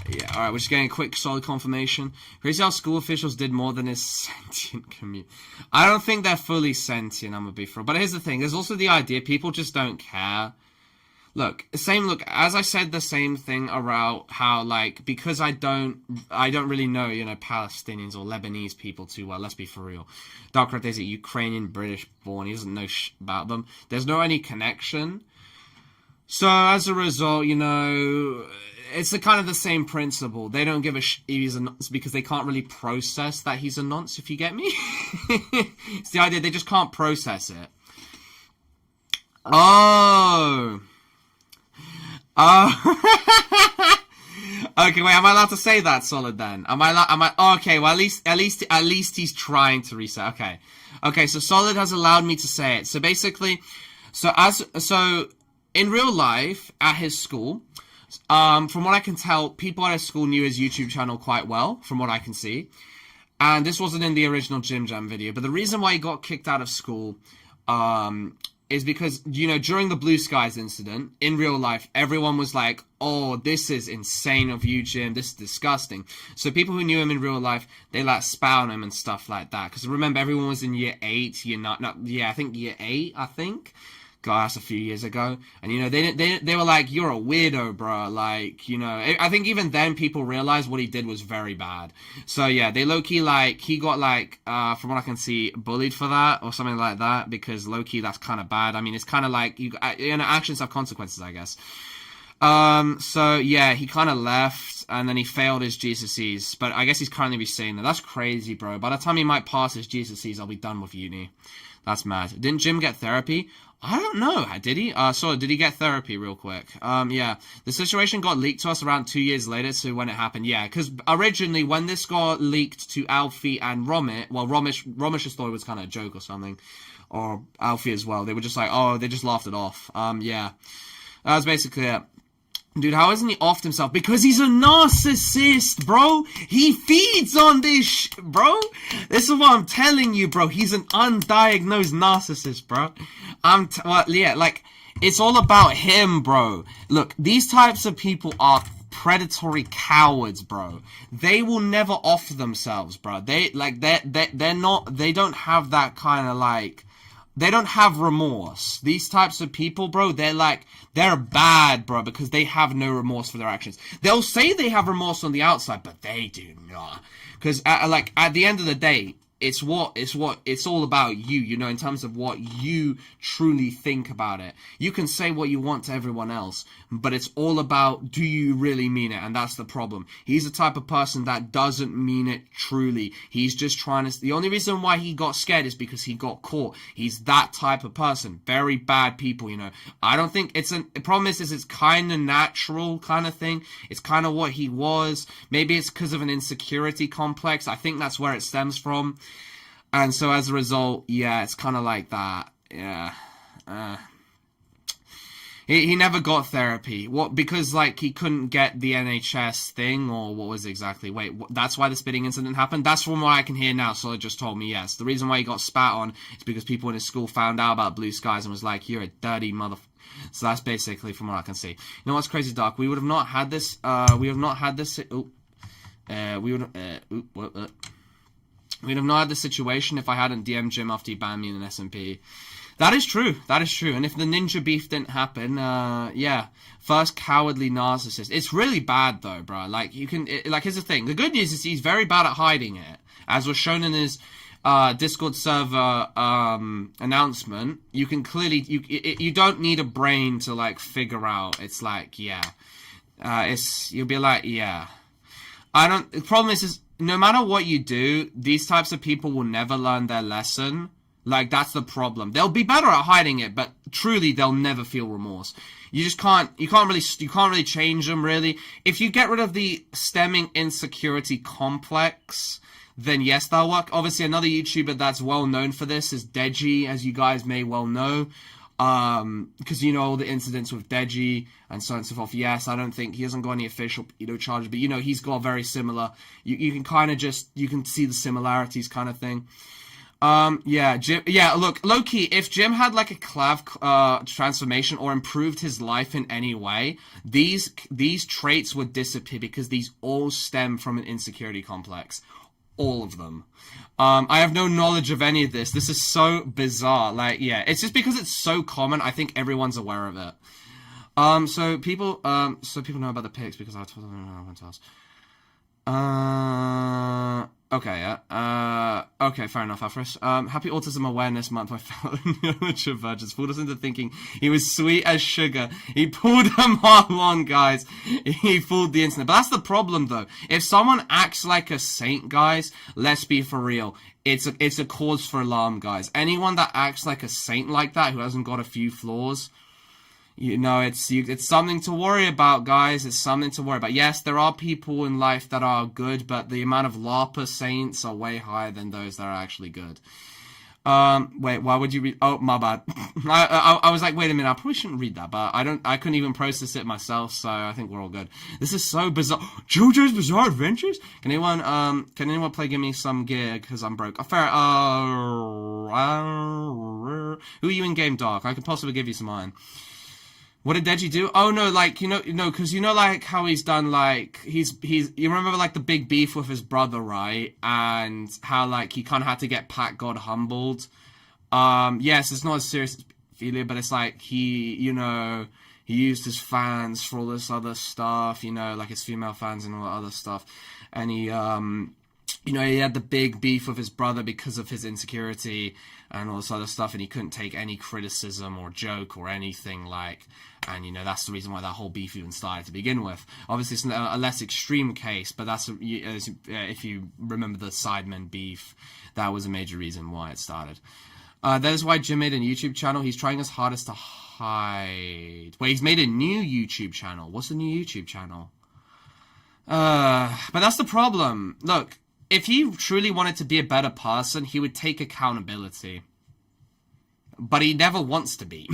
Yeah, alright, we're just getting a quick, solid confirmation. Crazy how school officials did more than his sentient community. I don't think they're fully sentient, I'm gonna be for. But here's the thing, there's also the idea, people just don't care. Look, as I said the same thing around how, like, because I don't really know, you know, Palestinians or Lebanese people too well, let's be for real. Dark Red is a Ukrainian, British born, he doesn't know about them. There's no any connection. So, as a result, you know, it's kind of the same principle. They don't give a if he's a nonce because they can't really process that he's a nonce, if you get me. It's the idea, they just can't process it. Oh... Okay, wait, am I allowed to say that, Solid, then? Okay, well, at least he's trying to reset. Okay, so Solid has allowed me to say it. So basically, so in real life, at his school, from what I can tell, people at his school knew his YouTube channel quite well, from what I can see. And this wasn't in the original Jim Jam video, but the reason why he got kicked out of school, is because, you know, during the Blue Skies incident, in real life, everyone was like, oh, this is insane of you, Jim, this is disgusting. So people who knew him in real life, they, like, spat on him and stuff like that. Because remember, everyone was in year 8, I think year 8, I think. God, that's a few years ago. And, you know, they were like, you're a weirdo, bro. Like, you know, I think even then people realized what he did was very bad. So, yeah, they low-key, like, he got, like, from what I can see, bullied for that or something like that. Because low-key, that's kind of bad. I mean, it's kind of like, you know, actions have consequences, I guess. So, yeah, he kind of left. And then he failed his GCSEs. But I guess he's currently saying that. That's crazy, bro. By the time he might pass his GCSEs, I'll be done with uni. That's mad. Didn't Jim get therapy? I don't know. Did he? So did he get therapy real quick? Yeah. The situation got leaked to us around 2 years later, so when it happened, yeah. Because originally, when this got leaked to Alfie and Romit, well, Romish's story was kind of a joke or something. Or Alfie as well. They were just like, oh, they just laughed it off. Yeah. That was basically it. Dude, how isn't he offed himself? Because he's a narcissist, bro. He feeds on this bro. This is what I'm telling you, bro. He's an undiagnosed narcissist, bro. Well, yeah, like, It's all about him, bro. Look, these types of people are predatory cowards, bro. They will never offer themselves, bro. They're not, they don't have that kind of like, they don't have remorse. These types of people, bro, they're bad, bro, because they have no remorse for their actions. They'll say they have remorse on the outside, but they do not. Because, at the end of the day, it's all about you, you know, in terms of what you truly think about it. You can say what you want to everyone else, but it's all about, do you really mean it? And that's the problem. He's the type of person that doesn't mean it truly. He's just trying to, the only reason why he got scared is because he got caught. He's that type of person. Very bad people, you know. I don't think the problem is it's kind of natural kind of thing. It's kind of what he was. Maybe it's because of an insecurity complex. I think that's where it stems from. And so as a result, yeah, it's kind of like that. Yeah. He never got therapy. What? Because, like, he couldn't get the NHS thing, or what was it exactly? Wait, that's why the spitting incident happened? That's from what I can hear now, Solid just told me, yes. The reason why he got spat on is because people in his school found out about Blue Skies and was like, you're a dirty mother... So that's basically from what I can see. You know what's crazy, Dark? We would have not had this, we would have not had this situation if I hadn't DM'd Jim after he banned me in an SMP. That is true. That is true. And if the ninja beef didn't happen, yeah. First cowardly narcissist. It's really bad, though, bro. Like, you can... here's the thing. The good news is he's very bad at hiding it. As was shown in his Discord server announcement, you can clearly... You don't need a brain to, like, figure out. It's like, yeah. You'll be like, yeah. The problem is no matter what you do, these types of people will never learn their lesson. Like, that's the problem. They'll be better at hiding it, but truly, they'll never feel remorse. You just can't really change them, really. If you get rid of the stemming insecurity complex, then yes, that'll work. Obviously, another YouTuber that's well known for this is Deji, as you guys may well know. Because you know all the incidents with Deji and so on and so forth. Yes, I don't think he hasn't got any official, charges, but he's got very similar. You can kind of you can see the similarities kind of thing. Yeah, Jim, yeah, look, low-key, if Jim had, like, a clav, transformation or improved his life in any way, these traits would disappear because these all stem from an insecurity complex. All of them. I have no knowledge of any of this. This is so bizarre. Like, yeah, it's just because it's so common, I think everyone's aware of it. So people know about the pics because I told them Immortalz. Okay, yeah. Okay, fair enough, Afros. Happy Autism Awareness Month, my fellow amateur virgins. Fooled us into thinking he was sweet as sugar. He pulled them all on, guys. He fooled the internet. But that's the problem, though. If someone acts like a saint, guys, let's be for real. It's a cause for alarm, guys. Anyone that acts like a saint like that, who hasn't got a few flaws... it's something to worry about, guys. It's something to worry about. Yes, there are people in life that are good, but the amount of LARPer saints are way higher than those that are actually good. Wait, why would you read? Oh, my bad. I was like, wait a minute, I probably shouldn't read that, but I couldn't even process it myself, so I think we're all good. This is so bizarre. JoJo's Bizarre Adventures? Can anyone play Give Me Some Gear, because I'm broke? Fair, who are you in game, Dark? I could possibly give you some iron. What did Deji do? Oh, no, like, because like, how he's done, like, you remember, like, the big beef with his brother, right? And how, like, he kind of had to get Pat God humbled. Yes, it's not as serious as Ophelia, but it's like, he used his fans for all this other stuff, like his female fans and all that other stuff. And he had the big beef with his brother because of his insecurity and all this other stuff, and he couldn't take any criticism or joke or anything, like, and, that's the reason why that whole beef even started to begin with. Obviously, it's a less extreme case, but that's, if you remember the Sidemen beef, that was a major reason why it started. That is why Jim made a YouTube channel. He's trying his hardest to hide. Wait, he's made a new YouTube channel. What's the new YouTube channel? But that's the problem. Look, if he truly wanted to be a better person, he would take accountability. But he never wants to be.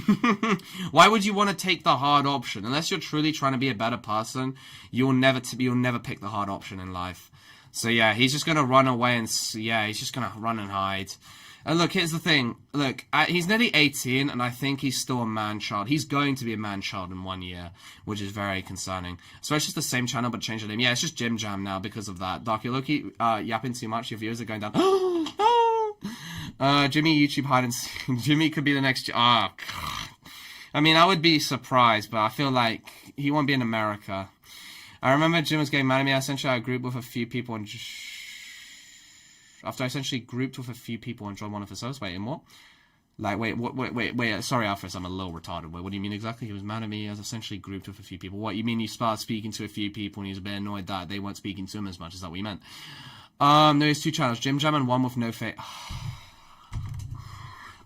Why would you want to take the hard option? Unless you're truly trying to be a better person, you'll never pick the hard option in life. So yeah, he's just gonna run away and yeah, he's just gonna run and hide. And look, here's the thing. Look, he's nearly 18, and I think he's still a man-child. He's going to be a man-child in 1 year, which is very concerning. So it's just the same channel, but change the name. Yeah, it's just Jim Jam now because of that. Dark, you're low-key yapping too much. Your views are going down. Jimmy YouTube hide and seek. Jimmy could be the next... Oh, God. I mean, I would be surprised, but I feel like he won't be in America. I remember Jim was getting mad at me. Essentially, I grouped with a few people and just... After I essentially grouped with a few people and joined one of his hosts. Wait, in what? Like, wait, sorry, Alphys, I'm a little retarded. Wait, what do you mean exactly? He was mad at me. I was essentially grouped with a few people. What, you mean you started speaking to a few people and he was a bit annoyed that they weren't speaking to him as much? Is that what you meant? No, there's 2 channels. Jim Jam and one with no face.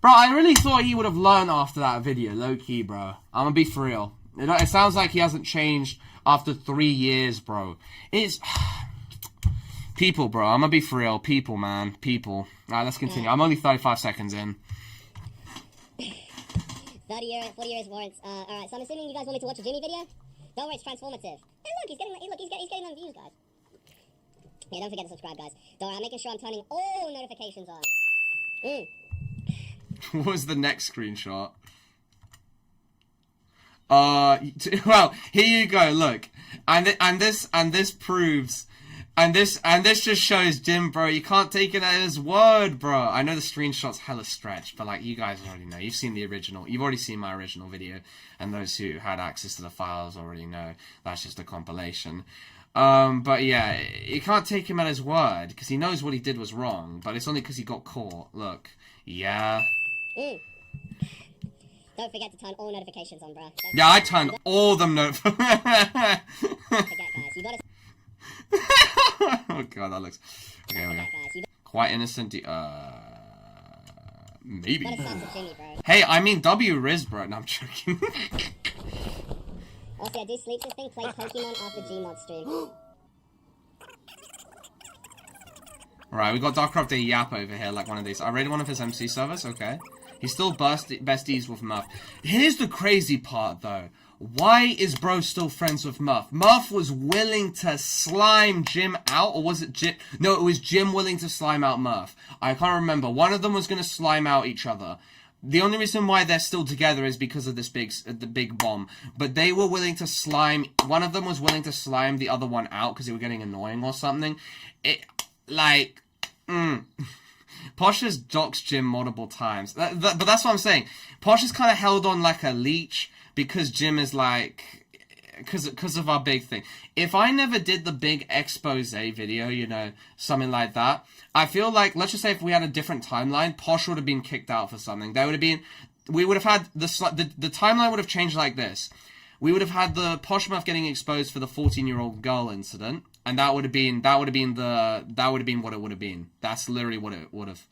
Bro, I really thought he would have learned after that video. Low-key, bro. I'm gonna be for real. It sounds like he hasn't changed after 3 years, bro. It's... People, bro. I'm gonna be for real. People, man. People. Alright, let's continue. I'm only 35 seconds in. 40 years warrants. Alright, so I'm assuming you guys want me to watch a Jimmy video? Don't worry, it's transformative. Hey, look, he's getting them views, guys. Yeah, don't forget to subscribe, guys. Don't worry, I'm making sure I'm turning all notifications on. What was the next screenshot? Well, here you go. Look, and this proves. And this just shows Jim, bro, you can't take it at his word, bro. I know the screenshot's hella stretched, but like, you guys already know. You've seen the original. You've already seen my original video. And those who had access to the files already know that's just a compilation. But yeah, you can't take him at his word, because he knows what he did was wrong, but it's only because he got caught. Look. Yeah. Don't forget to turn all notifications on, bro. Yeah, I turned all them notifications. Don't forget, guys. You gotta... Oh god, that looks... Okay. Quite innocent, maybe. Hey, I mean W Riz, bro. No, I'm joking. Also, I do sleep system, play Pokemon after Gmod stream. Alright, we got Darkcraft a Yap over here, like one of these. I raided one of his MC servers, okay. He's still besties with Murph. Here's the crazy part, though. Why is bro still friends with Murph? Murph was willing to slime Jim out, or was it Jim? No, it was Jim willing to slime out Murph. I can't remember. One of them was going to slime out each other. The only reason why they're still together is because of this the big bomb. But they were willing to slime... One of them was willing to slime the other one out because they were getting annoying or something. Like... Posh has doxed Jim multiple times. But that's what I'm saying. Posh is kind of held on like a leech because Jim is like... Because of our big thing. If I never did the big expose video, you know, something like that, I feel like, let's just say if we had a different timeline, Posh would have been kicked out for something. There would have been... We would have had... The timeline would have changed like this. We would have had the Posh Muff getting exposed for the 14-year-old girl incident. And that would have been what it would have been. That's literally what it would have.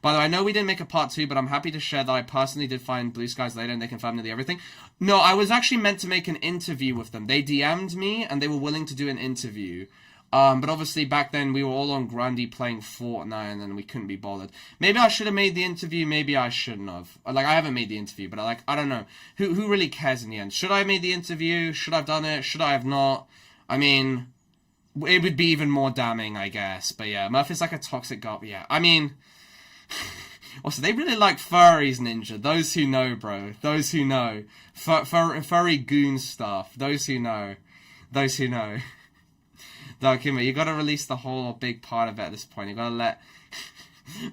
By the way, I know we didn't make a part 2, but I'm happy to share that I personally did find Blue Skies later and they confirmed nearly everything. No, I was actually meant to make an interview with them. They DM'd me and they were willing to do an interview. But obviously back then we were all on Grundy playing Fortnite and then we couldn't be bothered. Maybe I should have made the interview, maybe I shouldn't have. Like, I haven't made the interview, but I don't know. Who really cares in the end? Should I have made the interview? Should I have done it? Should I have not? I mean... It would be even more damning, I guess. But yeah, Murph is like a toxic guy. Yeah, I mean... Also, they really like furries, Ninja. Those who know, bro. Those who know. Furry goon stuff. Those who know. Those who know. No, Kimber, you gotta release the whole big part of it at this point. You gotta let...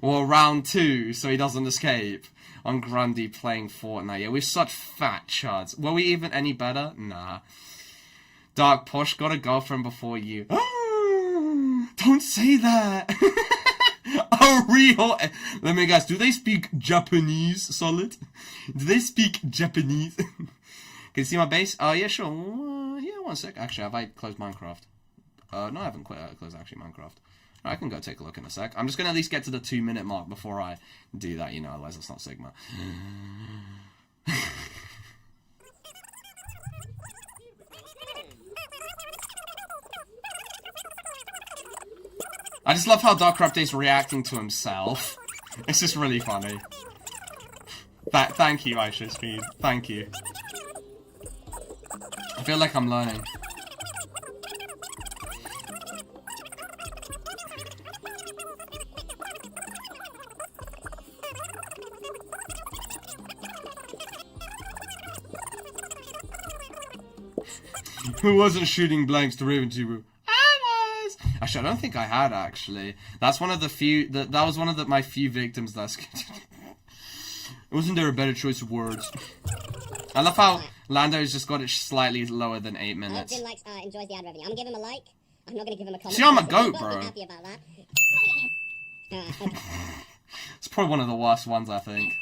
Well, round 2, so he doesn't escape. On Grundy playing Fortnite. Yeah, we're such fat chuds. Were we even any better? Nah. Dark Posh got a girlfriend before you. Don't say that. Oh, real. Let me guess. Do they speak Japanese, Solid? Do they speak Japanese? Can you see my base? Oh, yeah, sure. Yeah, one sec. Actually, have I closed Minecraft? No, I haven't closed actually Minecraft. I can go take a look in a sec. I'm just going to at least get to the 2-minute mark before I do that, you know, otherwise it's not Sigma. I just love how Darkcraft is reacting to himself. It's just really funny. Thank you, Aisha Speed. Thank you. I feel like I'm learning. Who wasn't shooting blanks to RavenTV? I was. Actually, I don't think I had. Actually, that's one of the few. That was one of my few victims. Wasn't there a better choice of words? I love how Lando's just got it slightly lower than 8 minutes. Jim likes, enjoys the ad revenue. I'm gonna give him a like. I'm not gonna give him a comment. See, I'm a goat, bro. I'm happy about that. Okay. It's probably one of the worst ones, I think.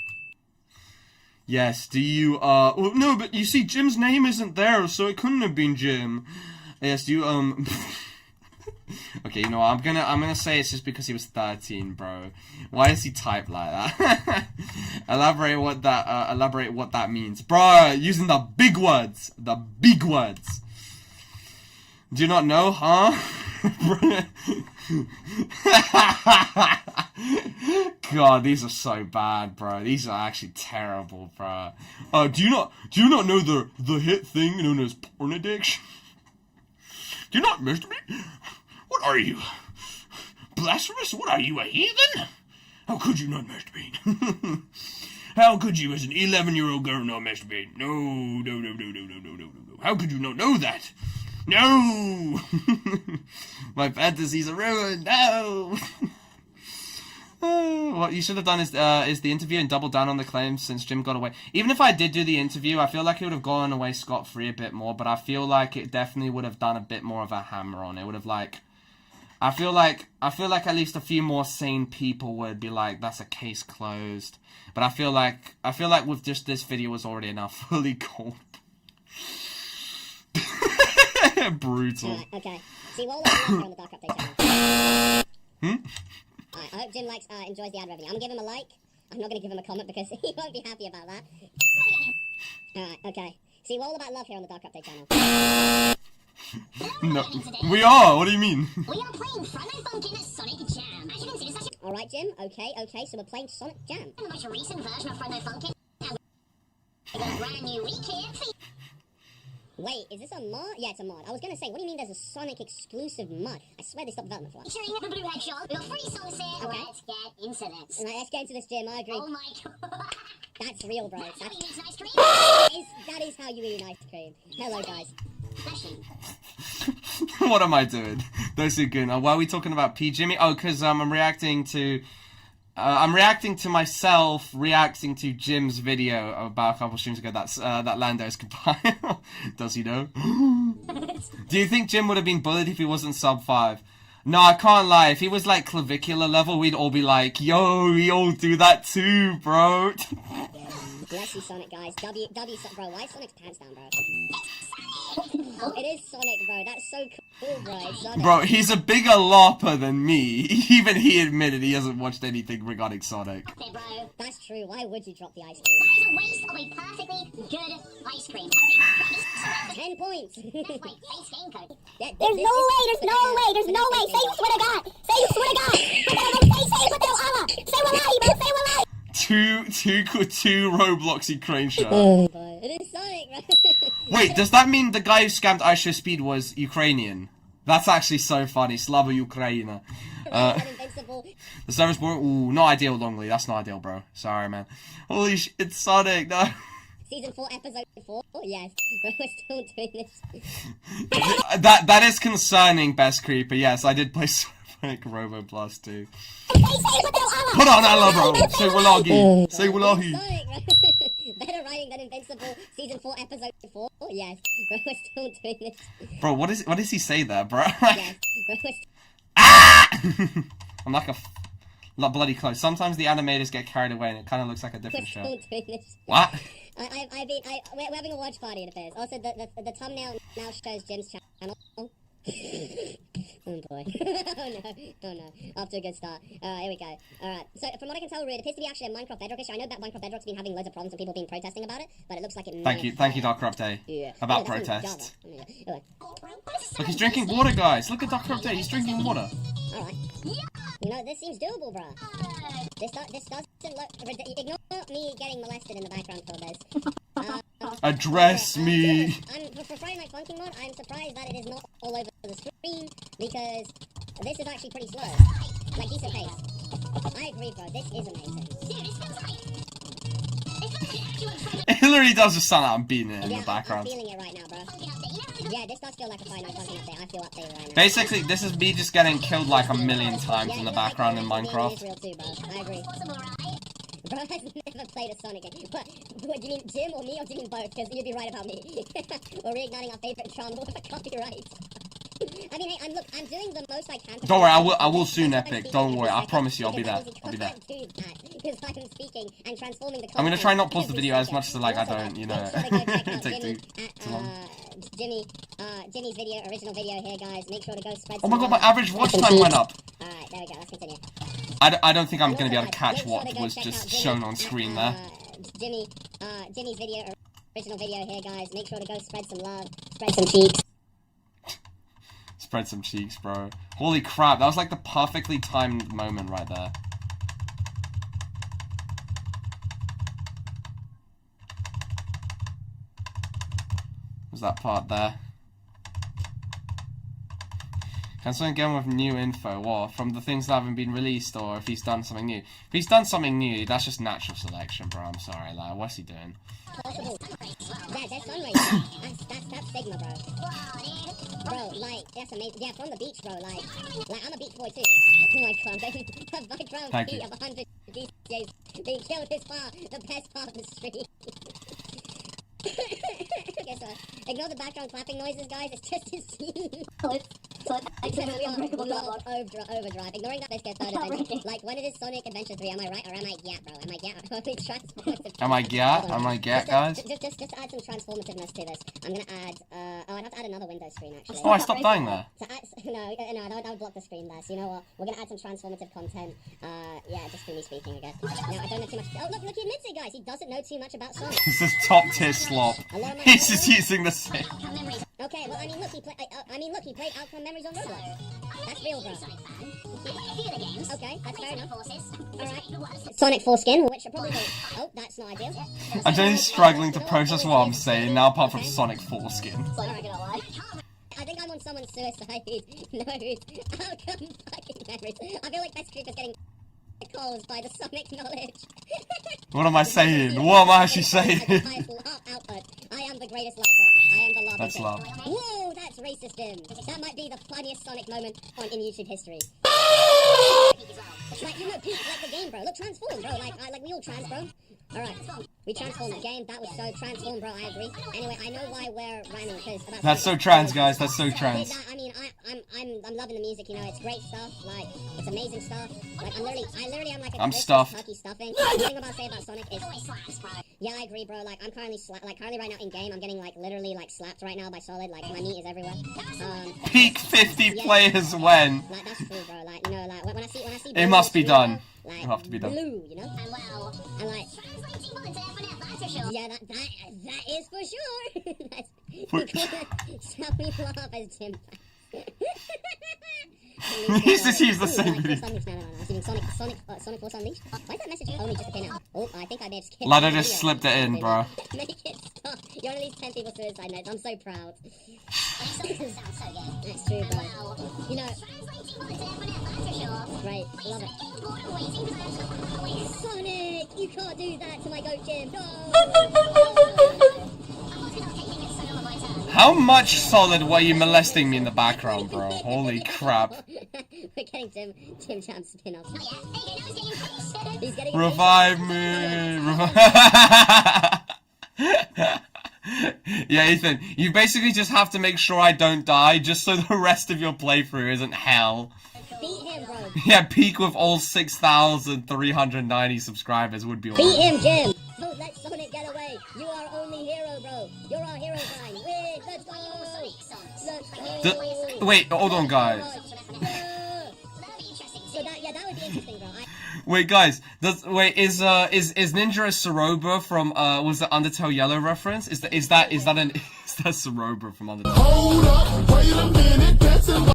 Yes, do you, well, no, but you see, Jim's name isn't there, so it couldn't have been Jim. Yes, do you, okay, you know what, I'm gonna say it's just because he was 13, bro. Why does he type like that? elaborate what that means. Bro, using the big words. The big words. Do you not know, huh? God, these are so bad, bro. These are actually terrible, bro. Do you not know the hit thing known as porn addiction? Do you not masturbate? What are you? Blasphemous? What are you, a heathen? How could you not masturbate? How could you, as an 11-year-old girl, not masturbate? No. How could you not know that? No! My fantasies are ruined. No! What you should have done is the interview and double down on the claims since Jim got away. Even if I did do the interview, I feel like it would have gone away scot-free a bit more, but I feel like it definitely would have done a bit more of a hammer on it. It would have, like... I feel like at least a few more sane people would be like, that's a case closed. But I feel like with just this video was already enough. Fully cold. Brutal. Alright, okay. See, what we're on the Dark Update channel. Alright, I hope Jim likes, enjoys the ad revenue. I'm gonna give him a like. I'm not gonna give him a comment because he won't be happy about that. Alright, okay. See, we're all about love here on the Dark Update channel. No, we are. What do you mean? We are playing Friday Funkin' Sonic Jam. As you can see, this is... Alright, Jim. Okay. So we're playing Sonic Jam. The most recent version of Friday Funkin'. We got a brand new rekit. Wait, is this a mod? Yeah, it's a mod. I was gonna say, what do you mean there's a Sonic exclusive mod? I swear they stopped development for that. Featuring the Blue Hedgehog. We got 3 songs here. Okay. Let's get into this. Alright, let's get into this, Jim. I agree. Oh my god. That's real, bro. That's how he makes ice cream. That is how you eat an ice cream. Hello, guys. What am I doing? Those are good. Why are we talking about P. Jimmy? Oh, because I'm reacting to myself reacting to Jim's video about a couple streams ago. That's that Lando's compile. Does he know? Do you think Jim would have been bullied if he wasn't sub 5? No, I can't lie. If he was like clavicular level, we'd all be like, yo, we all do that too, bro. Bless you, Sonic, guys. W, bro, why is Sonic's pants down, bro? Oh, it is Sonic, bro. That's so cool, bro. Sonic. Bro, he's a bigger LARPer than me. Even he admitted he hasn't watched anything regarding Sonic. Okay, bro. That's true. Why would you drop the ice cream? That is a waste of a perfectly good ice cream. 10 points. That's my base game code. There's no way. Say you swear to God. Say you swear to God. Say put that on Allah. Say wallahi, bro. Say wallahi. Two Roblox Ukraine shot. Oh, bro. It is Sonic, bro. Wait, does that mean the guy who scammed iShow Speed was Ukrainian? That's actually so funny. Slava Ukraina. The service board. Ooh, not ideal, Longley. That's not ideal, bro. Sorry, man. Holy shit, it's Sonic. No. Season 4, episode 4. Yes, we're still doing this. that is concerning, Best Creeper. Yes, I did play Sonic Robo Plus too. Put on Allah, bro. Say wallahi. Say wallahi. Better writing than Invincible. Season 4, episode 4. Yes, we're still doing this. Bro, what does he say there, bro? Yes, I'm like bloody close. Sometimes the animators get carried away and it kind of looks like a different show. We're still doing this. What? We're having a watch party, it appears. Also, the thumbnail now shows Jim's channel. Oh boy. Oh no. Off to a good start. Alright, here we go. Alright, so from what I can tell, it appears to be actually a Minecraft Bedrock issue. I know that Minecraft Bedrock's been having loads of problems and people have been protesting about it, but it looks like it Thank you, Dark Day. Yeah. About protest. Look, he's drinking water, guys. Look at Dark Day, he's drinking water. Alright. You know, this seems doable, bro. This doesn't look... Ignore me getting molested in the background for this. Address me. For Friday Night Funkin' mod, I'm surprised that it is not all over the screen, because this is actually pretty slow. Like, decent pace. I agree, bro. This is amazing. Dude, it feels like... It feels like actual... It literally does just sound like I'm beating it in the background. I'm feeling it right now, bro. Yeah, this does feel like a Friday Night Funkin' update. I feel updated right now. Basically, this is me just getting killed like a million times in the background in Minecraft. Real too, bro. I agree. Bro, I've never played a Sonic game. What, do you mean Jim or me, or do you mean both? Because you'd be right about me. We're reigniting our favorite charm with a copyright. I mean, hey, I'm doing the most I can. Don't worry, I will soon, Epic. Don't worry, I promise you, I'll be there. I'll be there. Because I'm speaking and transforming the I'm gonna try not pause the video as much as like I don't, you know, take too long. Jimmy's video, original video here, guys. Make sure to go spread. Oh my god, my average watch time went up. Alright, there we go. Let's continue. I don't think I'm gonna be able to catch what was just shown on screen there. Jimmy's video, original video here, guys. Make sure to go spread some love, spread some cheeks. Spread some cheeks, bro. Holy crap, that was like the perfectly timed moment right there. Was that part there? Can someone get him with new info? What? From the things that haven't been released, or if he's done something new? If he's done something new, that's just natural selection, bro. I'm sorry, like, what's he doing? Possible. That's sunrise. That's Sigma, bro. Bro, like, that's amazing. Yeah, from the beach, bro. Like I'm a beach boy too. Oh my god, a background feed of 100 DJs being killed is far the best part of the stream. Okay, so ignore the background clapping noises, guys. It's just his scene. Overdrive. Ignoring that, let's get third adventure. Like, when it is Sonic Adventure 3, am I right or am I bro? Am I Am I guys? Just to add some transformativeness to this, I'm gonna add, I'd have to add another window screen, actually. Oh, I stopped dying there. No, that would block the screen there, so you know what? We're gonna add some transformative content, yeah, just through me speaking, I guess. Now, I don't know too much. Oh, look, he admits it, guys. He doesn't know too much about Sonic. This is top tier slop. He's just using the same. Okay, well, I mean, look, he played Outcome Memories on Roblox. That's real, bro. Okay, that's fair enough. Alright. Sonic Foreskin, which are probably oh, that's not ideal. I'm just struggling to process what I'm saying now, apart from Sonic Foreskin. I think I'm on someone's suicide node. Outcome fucking memories. I feel like Best Creep is getting caused by the Sonic knowledge. What am I saying? What am I actually saying? Output. I am the greatest laugher. I am the laughing. That's love. Whoa, that's racist, Jim. That might be the funniest Sonic moment in YouTube history. Like, you know, Pete, like the game, bro. Look, transform, bro. Like we all trans, bro. Alright, we transformed the game. That was so transformed, bro. I agree. Anyway, I know why we're rhyming because that's so trans, guys. That's so trans. I mean, I'm loving the music. You know, it's great stuff. Like, it's amazing stuff. Like, I literally am like a stuffed. Turkey stuffing. The thing about say about Sonic is, yeah, I agree, bro. Like, I'm currently currently right now in game. I'm getting like literally like slapped right now by Solid. Like, my meat is everywhere. Peak 50 players when. Like, that's true, bro. Like, you know, like when I see. It must be done. Like, it'll have to be done. Blue, you know. And like. Yeah, that is for sure. Shall we laugh as Jim? He's just used the same video. Sonic Force Unleashed? Why is that message only just appear now? Oh, I think I may have skipped. Ladder just slipped it in, bro. Make it stop. You're on at least 10 people's suicide notes. I'm so proud. That's true, bro. You know. Great, love it. Sonic, you can't do that to my goat Jim. No. How much Solid were you molesting me in the background, bro? Holy crap. We're getting Jim Champ spin-offs. Revive me. Yeah, Ethan, you basically just have to make sure I don't die, just so the rest of your playthrough isn't hell. Beat him, bro. Yeah, peak with all 6,390 subscribers would be awesome. Beat him, Jim. Don't let Sonic get away. You are only hero, bro. You're our hero time. Wait, let's go. Wait, hold on, guys. So that would be interesting, bro. Wait, guys. Is Ninja a Soroba from was the Undertale Yellow reference? Is that Soroba from Undertale? Hold up, wait a minute, that's a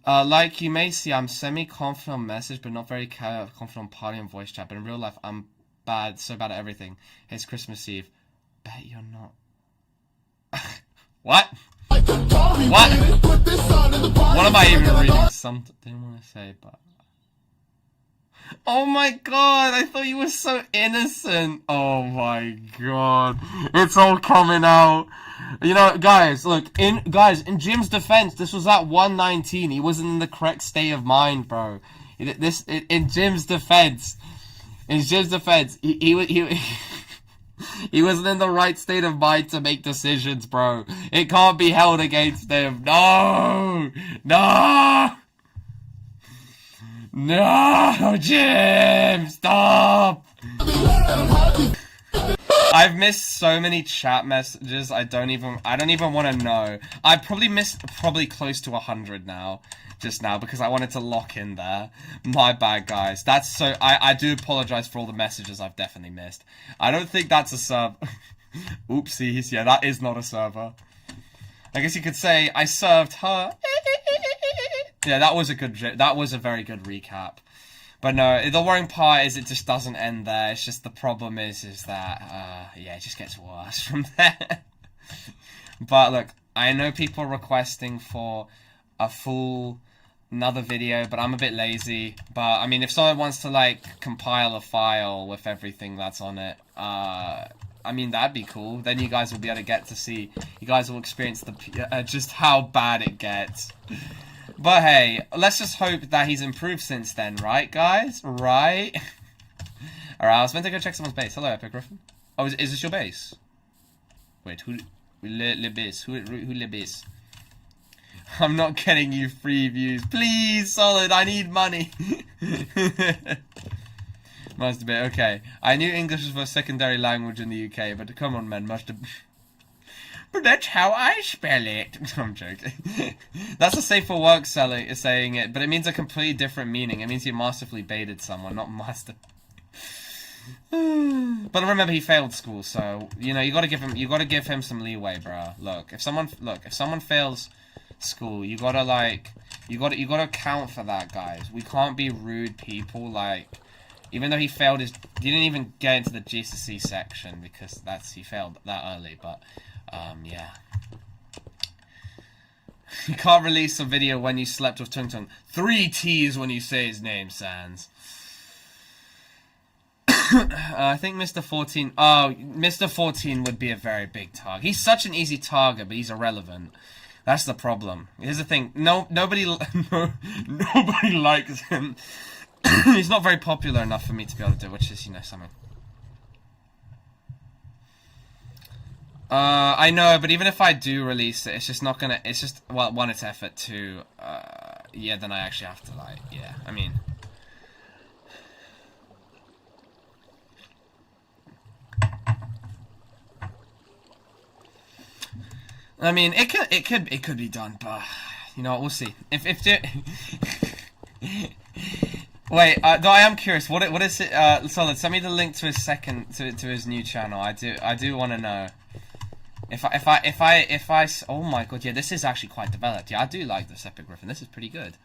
like you may see, I'm semi-confident on message, but not very confident on party and voice chat. But in real life, I'm so bad at everything. It's Christmas Eve. Bet you're not. What? What? What am I even reading? Something didn't want to say, but. Oh my god! I thought you were so innocent. Oh my god! It's all coming out. You know, guys, look, in Jim's defense, this was at 119. He wasn't in the correct state of mind, bro. In Jim's defense, he he wasn't in the right state of mind to make decisions, bro. It can't be held against him. No, Jim, stop. I've missed so many chat messages. I don't even want to know. I probably missed close to 100 now, just now, because I wanted to lock in there. My bad, guys. That's so. I do apologize for all the messages I've definitely missed. I don't think that's a server. Oopsies. Yeah, that is not a server. I guess you could say I served her. Yeah, that was a very good recap. But no, the worrying part is it just doesn't end there. It's just the problem is that, yeah, it just gets worse from there. But look, I know people are requesting for a full another video, but I'm a bit lazy. But, I mean, if someone wants to, like, compile a file with everything that's on it, I mean, that'd be cool. Then you guys will be able to get to see, you guys will experience the just how bad it gets. But hey, let's just hope that he's improved since then, right, guys? Right? Alright, I was meant to go check someone's base. Hello, Epic Griffin. Oh, is this your base? Wait, who le base? Who le base? I'm not getting you free views. Please, Solid, I need money. Must have been, okay. I knew English was a secondary language in the UK, but come on, man, must have... But that's how I spell it. I'm joking. That's a safe for work saying it, but it means a completely different meaning. It means you masterfully baited someone, not master. But remember, he failed school, so you know you gotta give him some leeway, bro. Look, if someone fails school, you gotta account for that, guys. We can't be rude people. Like, even though he didn't even get into the GCSE section because he failed that early, but. Yeah. You can't release a video when you slept with Tung Tung. 3 T's when you say his name, Sans. I think Mr. 14... Oh, Mr. 14 would be a very big target. He's such an easy target, but he's irrelevant. That's the problem. Here's the thing. Nobody likes him. He's not very popular enough for me to be able to do, which is, you know, something. I know, but even if I do release it, it's just not gonna, it's just, well, one, it's effort, two, yeah, then I actually have to, like, yeah, I mean. I mean, it could be done, but, you know what, we'll see. Wait, though I am curious, what is it, Solid, send me the link to his to his new channel, I do want to know. If I, oh my god, yeah, this is actually quite developed. Yeah, I do like this Epic Griffin. This is pretty good.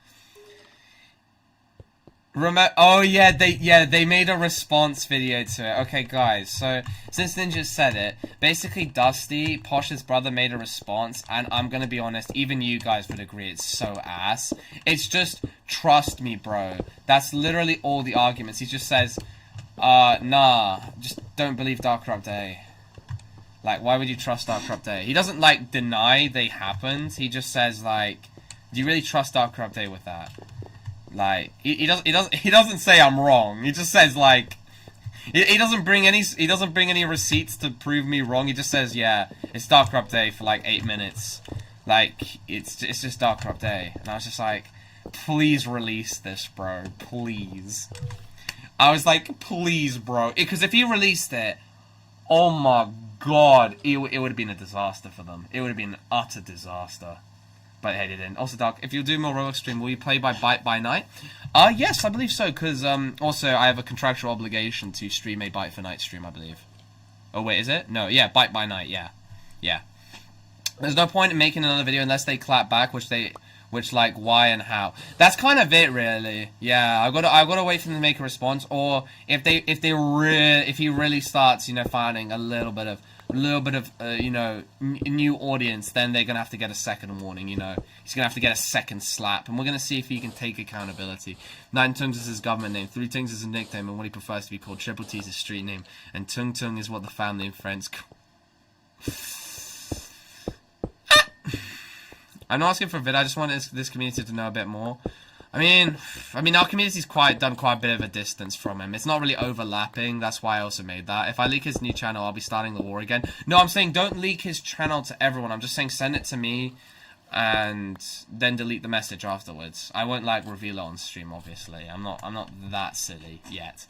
Oh yeah, they made a response video to it. Okay, guys, so since Ninja said it, basically Dusty, Posh's brother, made a response, and I'm gonna be honest, even you guys would agree it's so ass. It's just, trust me, bro. That's literally all the arguments. He just says, nah, just don't believe Dark Corrupt Day. Like, why would you trust Dark Corrupt Day? He doesn't, like, deny they happened. He just says, like, do you really trust Dark Corrupt Day with that? Like, he doesn't say I'm wrong. He just says, like, he doesn't bring any receipts to prove me wrong. He just says, yeah, it's Dark Corrupt Day for, like, 8 minutes. Like, it's just Dark Corrupt Day. And I was just like, please release this, bro. Please. I was like, please, bro. Because if he released it, oh my god, it would have been a disaster for them. It would have been an utter disaster. But hey, they didn't. Also, Dark, if you do more Roblox stream, will you play by Byte by Night? Yes, I believe so, because, also, I have a contractual obligation to stream a Byte for Night stream, I believe. Oh, wait, is it? No, yeah, Byte by Night, yeah. Yeah. There's no point in making another video unless they clap back, which, like, why and how. That's kind of it, really. Yeah, I've got to wait for them to make a response, or if he really starts, you know, finding a little bit of, you know, new audience, then they're gonna have to get a second warning, you know. He's gonna have to get a second slap, and we're gonna see if he can take accountability. 9 Tungs is his government name, 3 Tungs is his nickname, and what he prefers to be called. Triple T is his street name, and Tung Tung is what the family and friends call. I'm not asking for a vid. I just want this community to know a bit more. I mean, our community's done quite a bit of a distance from him. It's not really overlapping. That's why I also made that. If I leak his new channel, I'll be starting the war again. No, I'm saying don't leak his channel to everyone. I'm just saying send it to me, and then delete the message afterwards. I won't like reveal it on stream, obviously. I'm not that silly yet.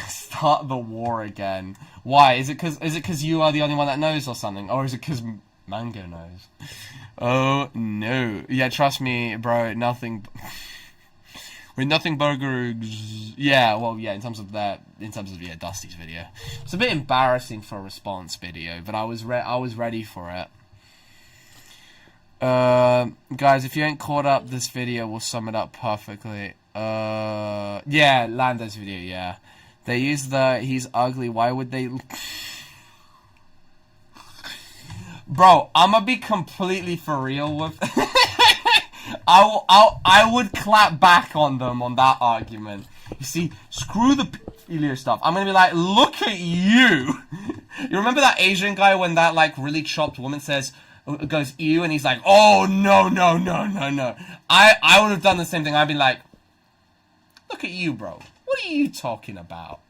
Start the war again. Why? Is it cause you are the only one that knows or something, or is it cause Mango knows? Oh no. Yeah, trust me, bro. Nothing. With nothing burgers. Yeah, well, yeah. In terms of Dusty's video, it's a bit embarrassing for a response video, but I was ready for it. Guys, if you ain't caught up, this video will sum it up perfectly. Yeah, Lando's video. Yeah, they use the he's ugly. Why would they? Bro, I'm gonna be completely for real with. I would clap back on them on that argument. You see, screw the pedophilia stuff. I'm gonna be like, look at you. You remember that Asian guy when that like really chopped woman goes ew, and he's like, oh no. I would have done the same thing. I'd be like, look at you, bro. What are you talking about?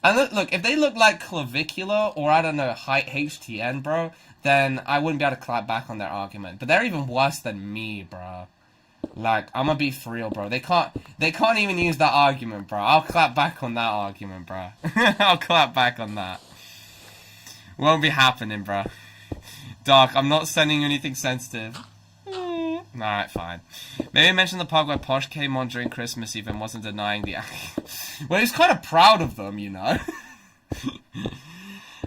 And look, if they look like clavicular or I don't know, HTN, bro, then I wouldn't be able to clap back on their argument. But they're even worse than me, bro. Like, I'm gonna be for real, bro. They can't even use that argument, bro. I'll clap back on that argument, bro. I'll clap back on that. Won't be happening, bro. Dark, I'm not sending you anything sensitive. Alright, fine. Maybe mention the part where Posh came on during Christmas Eve and wasn't denying the well, he's kind of proud of them, you know.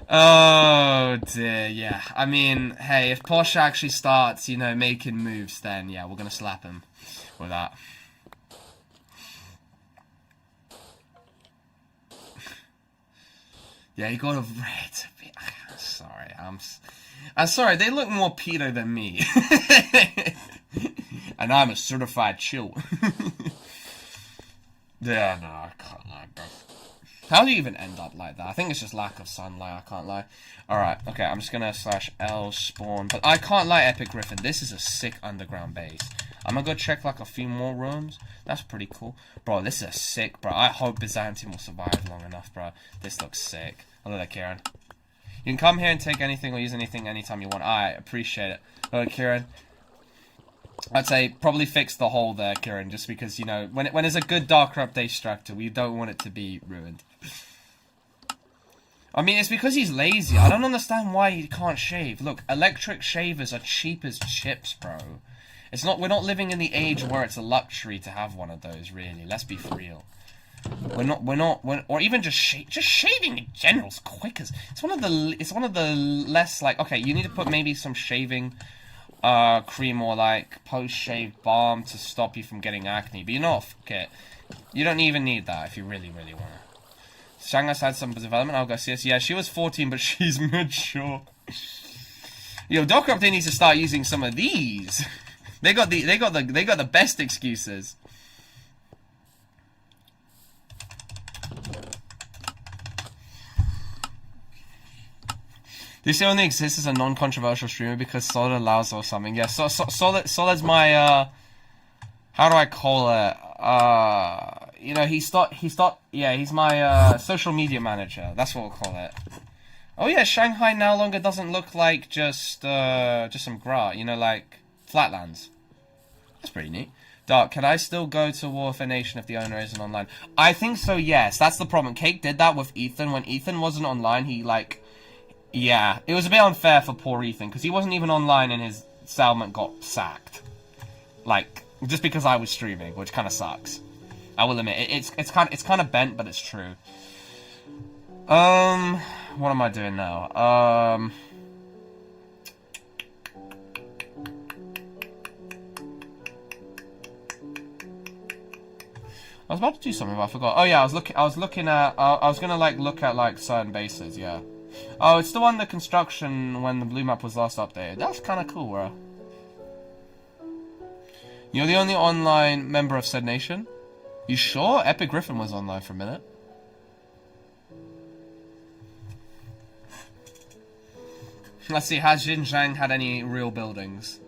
Oh dear, yeah. I mean, hey, if Posh actually starts, you know, making moves, then yeah, we're gonna slap him with that. Yeah, you got a red. Sorry, I'm sorry. They look more pedo than me, and I'm a certified chill. Yeah, no, I can't lie, bro. How do you even end up like that? I think it's just lack of sunlight, I can't lie. Alright, okay, I'm just gonna /L spawn. But I can't lie, Epic Griffin. This is a sick underground base. I'm gonna go check like a few more rooms. That's pretty cool. Bro, this is a sick, bro. I hope Byzantium will survive long enough, bro. This looks sick. Hello there, Kieran. You can come here and take anything or use anything anytime you want. I appreciate it. Hello, Kieran. I'd say probably fix the hole there, Kieran, just because, you know, when it's a good Darker Update structure, we don't want it to be ruined. I mean, it's because he's lazy. I don't understand why he can't shave. Look, electric shavers are cheap as chips, bro. It's not. We're not living in the age where it's a luxury to have one of those. Really, let's be for real. We're not. Or even just shaving in general is quick as. It's one of the less like. Okay, you need to put maybe some shaving cream or like post-shave balm to stop you from getting acne. But you know, okay, you don't even need that if you really want to. Shanghai's had some development. I'll go see us. Yeah, she was 14, but she's mature. Yo, Darker Update needs to start using some of these. They got the best excuses. This only exists as a non-controversial streamer because Solid allows or something. Yeah, Solid's my how do I call it? You know, he's my social media manager. That's what we'll call it. Oh yeah, Shanghai no longer doesn't look like just some grass. You know, like flatlands. That's pretty neat. Dark, can I still go to war with a nation if the owner isn't online? I think so. Yes, that's the problem. Cake did that with Ethan when Ethan wasn't online. He like, yeah, it was a bit unfair for poor Ethan because he wasn't even online and his settlement got sacked. Like just because I was streaming, which kind of sucks. I will admit it's kind of bent, but it's true. What am I doing now? I was about to do something, but I forgot. Oh yeah, I was looking at. I was gonna like look at like certain bases. Yeah. Oh, it's the one the construction when the blue map was last updated. That's kind of cool, bro. You're the only online member of said nation. You sure? Epic Griffin was online for a minute. Let's see, has Xinjiang had any real buildings?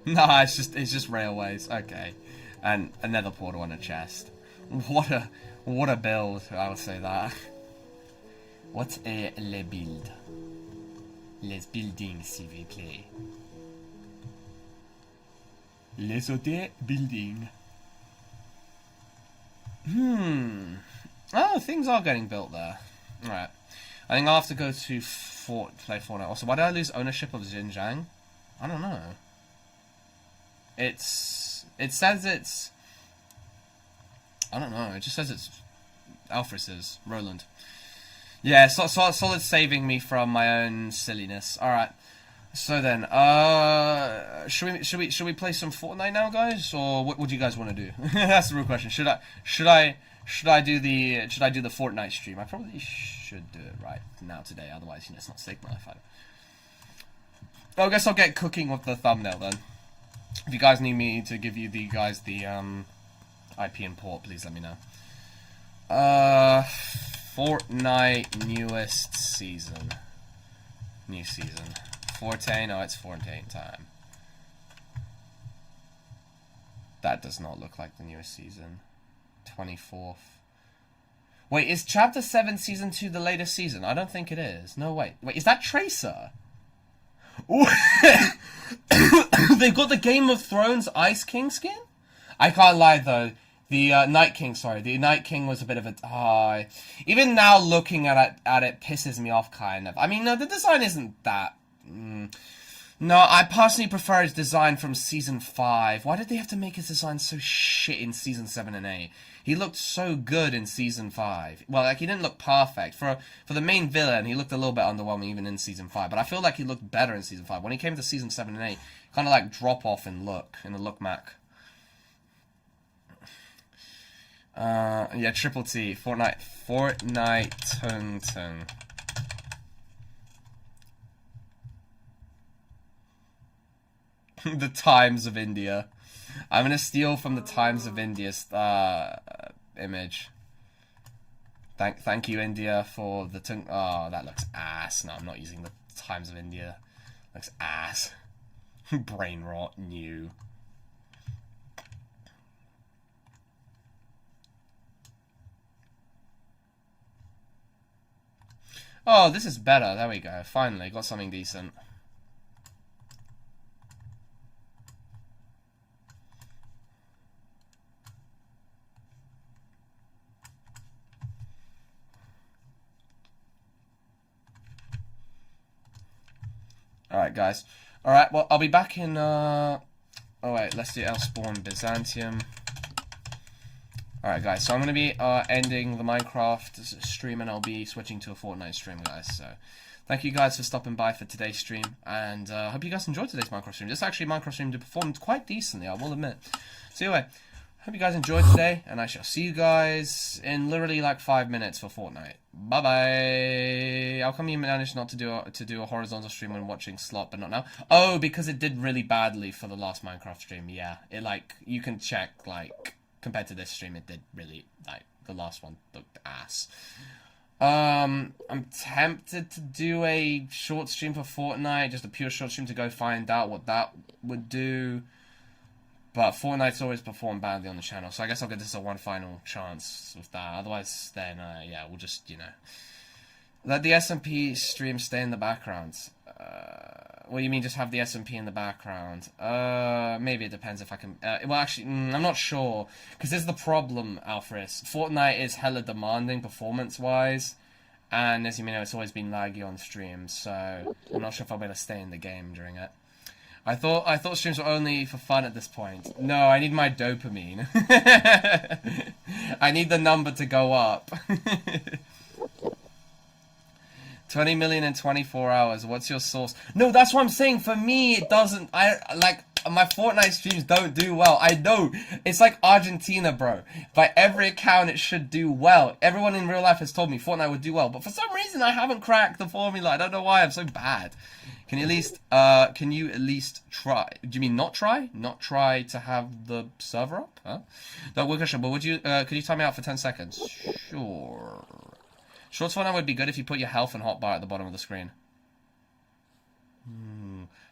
No, it's just railways. Okay. And a nether portal and a chest. What a build, I would say that. What's a le build? Les buildings, s'il vous plaît. Les autres building. Oh, things are getting built there. Alright. I think I'll have to go to play Fortnite. Also, why did I lose ownership of Xinjiang? I don't know. It says it's... I don't know. It just says it's Alfred's, Roland. Yeah, Solid's saving me from my own silliness. Alright. So then, should we play some Fortnite now, guys? Or what do you guys want to do? That's the real question. Should I do the Fortnite stream? I probably should do it right now today, otherwise, you know, it's not safe my life. I guess I'll get cooking with the thumbnail then. If you guys need me to give you the IP and port, please let me know. Fortnite newest season. New season. 14? Oh, it's 14 time. That does not look like the newest season. 24th. Wait, is Chapter 7 Season 2 the latest season? I don't think it is. No, wait. Wait, is that Tracer? They've got the Game of Thrones Ice King skin? I can't lie, though. The Night King, sorry. The Night King was a bit of a... even now looking at it pisses me off, kind of. I mean, no, the design isn't that... No, I personally prefer his design from Season 5. Why did they have to make his design so shit in Season 7 and 8? He looked so good in Season 5. Well, like, he didn't look perfect. For the main villain, he looked a little bit underwhelming even in Season 5. But I feel like he looked better in Season 5. When he came to Season 7 and 8, kind of like drop off in the look Mac. Yeah, Triple T, Fortnite Tung Tung. The Times of India. I'm gonna steal from the Times of India's image. Thank you, India, for the tung. Oh, that looks ass. No, I'm not using the Times of India. Looks ass. Brain rot. New. Oh, this is better. There we go. Finally, got something decent. Alright, guys. Alright, well, I'll be back in, Oh, wait, let's do Elspawn Byzantium. Alright, guys, so I'm going to be ending the Minecraft stream, and I'll be switching to a Fortnite stream, guys. So, thank you guys for stopping by for today's stream, and I hope you guys enjoyed today's Minecraft stream. This actually Minecraft stream performed quite decently, I will admit. So anyway, hope you guys enjoyed today, and I shall see you guys in literally like 5 minutes for Fortnite. Bye bye. How come you managed not to do a horizontal stream when watching Slot, but not now? Oh, because it did really badly for the last Minecraft stream. Yeah, it like you can check like compared to this stream, it did really like the last one looked ass. I'm tempted to do a short stream for Fortnite, just a pure short stream to go find out what that would do. But Fortnite's always performed badly on the channel, so I guess I'll give this a one final chance with that. Otherwise, then, yeah, we'll just, you know... Let the SMP stream stay in the background. What do you mean, just have the SMP in the background? Maybe it depends if I can... well, actually, I'm not sure. Because this is the problem, Alfred. Fortnite is hella demanding performance-wise. And as you may know, it's always been laggy on stream, so I'm not sure if I'll be able to stay in the game during it. I thought streams were only for fun at this point. No, I need my dopamine. I need the number to go up. 20 million in 24 hours. What's your source? No, that's what I'm saying. For me, it doesn't. My Fortnite streams don't do well. I know. It's like Argentina, bro. By every account, it should do well. Everyone in real life has told me Fortnite would do well. But for some reason, I haven't cracked the formula. I don't know why. I'm so bad. Can you at least try? Do you mean not try? Not try to have the server up? Huh? No, we're question, but could you time me out for 10 seconds? Sure. Shorts Fortnite would be good if you put your health and hotbar at the bottom of the screen.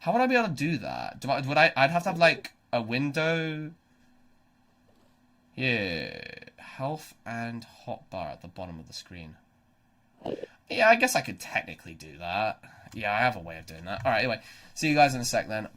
How would I be able to do that? I'd have to have, like, a window... Yeah, health and hotbar at the bottom of the screen. Yeah, I guess I could technically do that. Yeah, I have a way of doing that. Alright, anyway, see you guys in a sec then.